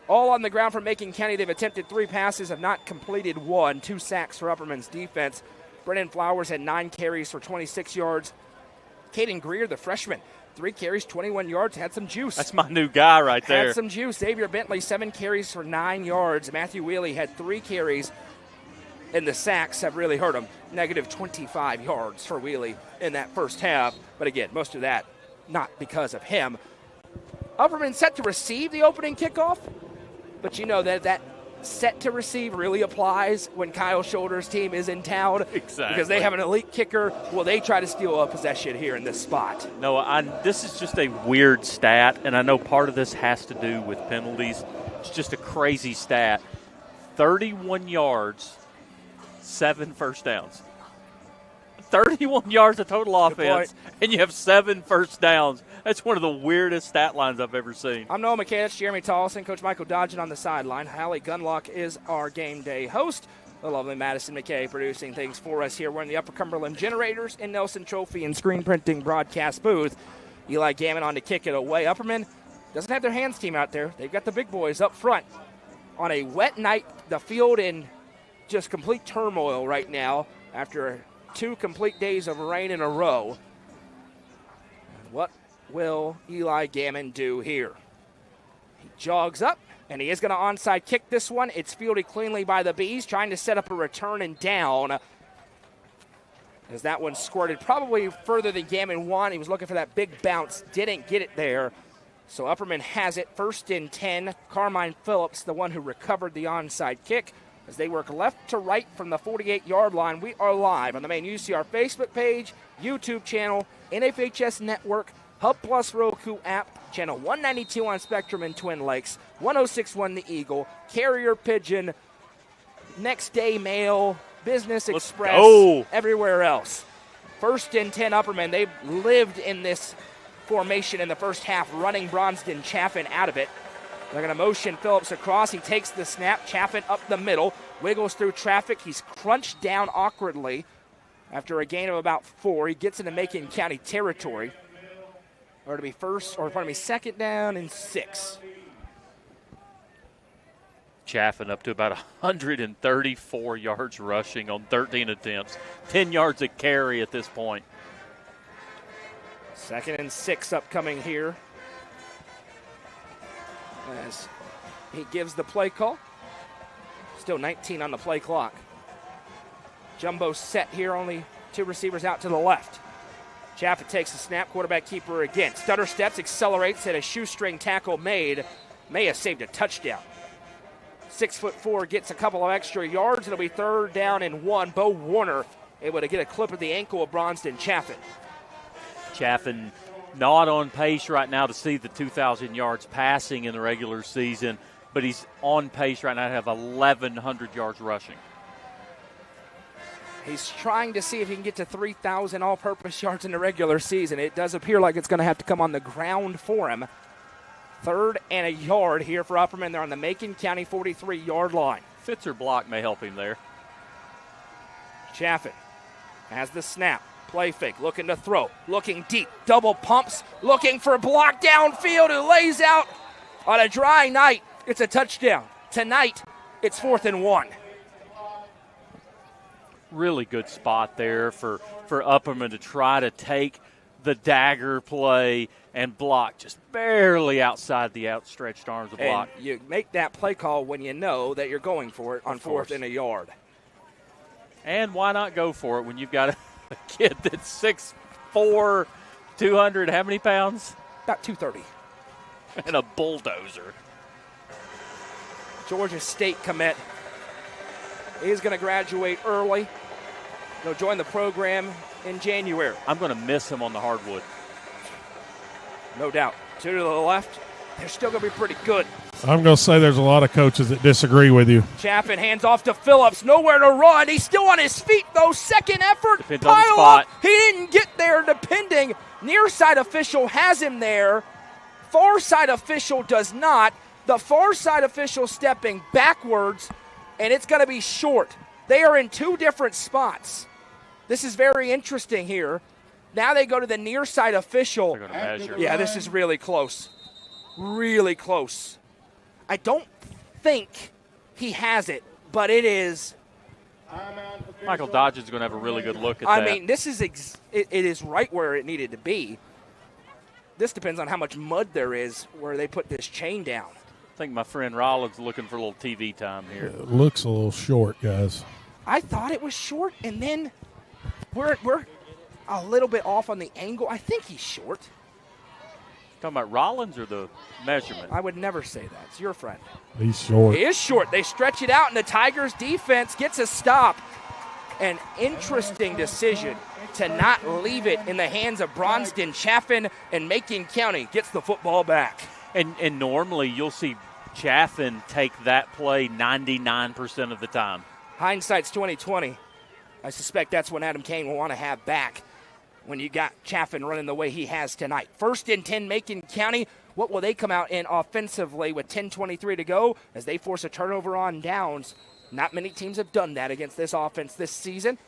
S2: All on the ground for Macon County. They've attempted 3 passes, have not completed 1. 2 sacks for Upperman's defense. Brennan Flowers had 9 carries for 26 yards. Caden Greer, the freshman, 3 carries, 21 yards, had some juice.
S3: That's my new guy right there.
S2: Had some juice. Xavier Bentley, 7 carries for 9 yards. Matthew Wheely had 3 carries, and the sacks have really hurt him. Negative 25 yards for Wheely in that first half. But again, most of that not because of him. Upperman set to receive the opening kickoff, but you know that set to receive really applies when Kyle Shoulder's team is in town.
S3: Exactly.
S2: Because they have an elite kicker. Well, they try to steal a possession here in this spot.
S3: No, this is just a weird stat, and I know part of this has to do with penalties. It's just a crazy stat. 31 yards, 7 first downs. 31 yards of total offense, and you have 7 first downs. That's one of the weirdest stat lines I've ever seen.
S2: I'm Noah McKay. That's Jeremy Tollison. Coach Michael Dodgen on the sideline. Hallie Gunlock is our game day host. The lovely Madison McKay producing things for us here. We're in the Upper Cumberland Generators and Nelson Trophy and Screen Printing broadcast booth. Eli Gammon on to kick it away. Upperman doesn't have their hands team out there. They've got the big boys up front. On a wet night, the field in just complete turmoil right now after 2 complete days of rain in a row. What will Eli Gammon do here? He jogs up, and he is going to onside kick this one. It's fielded cleanly by the Bees, trying to set up a return and down. As that one squirted probably further than Gammon wanted. He was looking for that big bounce, didn't get it there. So Upperman has it, 1st and 10. Carmine Phillips, the one who recovered the onside kick. As they work left to right from the 48-yard line, we are live on the main UCR Facebook page, YouTube channel, NFHS Network, Hub Plus Roku app, channel 192 on Spectrum in Twin Lakes, 106.1 The Eagle, Carrier Pigeon, Next Day Mail, Business Express, everywhere else. 1st and 10 Upperman. They've lived in this formation in the first half, running Bronston Chaffin out of it. They're going to motion Phillips across. He takes the snap. Chaffin up the middle, wiggles through traffic. He's crunched down awkwardly after a gain of about 4. He gets into Macon County territory. Or to be 2nd down and 6.
S3: Chaffin up to about 134 yards rushing on 13 attempts. 10 yards a carry at this point.
S2: 2nd and 6 upcoming here. As he gives the play call. Still 19 on the play clock. Jumbo set here, only 2 receivers out to the left. Chaffin takes the snap, quarterback keeper again. Stutter steps, accelerates, and a shoestring tackle made. May have saved a touchdown. 6'4", gets a couple of extra yards. It'll be 3rd down and 1. Bo Warner able to get a clip of the ankle of Bronston Chaffin.
S3: Chaffin not on pace right now to see the 2,000 yards passing in the regular season, but he's on pace right now to have 1,100 yards rushing.
S2: He's trying to see if he can get to 3,000 all-purpose yards in the regular season. It does appear like it's going to have to come on the ground for him. 3rd and a yard here for Upperman. They're on the Macon County 43-yard line.
S3: Fitz or block may help him there.
S2: Chaffin has the snap. Play fake, looking to throw, looking deep, double pumps, looking for a block downfield, who lays out on a dry night. It's a touchdown. Tonight, it's 4th and 1.
S3: Really good spot there for Upperman to try to take the dagger play and block just barely outside the outstretched arms of block.
S2: And you make that play call when you know that you're going for it on 4th and a yard.
S3: And why not go for it when you've got a kid that's 6'4", 200, how many pounds?
S2: About 230.
S3: And a bulldozer.
S2: Georgia State commit. He's going to graduate early. He'll join the program in January.
S3: I'm going to miss him on the hardwood.
S2: No doubt. 2 to the left. They're still going to be pretty good.
S10: I'm going to say there's a lot of coaches that disagree with you.
S2: Chaffin hands off to Phillips. Nowhere to run. He's still on his feet, though. Second effort.
S3: Depends on the spot.
S2: He didn't get there, depending. Near side official has him there. Far side official does not. The far side official stepping backwards, and it's going to be short. They are in 2 different spots. This is very interesting here. Now they go to the near side official.
S3: They're going to measure.
S2: Yeah, this is really close. Really close. I don't think he has it, but it is.
S3: Michael Dodge is going to have a really good look at
S2: that.
S3: I
S2: mean, this is it is right where it needed to be. This depends on how much mud there is where they put this chain down.
S3: I think my friend Rollins looking for a little TV time here.
S10: It looks a little short, guys.
S2: I thought it was short, and then we're a little bit off on the angle. I think he's short.
S3: Talking about Rollins or the measurement?
S2: I would never say that. It's your friend.
S10: He's short.
S2: He is short. They stretch it out, and the Tigers' defense gets a stop. An interesting decision to not leave it in the hands of Bronston Chaffin, and Macon County gets the football back.
S3: And normally you'll see Chaffin take that play 99% of the time.
S2: Hindsight's 20/20. I suspect that's when Adam Kane will want to have back when you got Chaffin running the way he has tonight. 1st and 10, Macon County. What will they come out in offensively with 10:23 to go as they force a turnover on downs Not many teams have done that against this offense this season.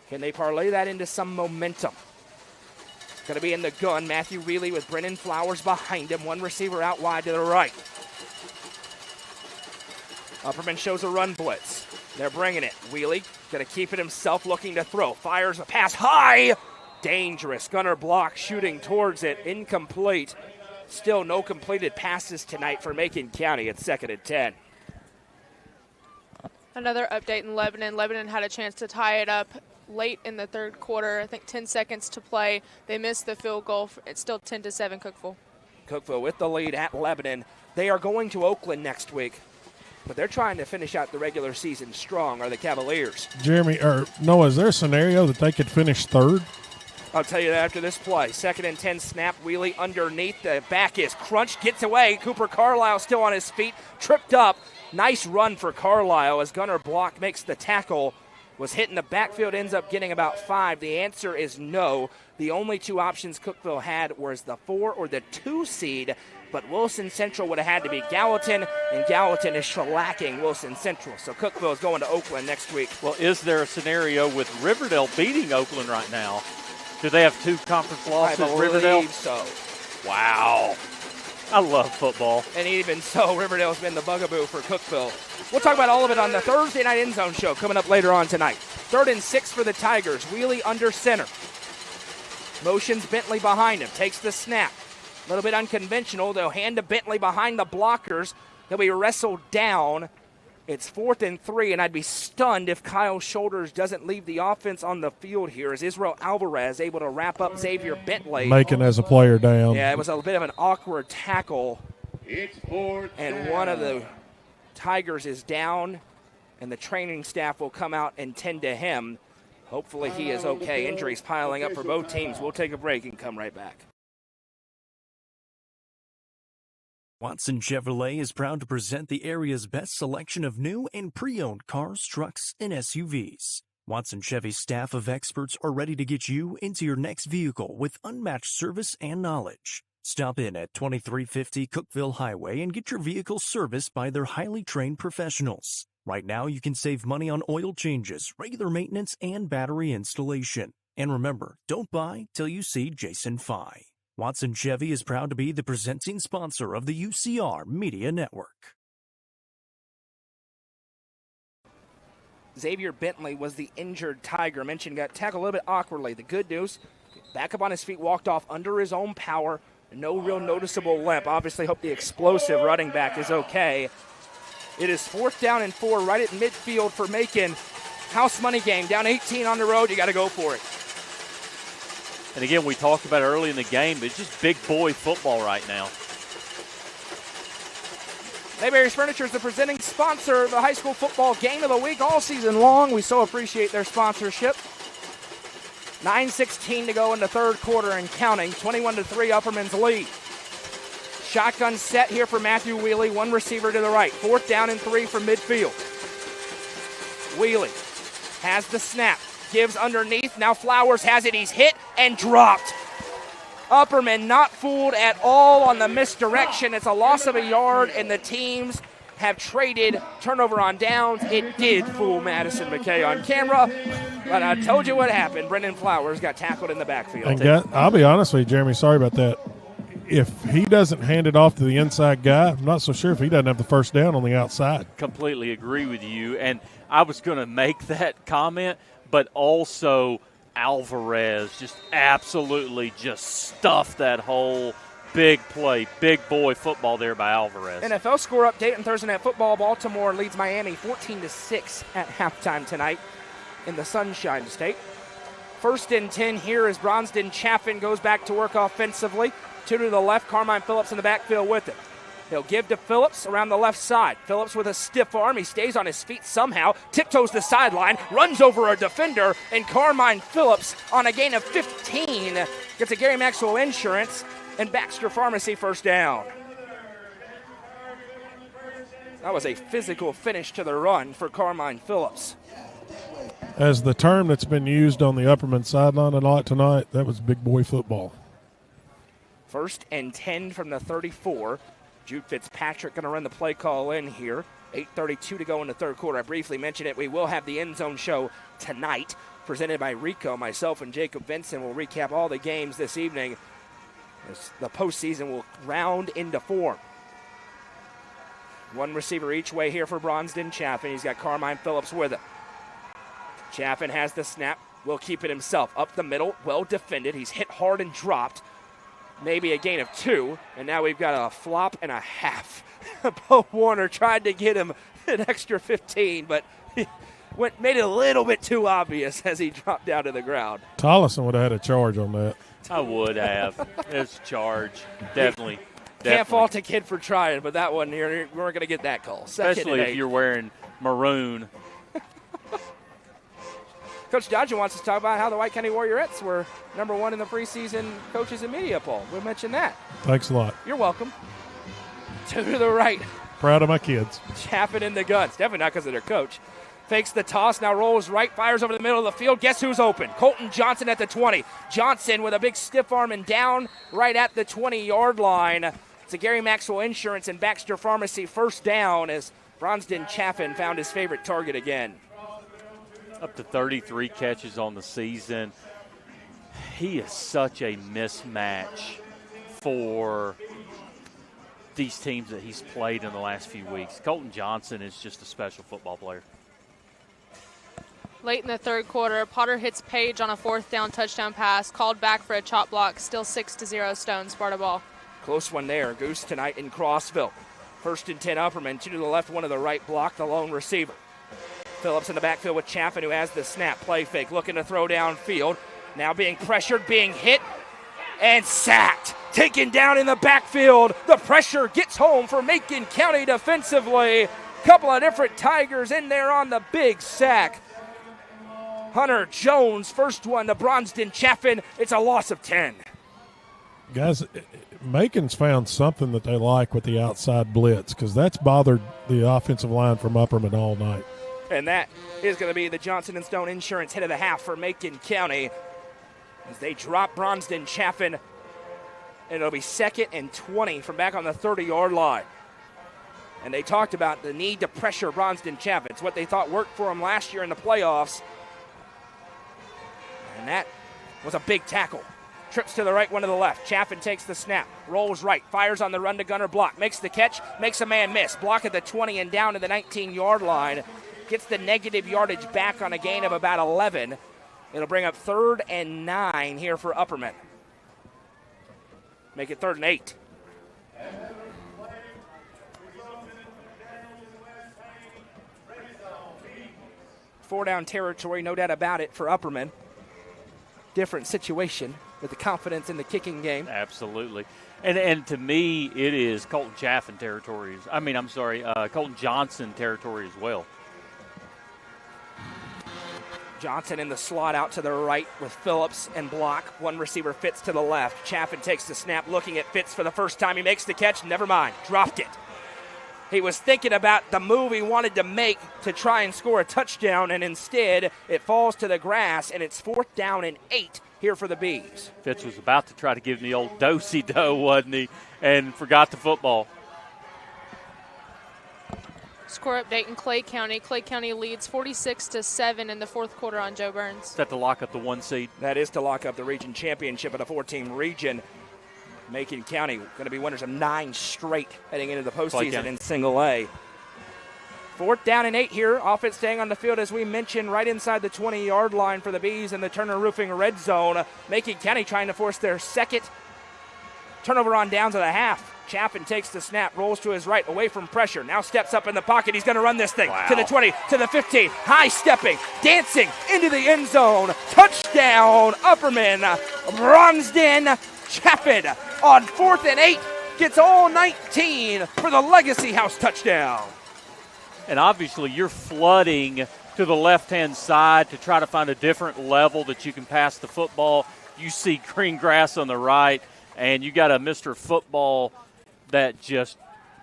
S2: Can they parlay that into some momentum? Going to be in the gun. Matthew Wheely with Brennan Flowers behind him. One receiver out wide to the right. Upperman shows a run blitz. They're bringing it. Wheely going to keep it himself, looking to throw. Fires a pass high. Dangerous. Gunner block shooting towards it. Incomplete. Still no completed passes tonight for Macon County. It's 2nd and 10.
S8: Another update in Lebanon. Lebanon had a chance to tie it up late in the third quarter. I think 10 seconds to play. They missed the field goal. It's still 10-7 Cookeville.
S2: Cookeville with the lead at Lebanon. They are going to Oakland next week, but they're trying to finish out the regular season strong, are the Cavaliers.
S10: Jeremy, or Noah, is there a scenario that they could finish third?
S2: I'll tell you that after this play. 2nd and 10 snap. Wheely underneath. The back is crunched. Gets away. Cooper Carlisle still on his feet. Tripped up. Nice run for Carlisle as Gunner block makes the tackle. Was hit in the backfield, ends up getting about 5. The answer is no. The only 2 options Cookeville had was the 4 or the 2 seed, but Wilson Central would have had to be Gallatin, and Gallatin is shellacking Wilson Central. So Cookeville is going to Oakland next week.
S3: Well, is there a scenario with Riverdale beating Oakland right now? Do they have 2 conference losses,
S2: I believe
S3: Riverdale?
S2: So.
S3: Wow. I love football.
S2: And even so, Riverdale's been the bugaboo for Cookeville. We'll talk about all of it on the Thursday Night End Zone show coming up later on tonight. 3rd and 6 for the Tigers. Wheely under center. Motions Bentley behind him. Takes the snap. A little bit unconventional. They'll hand to Bentley behind the blockers. He'll be wrestled down. It's 4th and 3, and I'd be stunned if Kyle Shoulders doesn't leave the offense on the field here as Israel Alvarez able to wrap up Xavier Bentley.
S10: Macon as a player down.
S2: Yeah, it was a bit of an awkward tackle. And one of the Tigers is down, and the training staff will come out and tend to him. Hopefully he is okay. Injuries piling up for both teams. We'll take a break and come right back.
S6: Watson Chevrolet is proud to present the area's best selection of new and pre-owned cars, trucks, and SUVs. Watson Chevy's staff of experts are ready to get you into your next vehicle with unmatched service and knowledge. Stop in at 2350 Cookeville Highway and get your vehicle serviced by their highly trained professionals. Right now, you can save money on oil changes, regular maintenance, and battery installation. And remember, don't buy till you see Jason Fye. Watson Chevy is proud to be the presenting sponsor of the UCR Media Network.
S2: Xavier Bentley was the injured Tiger. Mentioned got tackled a little bit awkwardly. The good news, back up on his feet, walked off under his own power. No real noticeable limp. Obviously hope the explosive running back is okay. It is 4th down and 4 right at midfield for Macon. House money game. Down 18 on the road. You got to go for it.
S3: And again, we talked about it early in the game, but it's just big boy football right now.
S2: Mayberry's Furniture is the presenting sponsor of the high school football game of the week all season long. We so appreciate their sponsorship. 9:16 to go in the third quarter and counting. 21-3 Upperman's lead. Shotgun set here for Matthew Wheely. One receiver to the right. 4th down and 3 from midfield. Wheely has the snap. Gives underneath. Now Flowers has it. He's hit and dropped. Upperman not fooled at all on the misdirection. It's a loss of a yard, and the teams have traded turnover on downs. It did fool Madison McKay on camera, but I told you what happened. Brendan Flowers got tackled in the backfield.
S10: And I'll be honest with you, Jeremy, sorry about that. If he doesn't hand it off to the inside guy, I'm not so sure if he doesn't have the first down on the outside.
S3: Completely agree with you, and I was going to make that comment, but also Alvarez just absolutely just stuffed that hole. Big play, big boy football there by Alvarez.
S2: NFL score update on Thursday Night Football. Baltimore leads Miami 14-6 at halftime tonight in the Sunshine State. 1st and 10 here as Bronston Chaffin goes back to work offensively. 2 to the left, Carmine Phillips in the backfield with him. He'll give to Phillips around the left side. Phillips with a stiff arm. He stays on his feet somehow, tiptoes the sideline, runs over a defender, and Carmine Phillips on a gain of 15 gets a Gary Maxwell Insurance and Baxter Pharmacy first down. That was a physical finish to the run for Carmine Phillips.
S10: As the term that's been used on the Upperman sideline a lot tonight, that was big boy football.
S2: 1st and 10 from the 34. Jude Fitzpatrick going to run the play call in here. 8:32 to go in the third quarter. I briefly mentioned it. We will have the End Zone Show tonight, presented by Rico. Myself and Jacob Vincent will recap all the games this evening as the postseason will round into form. One receiver each way here for Bronston Chaffin. He's got Carmine Phillips with him. Chaffin has the snap. Will keep it himself. Up the middle, well defended. He's hit hard and dropped. Maybe a gain of 2. And now we've got a flop and a half. Bo Warner tried to get him an extra 15, but he made it a little bit too obvious as he dropped down to the ground.
S10: Tollison would have had a charge on that.
S3: I would have. It's a charge. Definitely.
S2: Can't fault a kid for trying, but that one, we weren't going to get that call.
S3: Especially if you're wearing maroon.
S2: Coach Dodger wants us to talk about how the White County Warriorettes were number 1 in the preseason coaches and media poll. We mentioned that.
S10: Thanks a lot.
S2: You're welcome. To the right.
S10: Proud of my kids.
S2: Chaffin in the guns. Definitely not because of their coach. Fakes the toss, now rolls right, fires over the middle of the field. Guess who's open? Colton Johnson at the 20. Johnson with a big stiff arm and down right at the 20-yard line. It's a Gary Maxwell Insurance and Baxter Pharmacy first down as Bronston Chaffin found his favorite target again.
S3: Up to 33 catches on the season. He is such a mismatch for these teams that he's played in the last few weeks. Colton Johnson is just a special football player.
S8: Late in the third quarter, Potter hits Page on a 4th down touchdown pass, called back for a chop block, still 6-0 Stone, Sparta ball.
S2: Close one there. Goose tonight in Crossville. 1st and 10 Upperman, 2 to the left, 1 to the right, block the lone receiver. Phillips in the backfield with Chaffin, who has the snap. Play fake, looking to throw downfield. Now being pressured, being hit, and sacked. Taken down in the backfield. The pressure gets home for Macon County defensively. Couple of different Tigers in there on the big sack. Hunter Jones, first one to Bronston Chaffin. It's a loss of 10.
S10: Guys, Macon's found something that they like with the outside blitz because that's bothered the offensive line from Upperman all night.
S2: And that is going to be the Johnson & Stone Insurance hit of the half for Macon County as they drop Bronston Chaffin. And it'll be 2nd and 20 from back on the 30-yard line. And they talked about the need to pressure Bronston Chaffin. It's what they thought worked for them last year in the playoffs. And that was a big tackle. Trips to the right, 1 to the left. Chaffin takes the snap, rolls right, fires on the run to gunner block, makes the catch, makes a man miss. Block at the 20 and down to the 19-yard line. Gets the negative yardage back on a gain of about 11. It'll bring up 3rd and 9 here for Upperman. Make it 3rd and 8. Four down territory, no doubt about it, for Upperman. Different situation with the confidence in the kicking game.
S3: Absolutely. And to me, it is Colton Chaffin territory. Colton Johnson territory as well.
S2: Johnson in the slot out to the right with Phillips and block. One receiver Fitz to the left. Chaffin takes the snap, looking at Fitz for the first time. He makes the catch. Never mind. Dropped it. He was thinking about the move he wanted to make to try and score a touchdown, and instead it falls to the grass, and it's 4th down and 8 here for the Bees.
S3: Fitz was about to try to give him the old do-si-do, wasn't he? And forgot the football.
S8: Score update in Clay County. Clay County leads 46-7 in the 4th quarter on Joe Burns.
S3: Is that to lock up the 1 seed?
S2: That is to lock up the region championship at a 4-team region. Macon County going to be winners of 9 straight heading into the postseason in single A. 4th down and 8 here. Offense staying on the field, as we mentioned, right inside the 20-yard line for the Bees in the Turner Roofing red zone. Macon County trying to force their 2nd turnover on downs of the half. Chaffin takes the snap, rolls to his right, away from pressure. Now steps up in the pocket. He's going to run this thing to the 20, to the 15. High stepping, dancing into the end zone. Touchdown, Upperman. Bronston Chaffin on 4th and 8 gets all 19 for the Legacy House touchdown.
S3: And obviously you're flooding to the left-hand side to try to find a different level that you can pass the football. You see green grass on the right, and you got a Mr. Football that just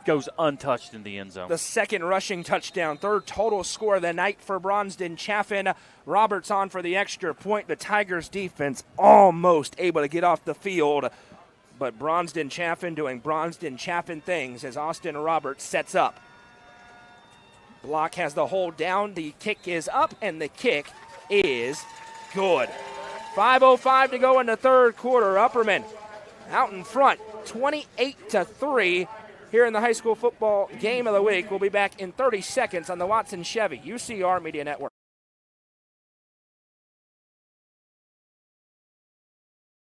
S3: goes untouched in the end zone.
S2: The 2nd rushing touchdown, 3rd total score of the night for Bronston Chaffin. Roberts on for the extra point. The Tigers defense almost able to get off the field, but Bronston Chaffin doing Bronston Chaffin things as Austin Roberts sets up. Block has the hold down. The kick is up, and the kick is good. 5:05 to go in the third quarter. Upperman out in front, 28-3 here in the high school football game of the week. We'll be back in 30 seconds on the Watson Chevy UCR Media Network.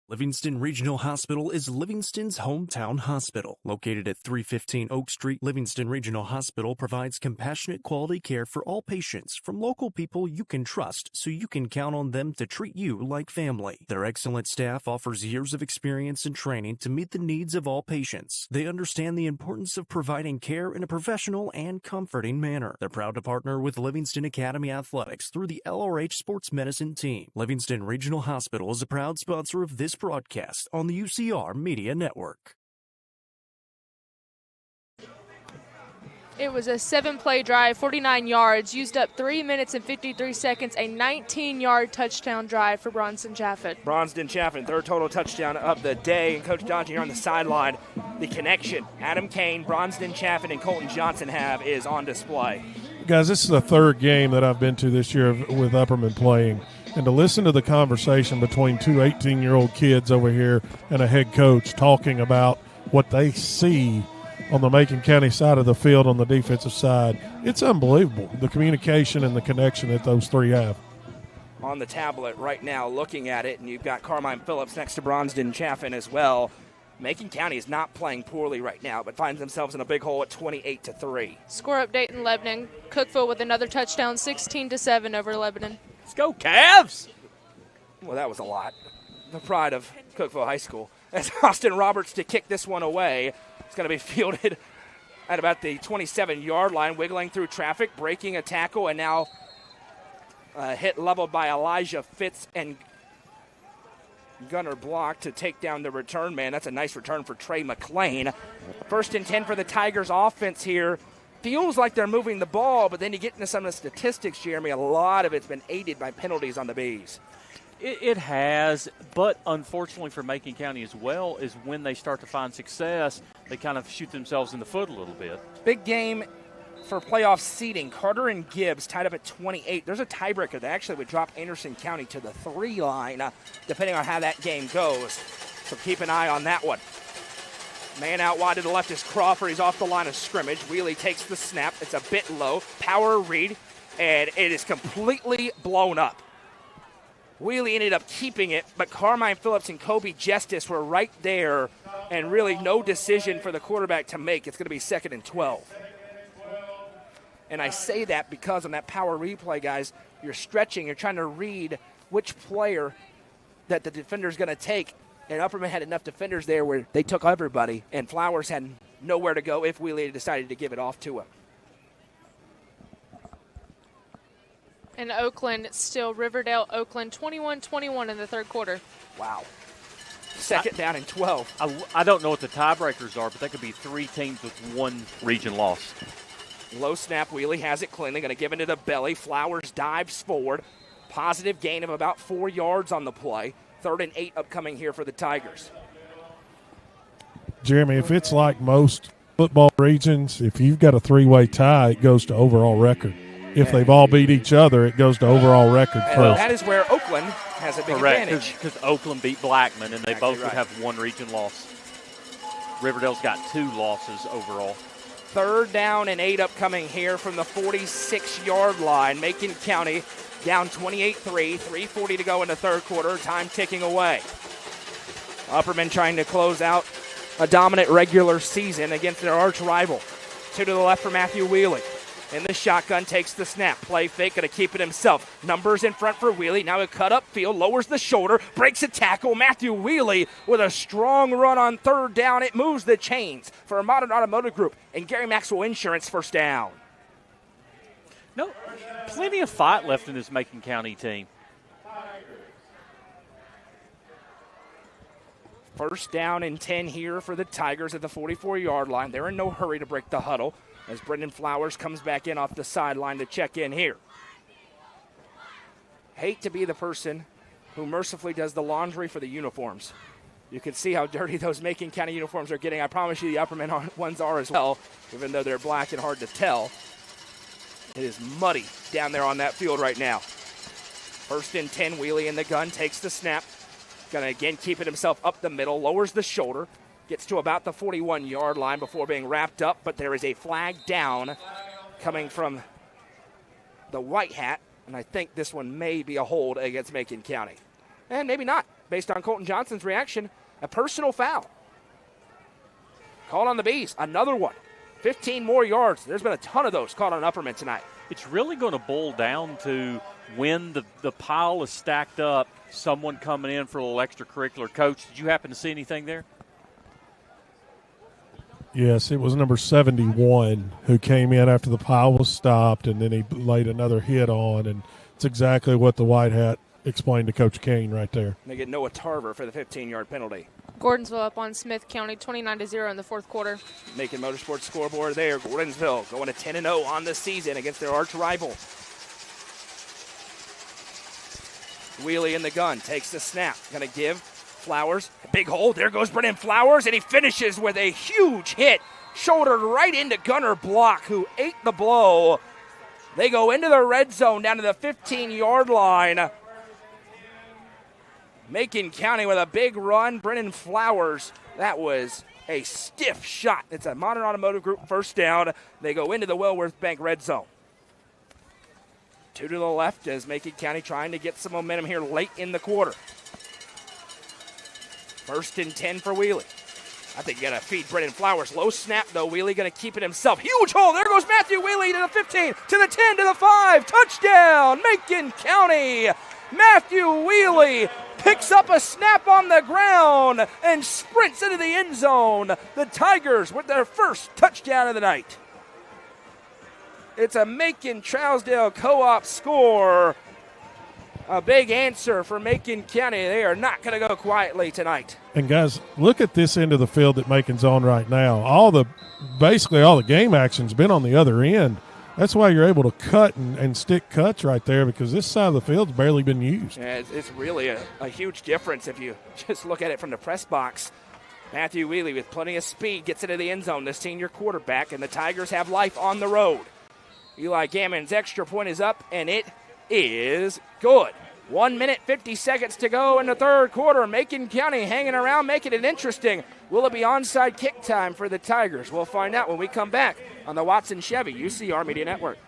S6: Livingston Regional Hospital is Livingston's hometown hospital. Located at 315 Oak Street, Livingston Regional Hospital provides compassionate quality care for all patients from local people you can trust, so you can count on them to treat you like family. Their excellent staff offers years of experience and training to meet the needs of all patients. They understand the importance of providing care in a professional and comforting manner. They're proud to partner with Livingston Academy Athletics through the LRH Sports Medicine team. Livingston Regional Hospital is a proud sponsor of this broadcast on the UCR Media Network.
S8: It was a 7-play drive, 49 yards, used up 3 minutes and 53 seconds, a 19-yard touchdown drive for Bronson Chaffin.
S2: Bronson Chaffin, third total touchdown of the day. And Coach Dodge here on the sideline. The connection Adam Kane, Bronson Chaffin, and Colton Johnson have is on display.
S10: Guys, this is the third game that I've been to this year with Upperman playing. And to listen to the conversation between two 18-year-old kids over here and a head coach talking about what they see on the Macon County side of the field on the defensive side, it's unbelievable, the communication and the connection that those three have.
S2: On the tablet right now, looking at it, and you've got Carmine Phillips next to Bronson Chaffin as well. Macon County is not playing poorly right now, but finds themselves in a big hole at 28-3.
S8: Score update in Lebanon. Cookville with another touchdown, 16-7 over Lebanon.
S2: Let's go, Cavs! Well, that was a lot. The pride of Cookville High School. As Austin Roberts to kick this one away. It's going to be fielded at about the 27-yard line, wiggling through traffic, breaking a tackle, and now hit leveled by Elijah Fitz and Gunner Block to take down the return man. That's a nice return for Trey McLean. 1st and 10 for the Tigers offense here. Feels like they're moving the ball, but then you get into some of the statistics, Jeremy. A lot of it's been aided by penalties on the Bees.
S3: It has, but unfortunately for Macon County as well, is when they start to find success, they kind of shoot themselves in the foot a little bit.
S2: Big game for playoff seeding. Carter and Gibbs tied up at 28. There's a tiebreaker that actually would drop Anderson County to the 3 line, depending on how that game goes. So keep an eye on that one. Man out wide to the left is Crawford. He's off the line of scrimmage. Wheelie takes the snap. It's a bit low. Power read, and it is completely blown up. Wheelie ended up keeping it, but Carmine Phillips and Kobe Justice were right there, and really no decision for the quarterback to make. It's going to be 2nd and 12. And I say that because on that power replay, guys, you're stretching. You're trying to read which player that the defender's going to take. And Upperman had enough defenders there where they took everybody, and Flowers had nowhere to go if Wheelie decided to give it off to him.
S8: In Oakland, it's still Riverdale, Oakland, 21-21 in the third quarter.
S2: Wow. 2nd down and 12.
S3: I don't know what the tiebreakers are, but that could be 3 teams with 1 region loss.
S2: Low snap, Wheelie has it cleanly, going to give it to the belly. Flowers dives forward. Positive gain of about 4 yards on the play. 3rd and 8 upcoming here for the Tigers.
S10: Jeremy, if it's like most football regions, if you've got a 3-way tie, it goes to overall record. If they've all beat each other, it goes to overall record first.
S2: That is where Oakland has a big advantage.
S3: Because Oakland beat Blackman, and they both would have 1 region loss. Riverdale's got 2 losses overall.
S2: 3rd down and 8 upcoming here from the 46-yard line. Macon County down 28-3, 3:40 to go in the third quarter, time ticking away. Upperman trying to close out a dominant regular season against their arch rival. 2 to the left for Matthew Wheelie. In the shotgun, takes the snap. Play fake, going to keep it himself. Numbers in front for Wheelie. Now a cut up field, lowers the shoulder, breaks a tackle. Matthew Wheelie with a strong run on 3rd down. It moves the chains for Modern Automotive Group and Gary Maxwell Insurance, 1st down.
S3: No, plenty of fight left in this Macon County team.
S2: 1st down and 10 here for the Tigers at the 44-yard line. They're in no hurry to break the huddle as Brendan Flowers comes back in off the sideline to check in here. Hate to be the person who mercifully does the laundry for the uniforms. You can see how dirty those Macon County uniforms are getting. I promise you the Upperman ones are as well, even though they're black and hard to tell. It is muddy down there on that field right now. 1st and 10, Wheelie in the gun, takes the snap. Gonna again keep it himself up the middle, lowers the shoulder, gets to about the 41-yard line before being wrapped up, but there is a flag down coming from the white hat, and I think this one may be a hold against Macon County. And maybe not, based on Colton Johnson's reaction. A personal foul. Called on the Bees, another one. 15 more yards. There's been a ton of those called on Upperman tonight.
S3: It's really going to boil down to when the pile is stacked up, someone coming in for a little extracurricular. Coach, did you happen to see anything there?
S10: Yes, it was number 71 who came in after the pile was stopped, and then he laid another hit on, and it's exactly what the white hat explained to Coach Kane right there.
S2: They get Noah Tarver for the 15-yard penalty.
S8: Gordonsville up on Smith County, 29-0 in the fourth quarter.
S2: Macon Motorsports scoreboard there. Gordonsville going to 10-0 on the season against their arch rival. Wheelie in the gun, takes the snap. Going to give Flowers a big hole. There goes Brennan Flowers, and he finishes with a huge hit. Shouldered right into Gunnar Block, who ate the blow. They go into the red zone down to the 15-yard line. Macon County with a big run. Brennan Flowers, that was a stiff shot. It's a Modern Automotive Group first down. They go into the Wellworth Bank red zone. 2 to the left as Macon County trying to get some momentum here late in the quarter. 1st and 10 for Wheelie. I think you got to feed Brennan Flowers. Low snap, though. Wheelie going to keep it himself. Huge hole. There goes Matthew Wheelie to the 15, to the 10, to the 5. Touchdown, Macon County. Matthew Wheelie picks up a snap on the ground and sprints into the end zone. The Tigers with their first touchdown of the night. It's a Macon Trousdale co-op score. A big answer for Macon County. They are not going to go quietly tonight.
S10: And guys, look at this end of the field that Macon's on right now. Basically all the game action's been on the other end. That's why you're able to cut and stick cuts right there, because this side of the field's barely been used.
S2: Yeah, it's really a huge difference if you just look at it from the press box. Matthew Wheelie with plenty of speed gets into the end zone, the senior quarterback, and the Tigers have life on the road. Eli Gammon's extra point is up, and it is good. 1 minute, 50 seconds to go in the third quarter. Macon County hanging around, making it interesting. Will it be onside kick time for the Tigers? We'll find out when we come back on the Watson Chevy UCR Media Network.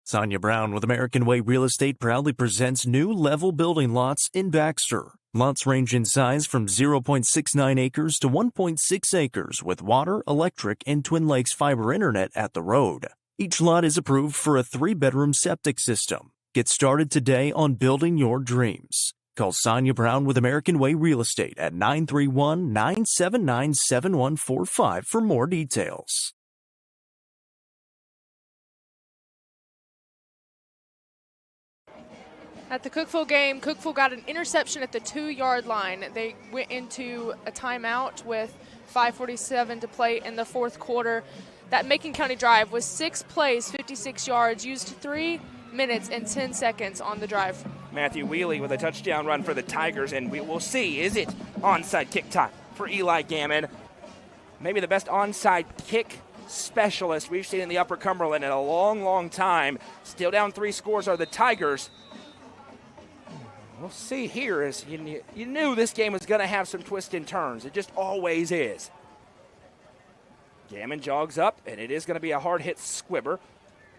S6: Sonia Brown with American Way Real Estate proudly presents new level building lots in Baxter. Lots range in size from 0.69 acres to 1.6 acres with water, electric, and Twin Lakes fiber internet at the road. Each lot is approved for a 3-bedroom septic system. Get started today on building your dreams. Call Sonia Brown with American Way Real Estate at 931-979-7145 for more details.
S8: At the Cookeville game, Cookeville got an interception at the 2-yard line. They went into a timeout with 5:47 to play in the fourth quarter. That Macon County drive was 6 plays, 56 yards, used 3 minutes and 10 seconds on the drive.
S2: Matthew Wheelie with a touchdown run for the Tigers, and we will see, is it onside kick time for Eli Gammon? Maybe the best onside kick specialist we've seen in the Upper Cumberland in a long, long time. Still down 3 scores are the Tigers. We'll see here, as you knew this game was going to have some twists and turns. It just always is. Gammon jogs up, and it is going to be a hard-hit squibber.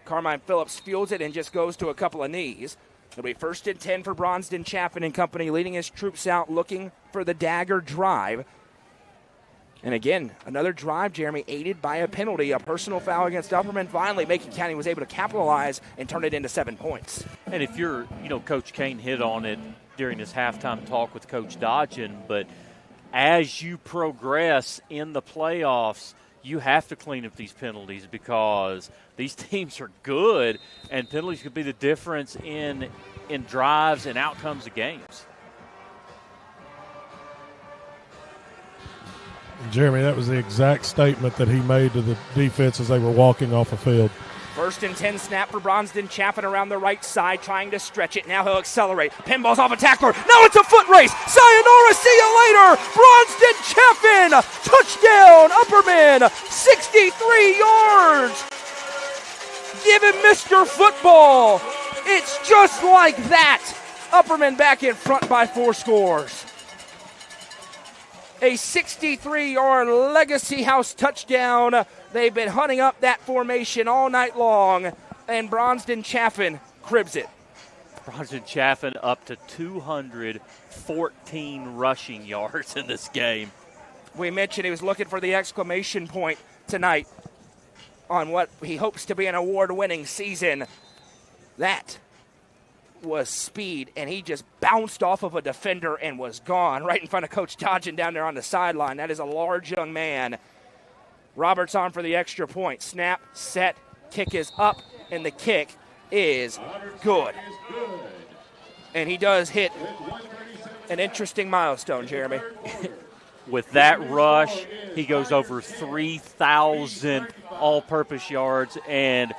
S2: Carmine Phillips fields it and just goes to a couple of knees. It'll be 1st and 10 for Bronston Chaffin and company, leading his troops out, looking for the dagger drive. And again, another drive, Jeremy, aided by a penalty, a personal foul against Upperman. Finally, Macon County was able to capitalize and turn it into 7 points.
S3: And if you're, Coach Kane hit on it during his halftime talk with Coach Dodgen, but as you progress in the playoffs, you have to clean up these penalties because these teams are good, and penalties could be the difference in drives and outcomes of games.
S10: Jeremy, that was the exact statement that he made to the defense as they were walking off the field.
S2: First and 10 snap for Bronston Chaffin around the right side, trying to stretch it. Now he'll accelerate. Pinball's off a tackler. Now it's a foot race. Sayonara, see you later. Bronston Chaffin, touchdown, Upperman, 63 yards. Give him Mr. Football. It's just like that. Upperman back in front by 4 scores. A 63-yard Legacy House touchdown. They've been hunting up that formation all night long, and Bronston Chaffin cribs it.
S3: Bronston Chaffin up to 214 rushing yards in this game.
S2: We mentioned he was looking for the exclamation point tonight on what he hopes to be an award-winning season. That was speed, and he just bounced off of a defender and was gone right in front of Coach Dodgen down there on the sideline. That is a large young man. Roberts on for the extra point. Snap, set, kick is up, and the kick is good. And he does hit an interesting milestone, Jeremy.
S3: With that rush, he goes over 3,000 all-purpose yards, and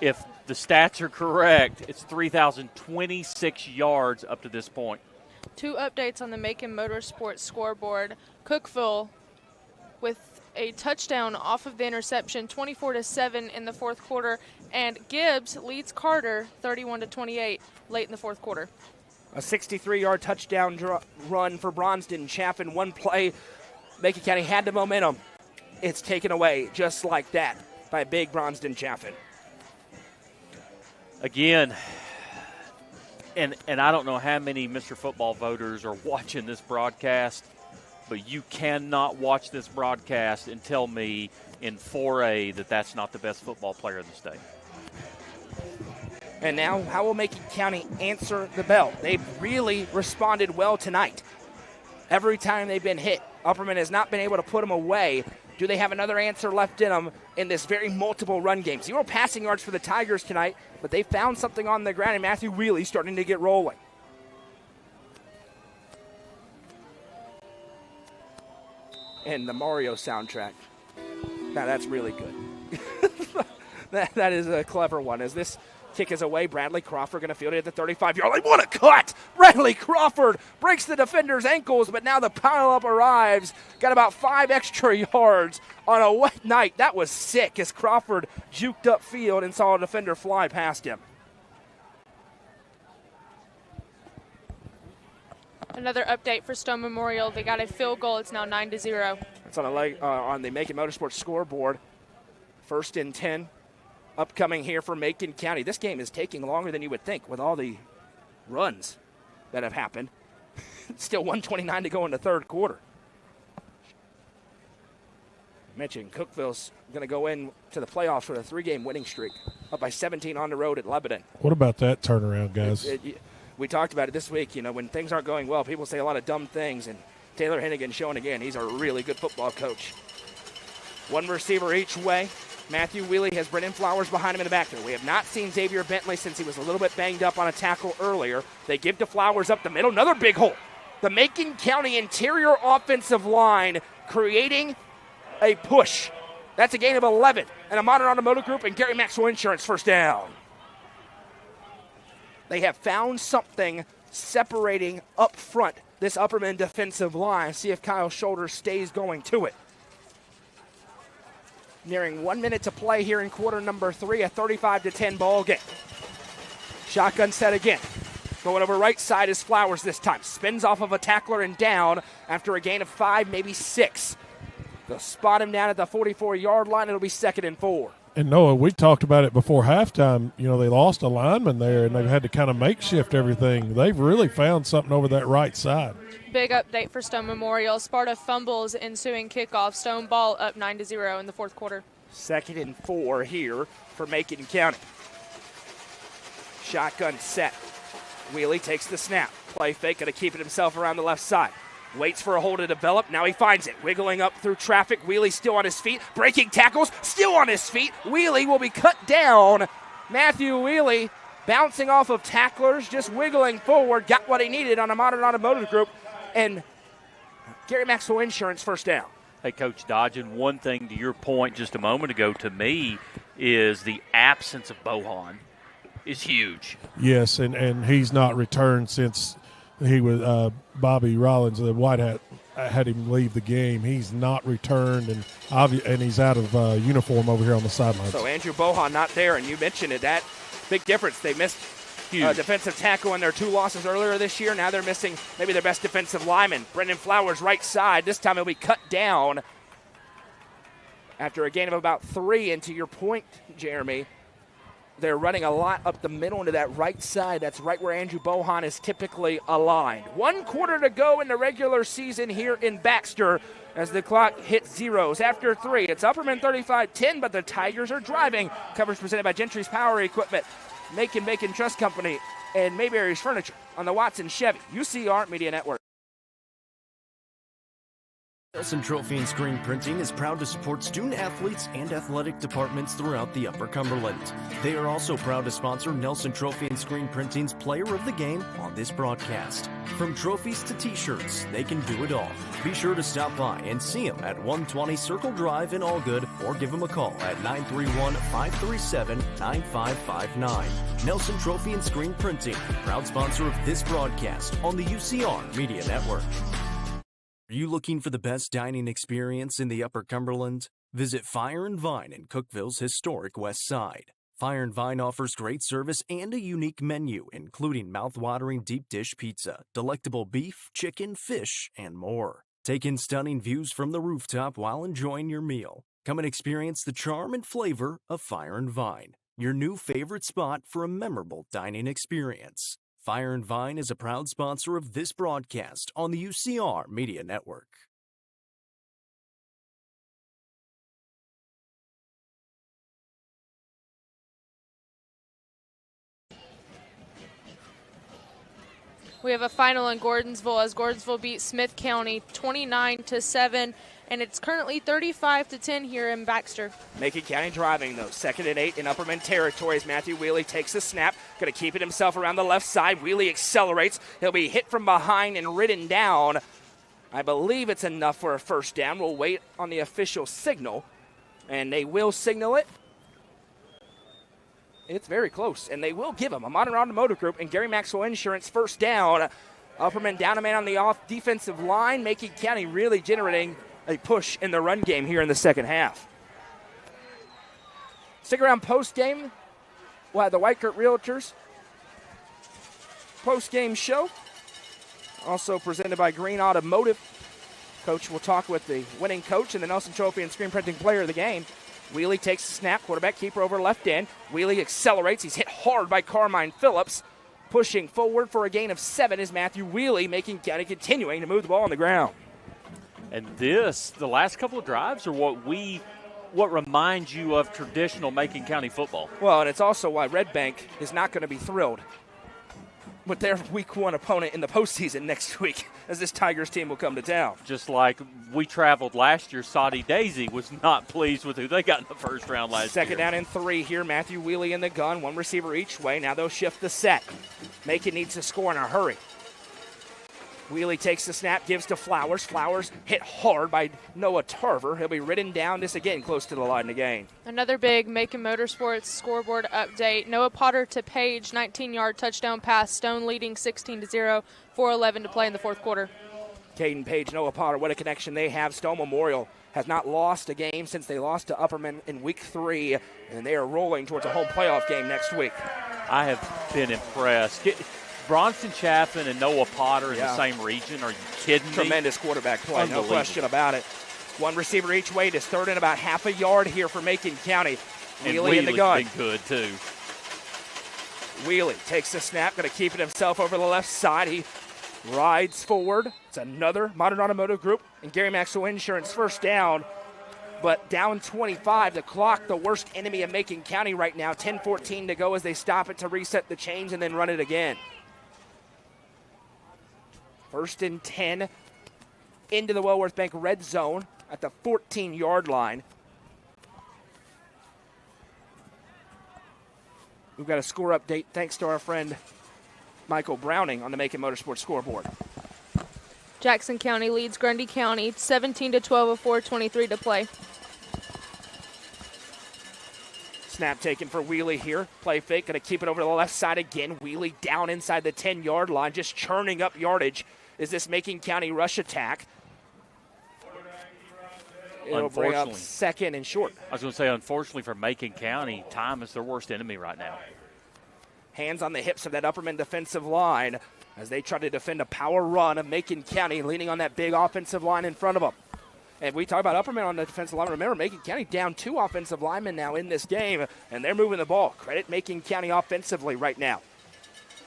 S3: if the stats are correct, it's 3,026 yards up to this point.
S8: 2 updates on the Macon Motorsports scoreboard. Cookeville with a touchdown off of the interception, 24-7 in the fourth quarter, and Gibbs leads Carter 31-28 late in the fourth quarter.
S2: A 63-yard touchdown run for Bronston Chaffin. One play, Macon County had the momentum. It's taken away just like that by big Bronston Chaffin.
S3: Again, and I don't know how many Mr. Football voters are watching this broadcast, but you cannot watch this broadcast and tell me in 4A that that's not the best football player in the state.
S2: And now, how will Macon County answer the bell? They've really responded well tonight. Every time they've been hit, Upperman has not been able to put them away. Do they have another answer left in them in this very multiple run game? 0 passing yards for the Tigers tonight, but they found something on the ground, and Matthew Wheely starting to get rolling. And the Mario soundtrack. Now that's really good. that is a clever one. As this kick is away, Bradley Crawford going to field it at the 35-yard line. What a cut! Bradley Crawford breaks the defender's ankles, but now the pile-up arrives. Got about 5 extra yards on a wet night. That was sick as Crawford juked up field and saw a defender fly past him.
S8: Another update for Stone Memorial. They got a field goal. It's now 9-0.
S2: It's on the Macon Motorsports scoreboard. First and 10 upcoming here for Macon County. This game is taking longer than you would think with all the runs that have happened. Still 1:29 to go in the third quarter. I mentioned Cookeville's going to go in to the playoffs with a 3-game winning streak, up by 17 on the road at Lebanon.
S10: What about that turnaround, guys?
S2: We talked about it this week. You know, when things aren't going well, people say a lot of dumb things, and Taylor Hennigan showing again he's a really good football coach. 1 receiver each way. Matthew Wheely has Brennan Flowers behind him in the back there. We have not seen Xavier Bentley since he was a little bit banged up on a tackle earlier. They give to Flowers up the middle. Another big hole. The Macon County interior offensive line creating a push. That's a gain of 11. And a Modern Automotive Group and Gary Maxwell Insurance first down. They have found something separating up front this Upperman defensive line. See if Kyle Shoulders stays going to it. Nearing 1 minute to play here in quarter number 3, a 35-10 ball game. Shotgun set again. Going over right side is Flowers this time. Spins off of a tackler and down after a gain of 5, maybe 6. They'll spot him down at the 44-yard line. It'll be 2nd and 4.
S10: And Noah, we talked about it before halftime. You know, they lost a lineman there, and they've had to kind of makeshift everything. They've really found something over that right side.
S8: Big update for Stone Memorial. Sparta fumbles ensuing kickoff. Stone ball up 9-0 in the fourth quarter.
S2: 2nd and 4 here for Macon County. Shotgun set. Wheely takes the snap. Play fake, going to keep it himself around the left side. Waits for a hole to develop. Now he finds it. Wiggling up through traffic. Wheely still on his feet. Breaking tackles. Still on his feet. Wheely will be cut down. Matthew Wheely bouncing off of tacklers. Just wiggling forward. Got what he needed on a Modern Automotive Group. And Gary Maxwell Insurance first down.
S3: Hey, Coach Dodgen, one thing to your point just a moment ago, to me, is the absence of Bohan is huge.
S10: Yes, and he's not returned since he was Bobby Rollins, the White Hat, had him leave the game. He's not returned, and he's out of uniform over here on the sidelines.
S2: So Andrew Bohan not there, and you mentioned it. That big difference. They missed defensive tackle in their 2 losses earlier this year. Now they're missing maybe their best defensive lineman, Brendan Flowers, right side. This time he'll be cut down after a gain of about 3. And to your point, Jeremy, they're running a lot up the middle into that right side. That's right where Andrew Bohan is typically aligned. 1 quarter to go in the regular season here in Baxter as the clock hits zeros. After 3, it's Upperman 35-10, but the Tigers are driving. Coverage presented by Gentry's Power Equipment, Macon Trust Company, and Mayberry's Furniture on the Watson Chevy UCR Media Network.
S6: Nelson Trophy and Screen Printing is proud to support student athletes and athletic departments throughout the Upper Cumberland. They are also proud to sponsor Nelson Trophy and Screen Printing's Player of the Game on this broadcast. From trophies to t-shirts, they can do it all. Be sure to stop by and see them at 120 Circle Drive in Allgood, or give them a call at 931-537-9559. Nelson Trophy and Screen Printing, proud sponsor of this broadcast on the UCR Media Network. Are you looking for the best dining experience in the Upper Cumberland? Visit Fire and Vine in Cookeville's historic West Side. Fire and Vine offers great service and a unique menu, including mouth-watering deep dish pizza, delectable beef, chicken, fish, and more. Take in stunning views from the rooftop while enjoying your meal. Come and experience the charm and flavor of Fire and Vine, your new favorite spot for a memorable dining experience. Fire and Vine is a proud sponsor of this broadcast on the UCR Media Network.
S8: We have a final in Gordonsville as Gordonsville beats Smith County 29-7, and it's currently 35-10 here in Baxter.
S2: Macon County driving, though. 2nd and 8 in Upperman territory as Matthew Wheely takes the snap. Going to keep it himself around the left side. Wheely accelerates. He'll be hit from behind and ridden down. I believe it's enough for a first down. We'll wait on the official signal, and they will signal it. It's very close, and they will give him a Modern Automotive Group and Gary Maxwell Insurance first down. Upperman down a man on the off defensive line. Macon County really generating a push in the run game here in the second half. Stick around post-game. We'll have the Whitekirk Realtors post-game show. Also presented by Green Automotive. Coach will talk with the winning coach and the Nelson Trophy and Screen Printing Player of the game. Wheely takes the snap, quarterback keeper over left end. Wheely accelerates. He's hit hard by Carmine Phillips. Pushing forward for a gain of 7 is Matthew Wheely, Macon County continuing to move the ball on the ground.
S3: And the last couple of drives are what reminds you of traditional Macon County football.
S2: Well, and it's also why Red Bank is not going to be thrilled with their week 1 opponent in the postseason next week, as this Tigers team will come to town.
S3: Just like we traveled last year, Saudi Daisy was not pleased with who they got in the first round last year.
S2: 2nd down and 3 here. Matthew Wheely in the gun, 1 receiver each way. Now they'll shift the set. Macon needs to score in a hurry. Wheely takes the snap, gives to Flowers. Flowers hit hard by Noah Tarver. He'll be ridden down, this again close to the line of gain.
S8: Another big Macon Motorsports scoreboard update. Noah Potter to Page, 19-yard touchdown pass. Stone leading 16-0, 4:11 to play in the fourth quarter.
S2: Caden Page, Noah Potter, what a connection they have. Stone Memorial has not lost a game since they lost to Upperman in week 3, and they are rolling towards a home playoff game next week.
S3: I have been impressed. Bronson Chaffin and Noah Potter in the same region. Are you kidding me?
S2: Tremendous quarterback play, no question about it. 1 receiver each way, just third and about half a yard here for Macon County. Wheely in the gun.
S3: Been good, too.
S2: Wheely takes the snap, going to keep it himself over the left side. He rides forward. It's another Modern Automotive Group and Gary Maxwell Insurance first down. But down 25, the clock, the worst enemy of Macon County right now. 10-14 to go as they stop it to reset the chains and then run it again. 1st and 10 into the Wellworth Bank red zone at the 14-yard line. We've got a score update thanks to our friend Michael Browning on the Macon Motorsports scoreboard.
S8: Jackson County leads Grundy County 17-12 with 4:23 to play.
S2: Snap taken for Wheelie here. Play fake, going to keep it over to the left side again. Wheelie down inside the 10-yard line, just churning up yardage. Is this Macon County rush attack? It'll bring up second and short.
S3: I was going to say, unfortunately for Macon County, time is their worst enemy right now.
S2: Hands on the hips of that Upperman defensive line as they try to defend a power run of Macon County, leaning on that big offensive line in front of them. And we talk about Upperman on the defensive line. Remember, Macon County down 2 offensive linemen now in this game, and they're moving the ball. Credit Macon County offensively right now.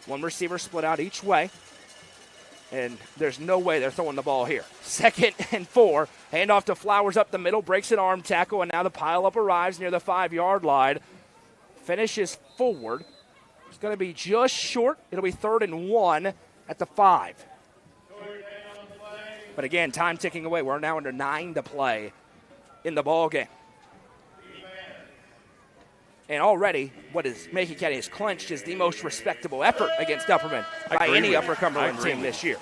S2: One receiver split out each way, and there's no way they're throwing the ball here. 2nd and 4. Handoff to Flowers up the middle, breaks an arm tackle, and now the pileup arrives near the 5-yard line. Finishes forward. It's going to be just short. It'll be 3rd and 1 at the 5. But again, time ticking away. We're now under 9 to play in the ball game. And already, what is Macon County has clinched is the most respectable effort against Upperman by any Upper Cumberland team this year.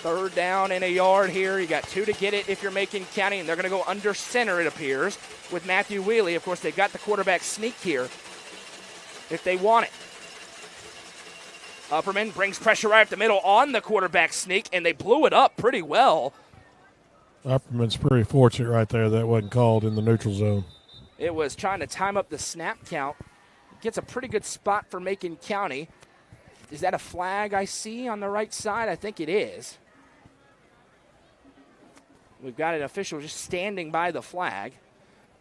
S2: 3rd down and a yard here. You got 2 to get it if you're Macon County, and they're going to go under center, it appears, with Matthew Wheelie. Of course, they've got the quarterback sneak here if they want it. Upperman brings pressure right up the middle on the quarterback sneak, and they blew it up pretty well.
S10: Upperman's pretty fortunate right there that wasn't called in the neutral zone.
S2: It was trying to time up the snap count. Gets a pretty good spot for Macon County. Is that a flag I see on the right side? I think it is. We've got an official just standing by the flag.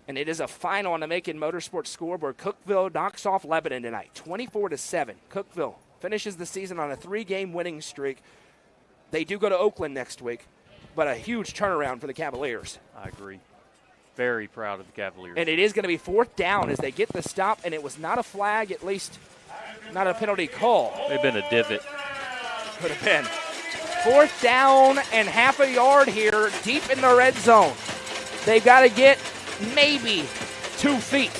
S2: And it is a final on the Macon Motorsports scoreboard. Cookeville knocks off Lebanon tonight, 24-7. Cookeville finishes the season on a 3-game winning streak. They do go to Oakland next week, but a huge turnaround for the Cavaliers.
S3: I agree. Very proud of the Cavaliers.
S2: And it is going to be 4th down as they get the stop, and it was not a flag, at least not a penalty call.
S3: They've been a divot.
S2: Could have been. 4th down and half a yard here, deep in the red zone. They've got to get maybe 2 feet.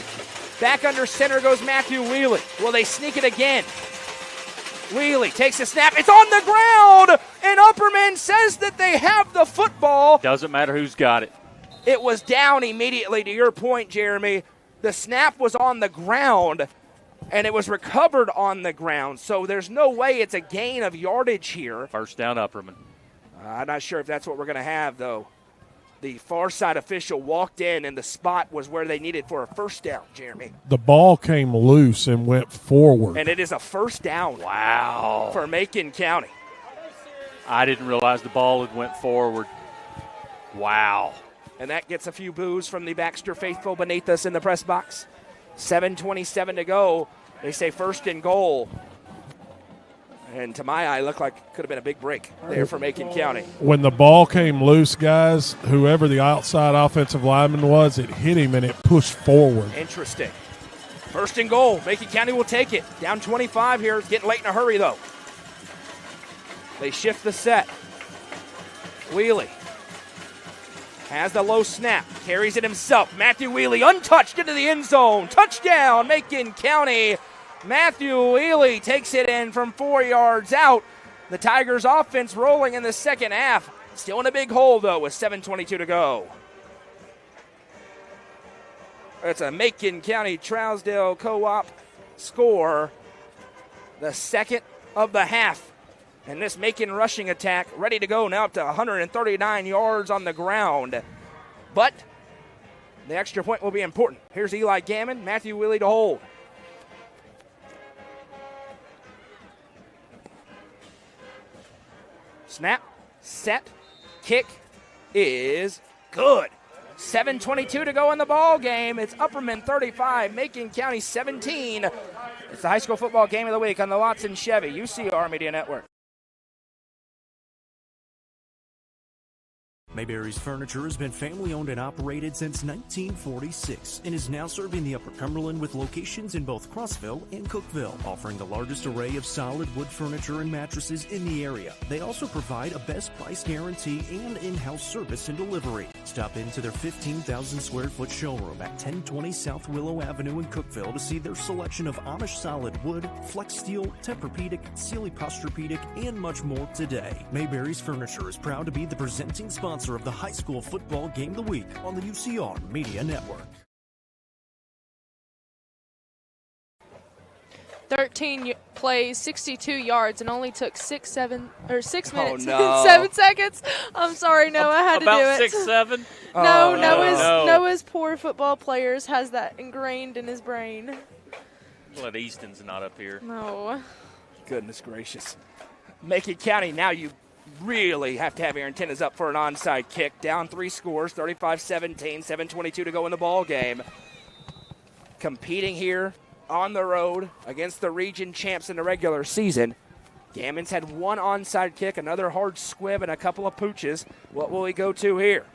S2: Back under center goes Matthew Wheelie. Will they sneak it again? Wheelie takes a snap. It's on the ground, and Upperman says that they have the football.
S3: Doesn't matter who's got it.
S2: It was down immediately, to your point, Jeremy. The snap was on the ground, and it was recovered on the ground. So there's no way it's a gain of yardage here.
S3: 1st down, Upperman.
S2: I'm not sure if that's what we're going to have, though. The far side official walked in, and the spot was where they needed for a 1st down, Jeremy.
S10: The ball came loose and went forward.
S2: And it is a 1st down.
S3: Wow.
S2: For Macon County.
S3: I didn't realize the ball had went forward. Wow.
S2: And that gets a few boos from the Baxter faithful beneath us in the press box. 7:27 to go. They say 1st and goal. And to my eye, looked like it could have been a big break there for Macon County.
S10: When the ball came loose, guys, whoever the outside offensive lineman was, it hit him and it pushed forward.
S2: Interesting. 1st and goal. Macon County will take it. Down 25 here. It's getting late in a hurry, though. They shift the set. Wheelie has the low snap. Carries it himself. Matthew Wheelie untouched into the end zone. Touchdown, Macon County. Matthew Wheelie takes it in from 4 yards out. The Tigers offense rolling in the second half. Still in a big hole, though, with 7:22 to go. It's a Macon County Trousdale Co-op score. The 2nd of the half. And this Macon rushing attack ready to go now up to 139 yards on the ground. But the extra point will be important. Here's Eli Gammon, Matthew Wheelie to hold. Snap, set, kick is good. 7:22 to go in the ball game. It's Upperman 35, Macon County 17. It's the high school football game of the week on the Watson Chevy UCR Media Network.
S6: Mayberry's Furniture has been family-owned and operated since 1946 and is now serving the Upper Cumberland with locations in both Crossville and Cookeville, offering the largest array of solid wood furniture and mattresses in the area. They also provide a best price guarantee and in-house service and delivery. Stop into their 15,000 square foot showroom at 1020 South Willow Avenue in Cookeville to see their selection of Amish solid wood, flex steel, Tempur-Pedic, Sealy Posturepedic, and much more today. Mayberry's Furniture is proud to be the presenting sponsor sponsor of the High School Football Game of the Week on the UCR Media Network.
S8: 13 plays, 62 yards, and only took 6 minutes and 7
S2: no.
S8: seconds. I'm sorry, Noah, I had to do it.
S3: About 6'7"?
S8: No,
S3: No.
S8: Noah's poor football players has that ingrained in his brain.
S3: Glad Easton's not up here.
S8: No.
S2: Goodness gracious. Macon County, now you really have to have your antennas up for an onside kick. Down 3 scores, 35-17, 7:22 to go in the ball game. Competing here on the road against the region champs in the regular season. Gammons had 1 onside kick, another hard squib, and a couple of pooches. What will he go to here?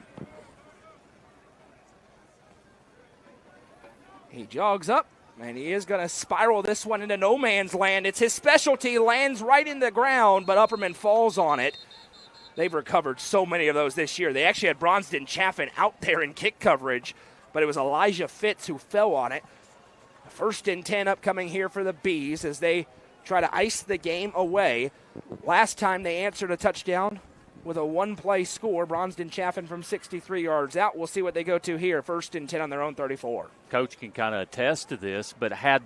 S2: He jogs up, and he is going to spiral this one into no man's land. It's his specialty, lands right in the ground, but Upperman falls on it. They've recovered so many of those this year. They actually had Bronston Chaffin out there in kick coverage, but it was Elijah Fitz who fell on it. 1st and 10 upcoming here for the Bees as they try to ice the game away. Last time they answered a touchdown with a 1-play score. Bronston Chaffin from 63 yards out. We'll see what they go to here. 1st and 10 on their own 34.
S3: Coach can kind of attest to this, but had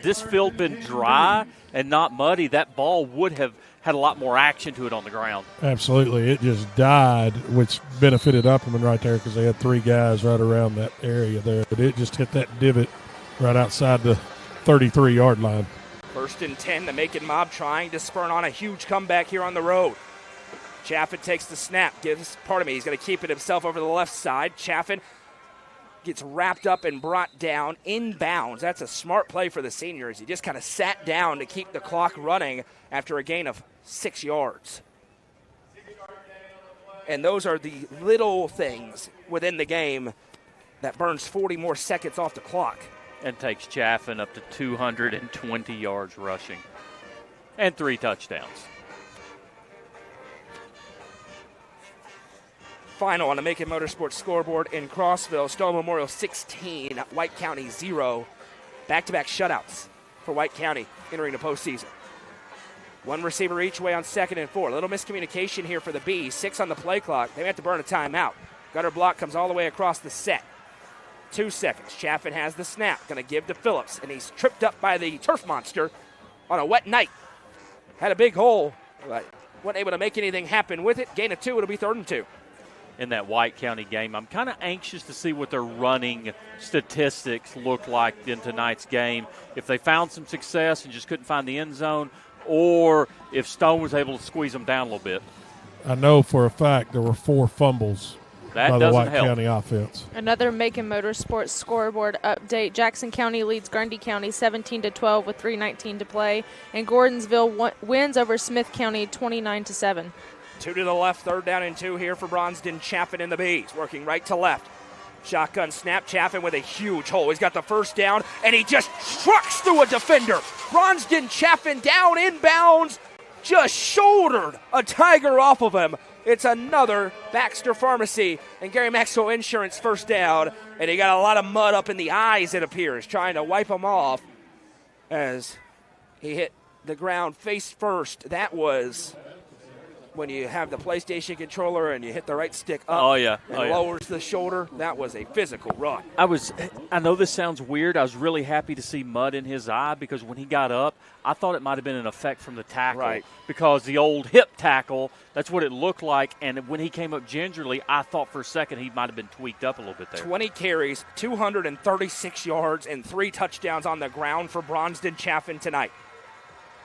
S3: this field been dry and not muddy, that ball would have had a lot more action to it on the ground.
S10: Absolutely. It just died, which benefited Upperman right there because they had 3 guys right around that area there. But it just hit that divot right outside the 33-yard line.
S2: 1st and 10, the Macon Mob trying to spurn on a huge comeback here on the road. Chaffin takes the snap, he's going to keep it himself over the left side. Chaffin gets wrapped up and brought down inbounds. That's a smart play for the seniors. He just kind of sat down to keep the clock running after a gain of 6 yards. And those are the little things within the game that burns 40 more seconds off the clock.
S3: And takes Chaffin up to 220 yards rushing. And 3 touchdowns.
S2: Final on the Macon Motorsports scoreboard in Crossville. Stowe Memorial 16, White County 0. Back-to-back shutouts for White County entering the postseason. 1 receiver each way on 2nd and 4. A little miscommunication here for the Bees. 6 on the play clock. They have to burn a timeout. Gutter block comes all the way across the set. 2 seconds. Chaffin has the snap. Going to give to Phillips, and he's tripped up by the turf monster on a wet night. Had a big hole, but wasn't able to make anything happen with it. Gain of 2. It'll be 3rd and 2.
S3: In that White County game, I'm kind of anxious to see what their running statistics look like in tonight's game. If they found some success and just couldn't find the end zone, or if Stone was able to squeeze them down a little bit.
S10: I know for a fact there were 4 fumbles by the White County offense.
S8: Another Macon Motorsports scoreboard update. Jackson County leads Grundy County 17-12 with 3:19 to play, and Gordonsville wins over Smith County 29-7.
S2: 2 to the left, 3rd down and 2 here for Bronston Chaffin and the Bees. Working right to left. Shotgun snap, Chaffin with a huge hole. He's got the 1st down, and he just trucks through a defender. Bronston Chaffin down inbounds, just shouldered a Tiger off of him. It's another Baxter Pharmacy and Gary Maxwell Insurance 1st down, and he got a lot of mud up in the eyes, it appears, trying to wipe them off as he hit the ground face first. That was when you have the PlayStation controller and you hit the right stick up and lowers the shoulder. That was a physical run.
S3: I know this sounds weird. I was really happy to see mud in his eye because when he got up, I thought it might have been an effect from the tackle.
S2: Right.
S3: Because the old hip tackle, that's what it looked like. And when he came up gingerly, I thought for a second he might have been tweaked up a little bit there.
S2: 20 carries, 236 yards, and 3 touchdowns on the ground for Bronston Chaffin tonight.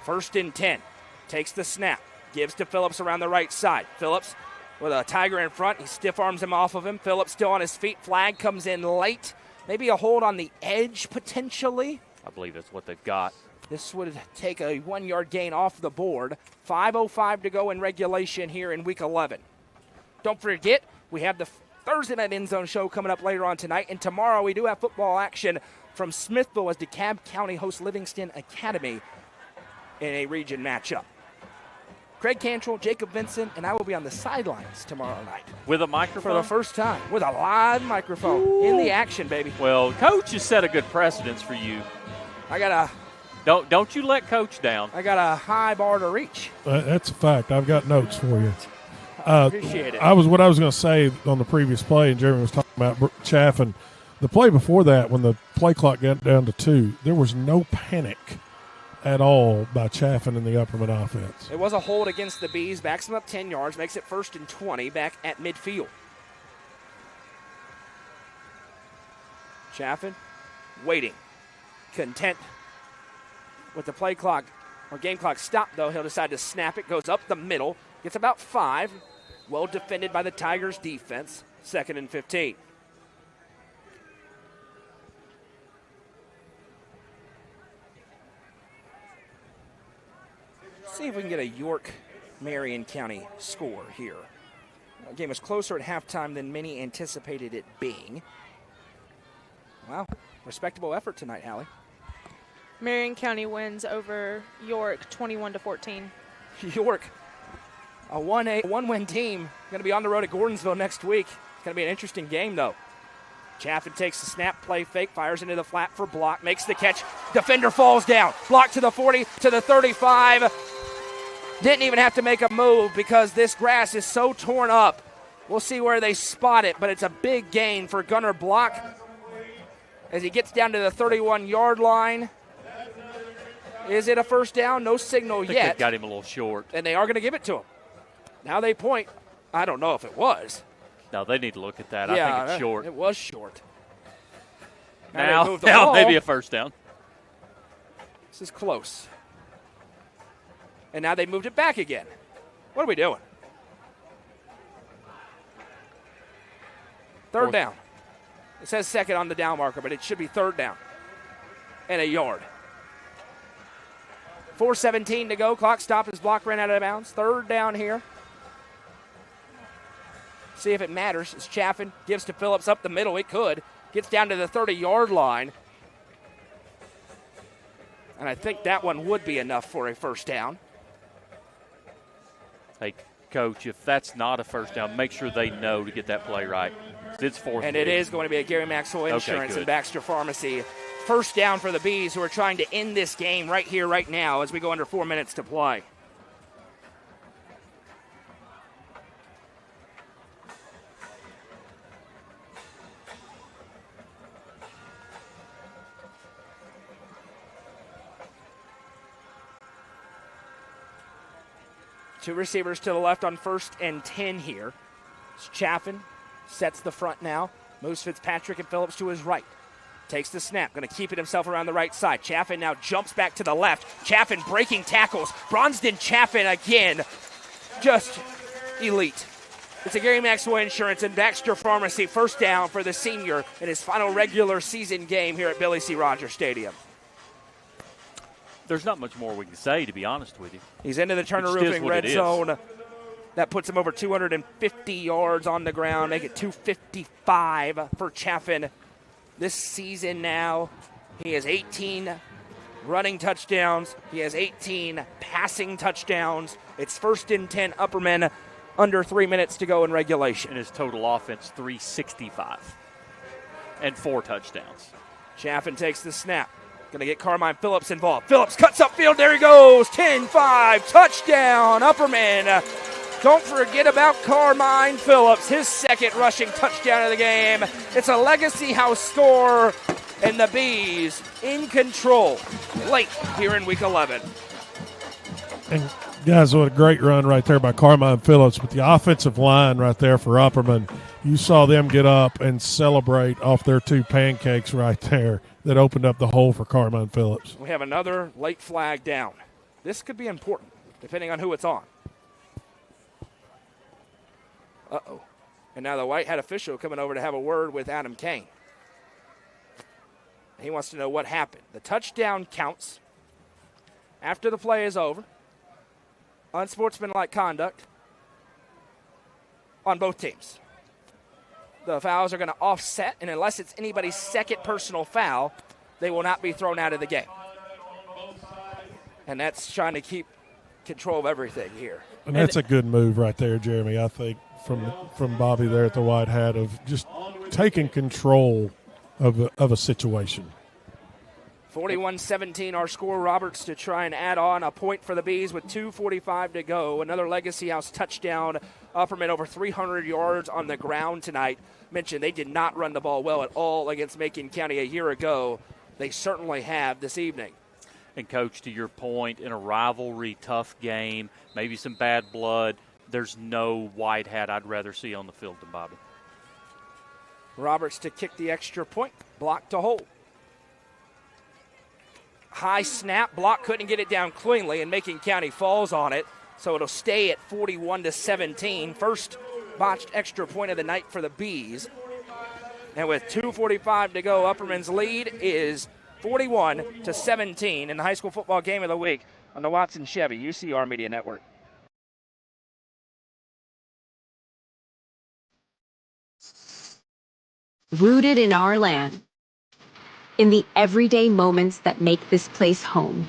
S2: 1st and 10. Takes the snap. Gives to Phillips around the right side. Phillips with a Tiger in front. He stiff arms him off of him. Phillips still on his feet. Flag comes in late. Maybe a hold on the edge potentially.
S3: I believe that's what they've got.
S2: This would take a 1-yard gain off the board. 5:05 to go in regulation here in Week 11. Don't forget, we have the Thursday Night End Zone show coming up later on tonight. And tomorrow we do have football action from Smithville as DeKalb County hosts Livingston Academy in a region matchup. Craig Cantrell, Jacob Vincent, and I will be on the sidelines tomorrow night.
S3: With a microphone?
S2: For the first time. With a live microphone. In the action, baby.
S3: Well, Coach has set a good precedence for you.
S2: I got a...
S3: Don't you let Coach down.
S2: I got a high bar to reach.
S10: That's a fact. I've got notes for you.
S2: Appreciate it.
S10: What I was going to say on the previous play, and Jeremy was talking about Chaffin. The play before that, when the play clock got down to 2, there was no panic at all by Chaffin in the Upperman offense.
S2: It was a hold against the Bees, backs them up 10 yards, makes it 1st and 20 back at midfield. Chaffin waiting, content with the play clock or game clock stopped, though. He'll decide to snap it, goes up the middle, gets about 5. Well defended by the Tigers defense. 2nd and 15. See if we can get a York-Marion County score here. The game was closer at halftime than many anticipated it being. Wow, respectable effort tonight, Hallie.
S8: Marion County wins over York 21-14.
S2: York, a one-win team, going to be on the road at Gordonsville next week. It's going to be an interesting game, though. Chaffin takes the snap, play fake, fires into the flat for block, makes the catch. Defender falls down. Block to the 40, to the 35. Didn't even have to make a move because this grass is so torn up. We'll see where they spot it, but it's a big gain for Gunnar Block as he gets down to the 31-yard line. Is it a first down? No signal yet.
S3: They got him a little short.
S2: And they are going to give it to him. Now they point. I don't know if it was.
S3: No, they need to look at that.
S2: Yeah,
S3: I think it's short.
S2: It was short.
S3: Now maybe a first down.
S2: This is close. And now they moved it back again. What are we doing? Third down. It says 2nd on the down marker, but it should be 3rd down. And a yard. 4:17 to go. Clock stopped as Block ran out of bounds. 3rd down here. See if it matters as Chaffin gives to Phillips up the middle. It could. Gets down to the 30-yard line. And I think that one would be enough for a first down.
S3: Hey, Coach, if that's not a first down, make sure they know to get that play right. It's 4th.
S2: And it is going to be a Gary Maxwell Insurance and Baxter Pharmacy. First down for the Bees, who are trying to end this game right here, right now, as we go under 4 minutes to play. Two receivers to the left on 1st and 10 here. It's Chaffin sets the front now. Moves Fitzpatrick and Phillips to his right. Takes the snap. Going to keep it himself around the right side. Chaffin now jumps back to the left. Chaffin breaking tackles. Bronston Chaffin again. Just elite. It's a Gary Maxwell Insurance and Baxter Pharmacy first down for the senior in his final regular season game here at Billy C. Rogers Stadium.
S3: There's not much more we can say, to be honest with you.
S2: He's into the Turner Roofing red zone. That puts him over 250 yards on the ground, make it 255 for Chaffin this season now. He has 18 running touchdowns. He has 18 passing touchdowns. It's 1st and 10 Upperman, under 3 minutes to go in regulation.
S3: And his total offense, 365 and 4 touchdowns.
S2: Chaffin takes the snap. Going to get Carmine Phillips involved. Phillips cuts upfield. There he goes. 10-5. Touchdown. Upperman. Don't forget about Carmine Phillips. His 2nd rushing touchdown of the game. It's a Legacy House score. And the Bees in control late here in Week 11.
S10: And, guys, what a great run right there by Carmine Phillips. But the offensive line right there for Upperman, you saw them get up and celebrate off their 2 pancakes right there that opened up the hole for Carmine Phillips.
S2: We have another late flag down. This could be important, depending on who it's on. Uh-oh. And now the White Hat official coming over to have a word with Adam Kane. He wants to know what happened. The touchdown counts after the play is over. Unsportsmanlike conduct on both teams. The fouls are going to offset, and unless it's anybody's 2nd personal foul, they will not be thrown out of the game. And that's trying to keep control of everything here.
S10: And that's a good move right there, Jeremy, I think, from Bobby there at the White Hat, of just taking control of a situation.
S2: 41-17 our score. Roberts to try and add on a point for the Bees with 2:45 to go. Another Legacy House touchdown Upperman over 300 yards on the ground tonight. Mentioned they did not run the ball well at all against Macon County a year ago. They certainly have this evening.
S3: And, Coach, to your point, in a rivalry, tough game, maybe some bad blood, there's no white hat I'd rather see on the field than Bobby.
S2: Roberts to kick the extra point, block to hold. High snap, block couldn't get it down cleanly, and Macon County falls on it, so it'll stay at 41-17. First botched extra point of the night for the Bees. And with 2:45 to go, Upperman's lead is 41-17 in the high school football game of the week on the Watson Chevy UCR Media Network.
S7: Rooted in our land, in the everyday moments that make this place home.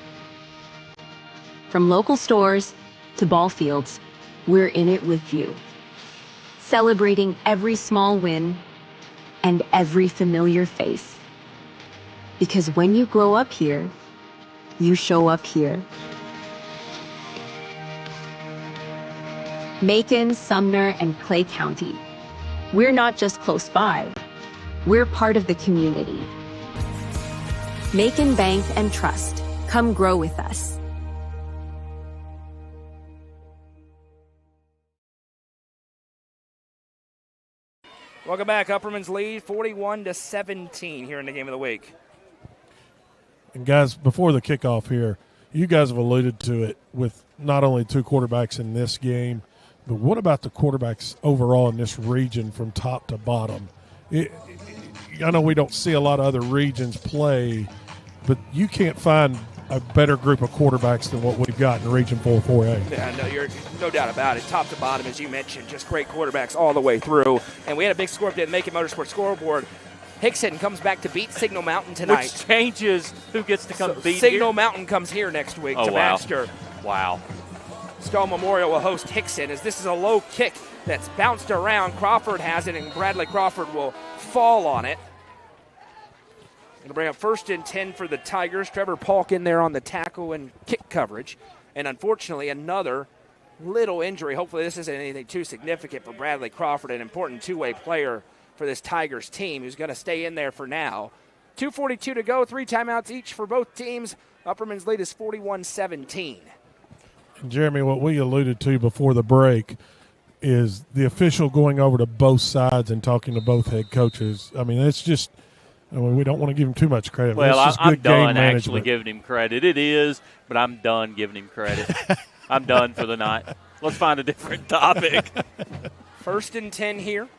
S7: From local stores to ball fields, we're in it with you. Celebrating every small win and every familiar face. Because when you grow up here, you show up here. Macon, Sumner, and Clay County. We're not just close by. We're part of the community. Macon Bank and Trust. Come grow with us.
S2: Welcome back. Upperman's lead 41-17 here in the game of the week.
S10: And guys, before the kickoff here, you guys have alluded to it with not only two quarterbacks in this game, but what about the quarterbacks overall in this region from top to bottom? I know we don't see a lot of other regions play, but you can't find a better group of quarterbacks than what we've got in Region 4-4A.
S2: Yeah, no, you're no doubt about it. Top to bottom, as you mentioned, just great quarterbacks all the way through. And we had a big score update at the Macon Motorsports scoreboard. Hickson comes back to beat Signal Mountain tonight.
S3: Which changes who gets to come beat
S2: Signal
S3: here.
S2: Mountain comes here next week to
S3: wow.
S2: Baxter.
S3: Wow.
S2: Stone Memorial will host Hickson as this is a low kick that's bounced around. Crawford has it, and Bradley Crawford will fall on it. Going to bring up 1st and 10 for the Tigers. Trevor Polk in there on the tackle and kick coverage. And unfortunately, another little injury. Hopefully this isn't anything too significant for Bradley Crawford, an important two-way player for this Tigers team who's going to stay in there for now. 2:42 to go, 3 timeouts each for both teams. Upperman's lead is 41-17.
S10: And Jeremy, what we alluded to before the break is the official going over to both sides and talking to both head coaches. I mean, it's just – we don't want to give him too much credit.
S3: Well,
S10: it's just
S3: I'm
S10: good game
S3: done
S10: management.
S3: actually giving him credit. It is, but I'm done giving him credit. I'm done for the night. Let's find a different topic.
S2: 1st and 10 here.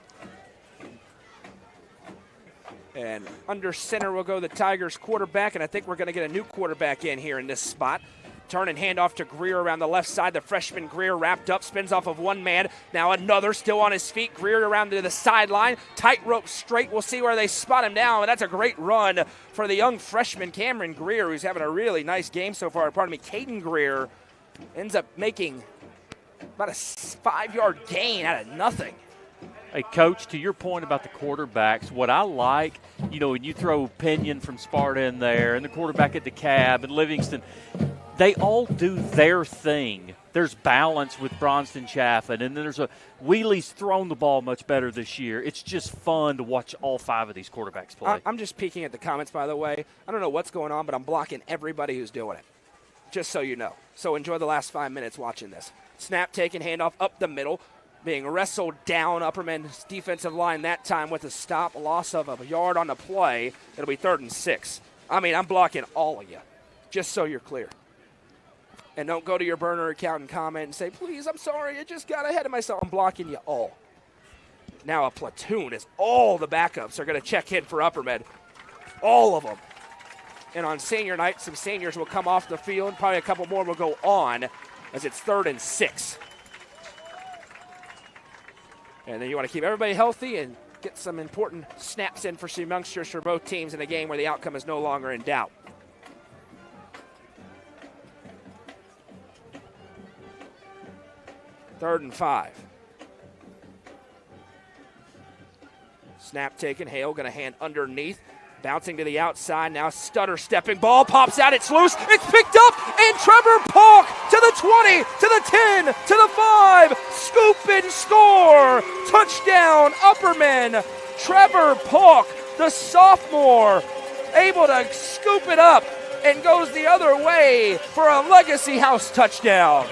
S2: And under center will go the Tigers quarterback, and I think we're going to get a new quarterback in here in this spot. Turn and hand off to Greer around the left side. The freshman Greer wrapped up, spins off of one man. Now another still on his feet. Greer around to the sideline. Tightrope straight. We'll see where they spot him down. And that's a great run for the young freshman Cameron Greer, who's having a really nice game so far. Pardon me, Caden Greer ends up making about a 5-yard gain out of nothing.
S3: Hey, Coach, to your point about the quarterbacks, what I like, when you throw Pinion from Sparta in there and the quarterback at DeKalb and Livingston, they all do their thing. There's balance with Bronston Chaffin, and then there's Wheelie's thrown the ball much better this year. It's just fun to watch all 5 of these quarterbacks play.
S2: I'm just peeking at the comments, by the way. I don't know what's going on, but I'm blocking everybody who's doing it, just so you know. So enjoy the last 5 minutes watching this. Snap taken, handoff up the middle, being wrestled down. Upperman's defensive line that time with a stop, loss of a yard on the play. It'll be 3rd and 6. I mean, I'm blocking all of you, just so you're clear. And don't go to your burner account and comment and say, please, I'm sorry, I just got ahead of myself. I'm blocking you all. Now a platoon as all the backups are going to check in for Upperman. All of them. And on senior night, some seniors will come off the field. Probably a couple more will go on as it's 3rd and 6. And then you want to keep everybody healthy and get some important snaps in for some youngsters for both teams in a game where the outcome is no longer in doubt. Third and 5. Snap taken. Hale going to hand underneath Bouncing to the outside, now stutter stepping, ball pops out, it's loose, it's picked up, and Trevor Polk to the 20, to the 10, to the 5, scoop and score, touchdown Upperman. Trevor Polk, the sophomore, able to scoop it up and goes the other way for a Legacy House touchdown.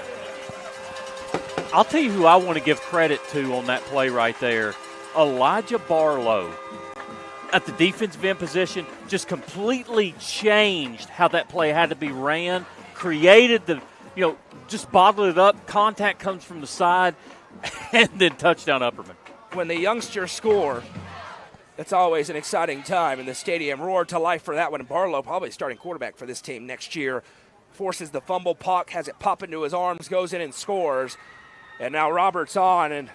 S3: I'll tell you who I want to give credit to on that play right there. Elijah Barlow at the defensive end position just completely changed how that play had to be ran, created the, just bottled it up. Contact comes from the side, and then touchdown Upperman.
S2: When the youngsters score, it's always an exciting time, and the stadium roared to life for that one. Barlow, probably starting quarterback for this team next year, forces the fumble. Puck has it pop into his arms, goes in and scores. And now Roberts on, and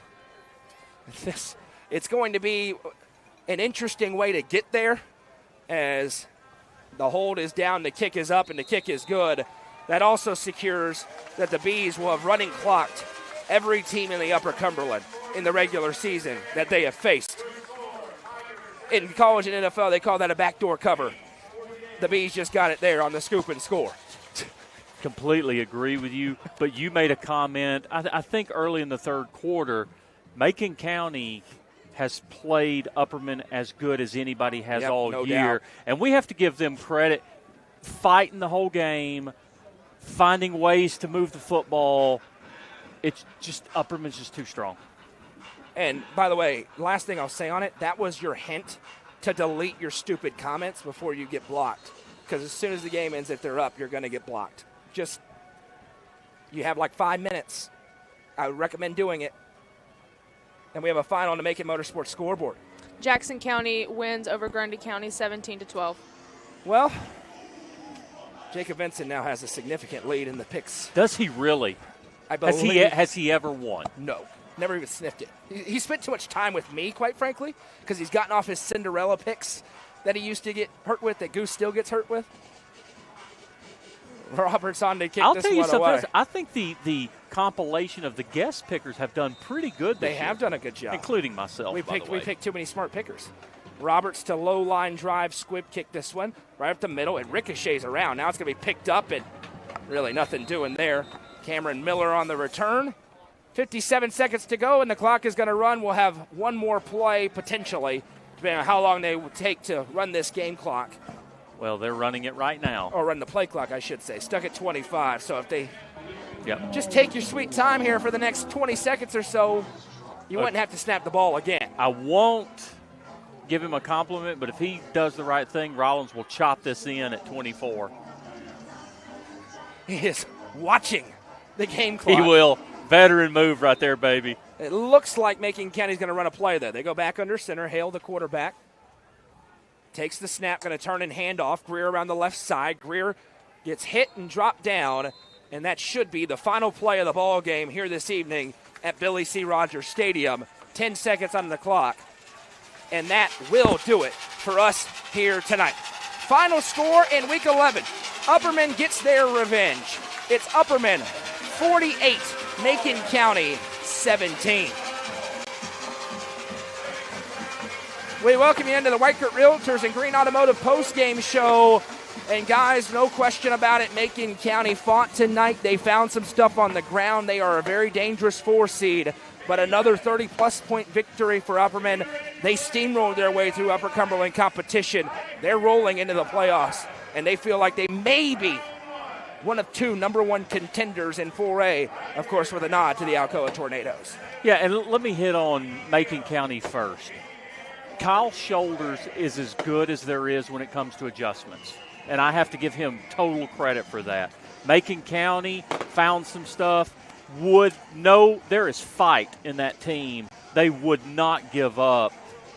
S2: it's going to be an interesting way to get there as the hold is down, the kick is up, and the kick is good. That also secures that the Bees will have running clocked every team in the Upper Cumberland in the regular season that they have faced. In college and NFL, they call that a backdoor cover. The Bees just got it there on the scoop and score.
S3: Completely agree with you, but you made a comment, I think early in the third quarter, Macon County has played Upperman as good as anybody has all year.
S2: Doubt.
S3: And we have to give them credit, fighting the whole game, finding ways to move the football. It's just, Upperman's just too strong.
S2: And, by the way, last thing I'll say on it, that was your hint to delete your stupid comments before you get blocked. Because as soon as the game ends, if they're up, you're going to get blocked. Just, you have like 5 minutes. I would recommend doing it. And we have a final on the Macon Motorsports scoreboard.
S8: Jackson County wins over Grundy County 17-12.
S2: Well, Jacob Vincent now has a significant lead in the picks.
S3: Does he really?
S2: I believe.
S3: Has he ever won?
S2: No. Never even sniffed it. He spent too much time with me, quite frankly, because he's gotten off his Cinderella picks that he used to get hurt with, that Goose still gets hurt with. Roberts on to kick
S3: I'll
S2: this
S3: tell you
S2: one
S3: something
S2: away.
S3: else. I think the compilation of the guest pickers have done pretty good this year.
S2: They have done a good job.
S3: Including myself,
S2: We
S3: by the way.
S2: picked too many smart pickers. Roberts to low line drive, squib kick this one. Right up the middle, it ricochets around. Now it's going to be picked up, and really nothing doing there. Cameron Miller on the return. 57 seconds to go, and the clock is going to run. We'll have one more play, potentially, depending on how long they would take to run this game clock.
S3: Well, they're running it right now.
S2: Or run the play clock, I should say. Stuck at 25. So if they just take your sweet time here for the next 20 seconds or so, you wouldn't have to snap the ball again.
S3: I won't give him a compliment, but if he does the right thing, Rollins will chop this in at 24.
S2: He is watching the game clock.
S3: He will. Veteran move right there, baby.
S2: It looks like Macon County's going to run a play there. They go back under center. Hale, the quarterback, takes the snap, going to turn and hand off. Greer around the left side. Greer gets hit and dropped down, and that should be the final play of the ball game here this evening at Billy C. Rogers Stadium. 10 seconds on the clock, and that will do it for us here tonight. Final score in Week 11. Upperman gets their revenge. It's Upperman 48, Macon County 17. We welcome you into the White Coat Realtors and Green Automotive postgame show. And guys, no question about it, Macon County fought tonight. They found some stuff on the ground. They are a very dangerous 4 seed, but another 30-plus point victory for Upperman. They steamrolled their way through Upper Cumberland competition. They're rolling into the playoffs, and they feel like they may be one of 2 number 1 contenders in 4A, of course, with a nod to the Alcoa Tornadoes.
S3: Yeah, and let me hit on Macon County first. Kyle Shoulders is as good as there is when it comes to adjustments, and I have to give him total credit for that. Macon County found some stuff. There is fight in that team. They would not give up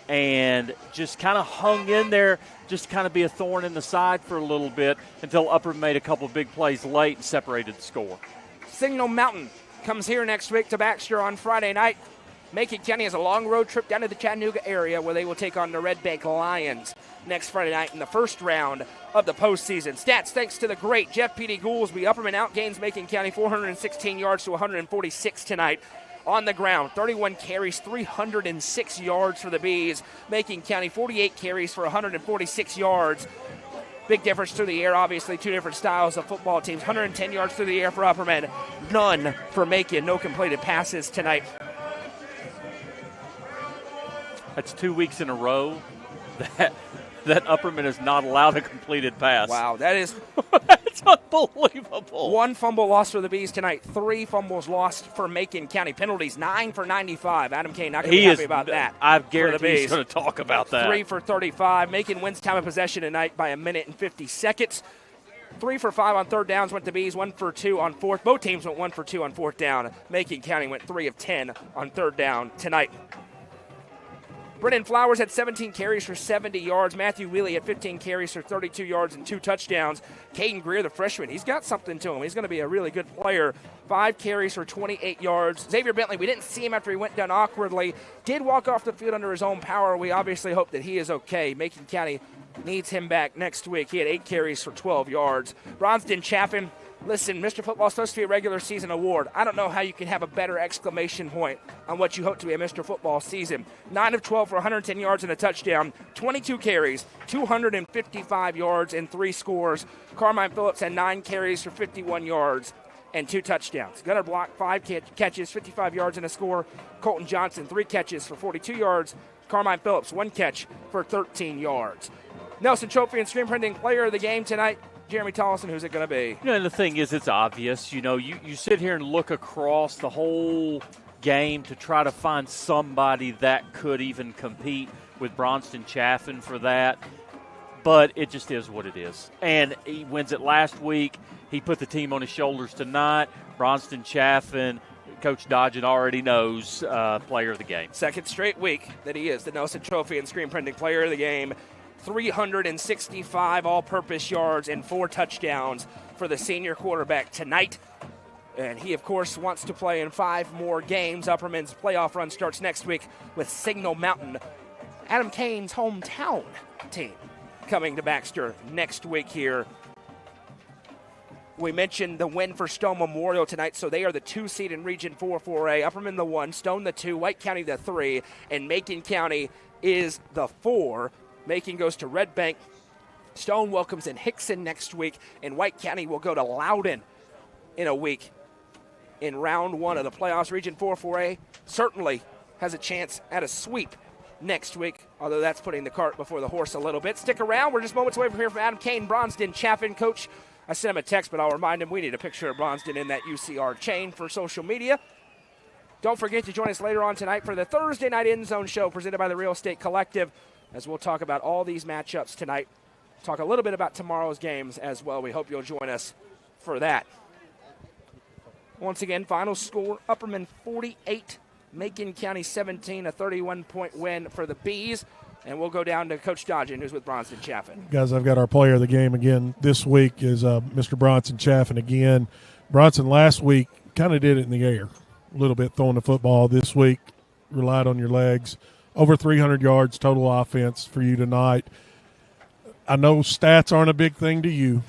S3: and just kind of hung in there, just kind of be a thorn in the side for a little bit until Upper made a couple big plays late and separated the score.
S2: Signal Mountain comes here next week to Baxter on Friday night. Macon County has a long road trip down to the Chattanooga area where they will take on the Red Bank Lions next Friday night in the first round of the postseason. Stats thanks to the great Jeff P.D. Goolsby. Upperman outgains Macon County 416 yards to 146 tonight. On the ground, 31 carries, 306 yards for the Bees. Macon County, 48 carries for 146 yards. Big difference through the air, obviously, two different styles of football teams. 110 yards through the air for Upperman, none for Macon, no completed passes tonight.
S3: That's 2 weeks in a row that Upperman is not allowed a completed pass.
S2: Wow, that is
S3: that's unbelievable.
S2: 1 fumble lost for the Bees tonight, 3 fumbles lost for Macon County. Penalties, 9 for 95. Adam Kane not going to be happy about that.
S3: I guarantee he's going to talk about that.
S2: 3 for 35. Macon wins time of possession tonight by 1 minute and 50 seconds. 3 for 5 on third downs went to Bees, 1 for 2 on fourth. Both teams went 1 for 2 on fourth down. Macon County went 3 of 10 on third down tonight. Brennan Flowers had 17 carries for 70 yards. Matthew Wheely had 15 carries for 32 yards and 2 touchdowns. Caden Greer, the freshman, he's got something to him. He's going to be a really good player. 5 carries for 28 yards. Xavier Bentley, we didn't see him after he went down awkwardly. Did walk off the field under his own power. We obviously hope that he is okay. Macon County needs him back next week. He had 8 carries for 12 yards. Bronston Chaffin, listen, Mr. Football is supposed to be a regular season award. I don't know how you can have a better exclamation point on what you hope to be a Mr. Football season. 9 of 12 for 110 yards and a touchdown, 22 carries, 255 yards and 3 scores. Carmine Phillips had 9 carries for 51 yards and 2 touchdowns. Gunnar Block, 5 catches, 55 yards and a score. Colton Johnson, 3 catches for 42 yards. Carmine Phillips, 1 catch for 13 yards. Nelson Trophy and Screen Printing Player of the Game tonight, Jeremy Tollison. Who's it going to be?
S3: You know, the thing is, it's obvious. You know, you sit here and look across the whole game to try to find somebody that could even compete with Bronston Chaffin for that. But it just is what it is. And he wins it last week. He put the team on his shoulders tonight. Bronston Chaffin, Coach Dodgen already knows, player of the game.
S2: Second straight week that he is the Nelson Trophy and Screen Printing Player of the Game. 365 all-purpose yards and 4 touchdowns for the senior quarterback tonight. And he, of course, wants to play in 5 more games. Upperman's playoff run starts next week with Signal Mountain, Adam Kane's hometown team, coming to Baxter next week here. We mentioned the win for Stone Memorial tonight, so they are the 2 seed in Region 4-4A. Upperman the 1, Stone the 2, White County the 3, and Macon County is the 4. Macon goes to Red Bank. Stone welcomes in Hickson next week, and White County will go to Loudon in a week in round 1 of the playoffs. Region 4-4A certainly has a chance at a sweep next week, although that's putting the cart before the horse a little bit. Stick around. We're just moments away from here from Adam Kane, Bronston Chaffin. Coach, I sent him a text, but I'll remind him we need a picture of Bronston in that UCR chain for social media. Don't forget to join us later on tonight for the Thursday Night End Zone Show presented by the Real Estate Collective, as we'll talk about all these matchups tonight. Talk a little bit about tomorrow's games as well. We hope you'll join us for that. Once again, final score, Upperman 48, Macon County 17, a 31-point win for the Bees. And we'll go down to Coach Dodgen, who's with Bronston Chaffin.
S10: Guys, I've got our player of the game again this week is Mr. Bronston Chaffin again. Bronston last week kind of did it in the air, a little bit throwing the football. This week relied on your legs. Over 300 yards total offense for you tonight. I know stats aren't a big thing to you,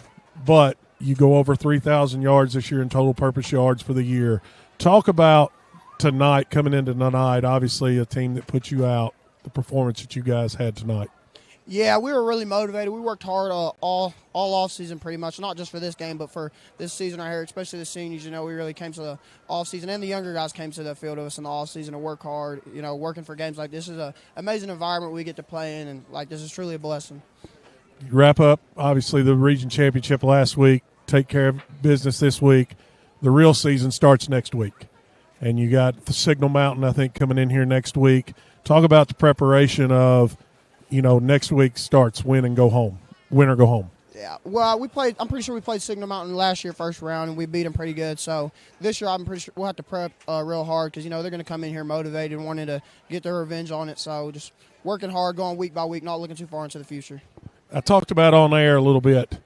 S10: but you go over 3,000 yards this year in total purpose yards for the year. Talk about tonight, coming into tonight, obviously a team that put you out, the performance that you guys had tonight.
S15: Yeah, we were really motivated. We worked hard all off season pretty much, not just for this game, but for this season right here, especially the seniors. You know, we really came to the off season, and the younger guys came to the field with us in the off season to work hard. You know, working for games like this is an amazing environment we get to play in, and like this is truly a blessing.
S10: You wrap up, obviously, the region championship last week. Take care of business this week. The real season starts next week, and you got the Signal Mountain, I think, coming in here next week. Talk about the preparation of, you know, next week starts win and go home, win or go home.
S15: Yeah, well, I'm pretty sure we played Signal Mountain last year first round, and we beat them pretty good. So this year I'm pretty sure we'll have to prep real hard because, you know, they're going to come in here motivated and wanting to get their revenge on it. So just working hard, going week by week, not looking too far into the future.
S10: I talked about on air a little bit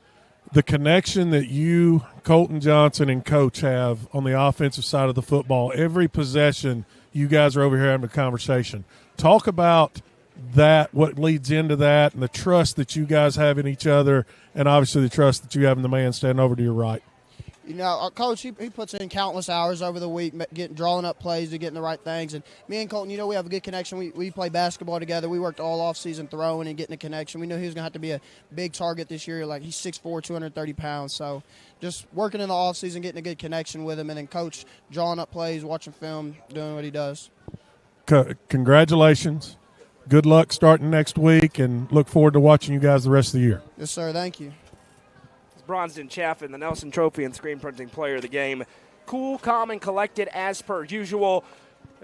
S10: the connection that you, Colton Johnson, and Coach have on the offensive side of the football. Every possession, you guys are over here having a conversation. Talk about that, what leads into that, and the trust that you guys have in each other, and obviously the trust that you have in the man standing over to your right.
S15: You know, our coach, he puts in countless hours over the week drawing up plays to getting the right things. And me and Colton, you know, we have a good connection. We play basketball together. We worked all off-season throwing and getting a connection. We knew he was going to have to be a big target this year. Like, he's 6'4", 230 pounds. So just working in the off-season, getting a good connection with him, and then coach drawing up plays, watching film, doing what he does.
S10: Congratulations. Good luck starting next week, and look forward to watching you guys the rest of the year.
S15: Yes, sir. Thank you.
S2: Bronston Chaffin, the Nelson Trophy and Screen Printing Player of the Game. Cool, calm, and collected as per usual.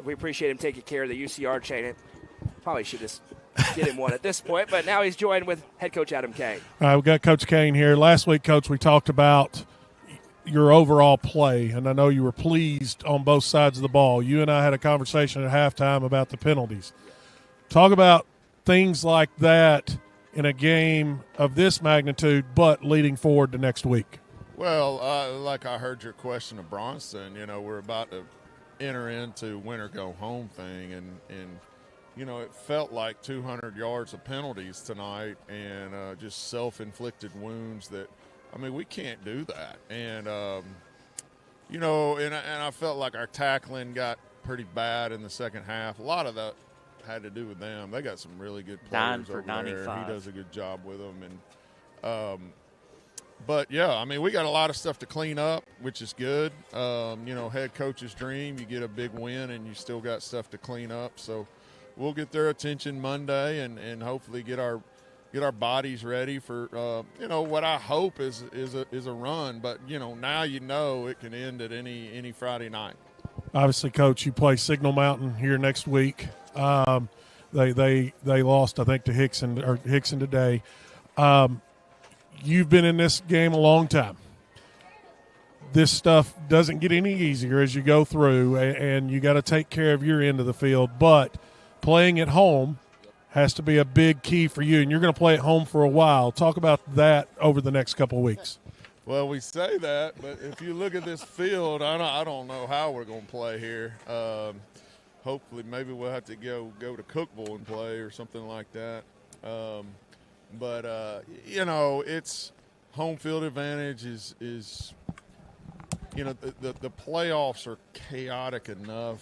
S2: We appreciate him taking care of the UCR chain. Probably should just get him one at this point, but now he's joined with head coach Adam Kane.
S10: All right, we've got Coach Kane here. Last week, Coach, we talked about your overall play, and I know you were pleased on both sides of the ball. You and I had a conversation at halftime about the penalties. Talk about things like that in a game of this magnitude, but leading forward to next week.
S4: Well, like I heard your question of Bronson, you know, we're about to enter into win or go home thing, and you know, it felt like 200 yards of penalties tonight and just self-inflicted wounds that, I mean, we can't do that. And, you know, and I felt like our tackling got pretty bad in the second half. A lot of that had to do with them. They got some really good players over
S3: 95.
S4: there. He does a good job with them. And but, yeah, I mean, we got a lot of stuff to clean up, which is good. You know, head coach's dream, you get a big win and you still got stuff to clean up. So we'll get their attention Monday and hopefully get our bodies ready for, you know, what I hope is a run. But, you know, now you know it can end at any Friday night.
S10: Obviously, Coach, you play Signal Mountain here next week. They lost, I think, to Hickson today. You've been in this game a long time. This stuff doesn't get any easier as you go through, and you got to take care of your end of the field. But playing at home has to be a big key for you, and you're going to play at home for a while. Talk about that over the next couple of weeks.
S4: Well, we say that, but if you look at this field, I don't know how we're going to play here. Hopefully, maybe we'll have to go to Cookville and play or something like that. But you know, it's home field advantage is you know, the playoffs are chaotic enough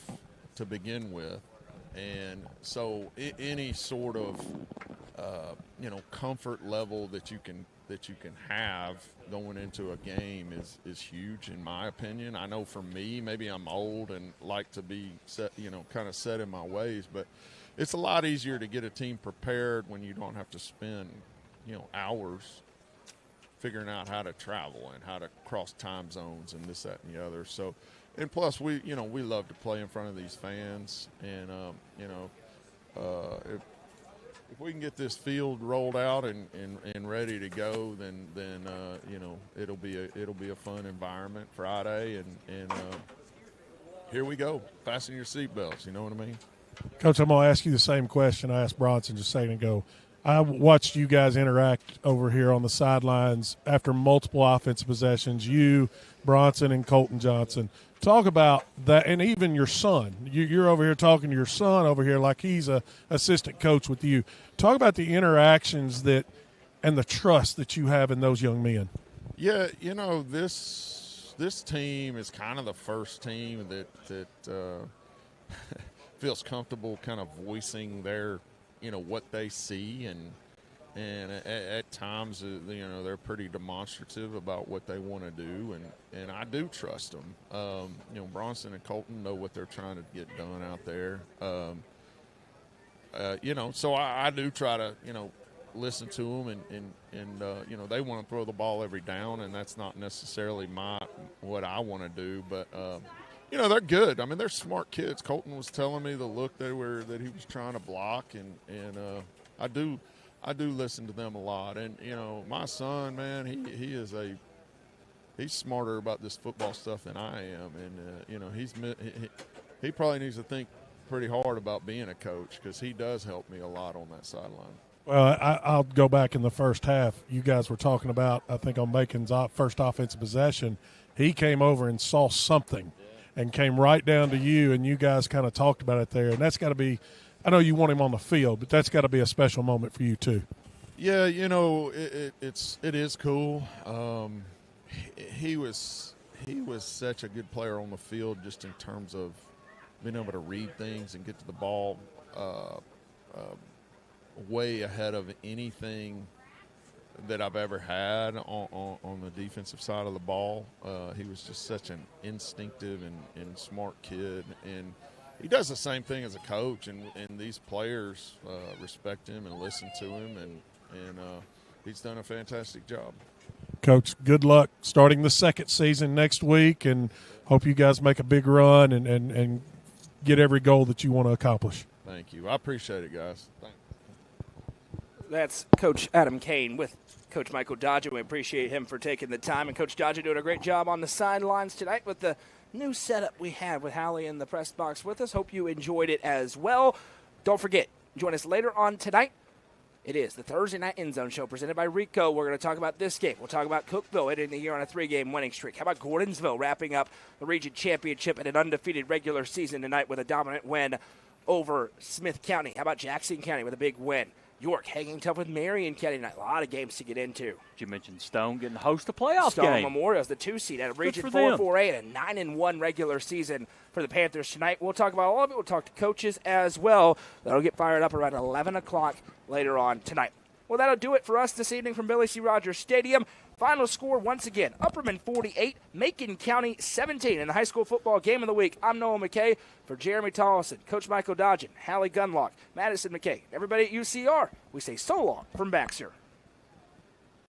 S4: to begin with, and so any sort of you know, comfort level that you can have going into a game is huge, in my opinion. I know for me, maybe I'm old and like to be set, you know, kind of set in my ways, but it's a lot easier to get a team prepared when you don't have to spend, you know, hours figuring out how to travel and how to cross time zones and this, that, and the other. So, and plus we love to play in front of these fans, and you know, if we can get this field rolled out and ready to go, then you know, it'll be a fun environment Friday, and here we go. Fasten your seatbelts. You know what I mean?
S10: Coach, I'm going to ask you the same question I asked Bronson just a second ago. I watched you guys interact over here on the sidelines after multiple offensive possessions, you, Bronson, and Colton Johnson. Talk about that, and even your son. You're over here talking to your son over here like he's a assistant coach with you. Talk about the interactions and the trust that you have in those young men.
S4: Yeah, you know, this team is kind of the first team that feels comfortable kind of voicing their, you know, what they see, and at times, you know, they're pretty demonstrative about what they want to do, and I do trust them. You know, Bronson and Colton know what they're trying to get done out there. You know, so I do try to, you know, listen to them, and you know, they want to throw the ball every down, and that's not necessarily what I want to do, but you know, they're good. I mean, they're smart kids. Colton was telling me the look that he was trying to block, and I do listen to them a lot. And you know, my son, man, he's smarter about this football stuff than I am, and you know, he probably needs to think pretty hard about being a coach, because he does help me a lot on that sideline.
S10: Well, I'll go back in the first half. You guys were talking about, I think, on Macon's first offensive possession, he came over and saw something and came right down to you, and you guys kind of talked about it there. And that's got to be, I know you want him on the field, but that's got to be a special moment for you too.
S4: Yeah, you know, it is cool. He was
S16: he was such a good player on the field, just in terms of being able to read things and get to the ball way ahead of anything that I've ever had on the defensive side of the ball. He was just such an instinctive and smart kid, and he does the same thing as a coach, and these players respect him and listen to him, and he's done a fantastic job.
S10: Coach, good luck starting the second season next week, and hope you guys make a big run and get every goal that you want to accomplish.
S16: Thank you. I appreciate it, guys. Thanks.
S2: That's Coach Adam Kane with Coach Michael Dodger. We appreciate him for taking the time. And Coach Dodger doing a great job on the sidelines tonight with the new setup we had with Hallie in the press box with us. Hope you enjoyed it as well. Don't forget, join us later on tonight. It is the Thursday Night End Zone Show presented by Rico. We're going to talk about this game. We'll talk about Cookeville ending the year on a 3-game winning streak. How about Gordonsville wrapping up the region championship and an undefeated regular season tonight with a dominant win over Smith County? How about Jackson County with a big win? York hanging tough with Marion County tonight. A lot of games to get into.
S3: Did you mention Stone getting to host a playoff
S2: Stone
S3: game?
S2: Memorial is the 2 seed out of Region 4-4A and a 9-1 regular season for the Panthers tonight. We'll talk about all of it. We'll talk to coaches as well. That'll get fired up around 11 o'clock later on tonight. Well, that'll do it for us this evening from Billy C. Rogers Stadium. Final score once again, Upperman 48, Macon County 17 in the high school football game of the week. I'm Noah McKay for Jeremy Tollison, Coach Michael Dodgen, Hallie Gunlock, Madison McKay. Everybody at UCR, we say so long from Baxter.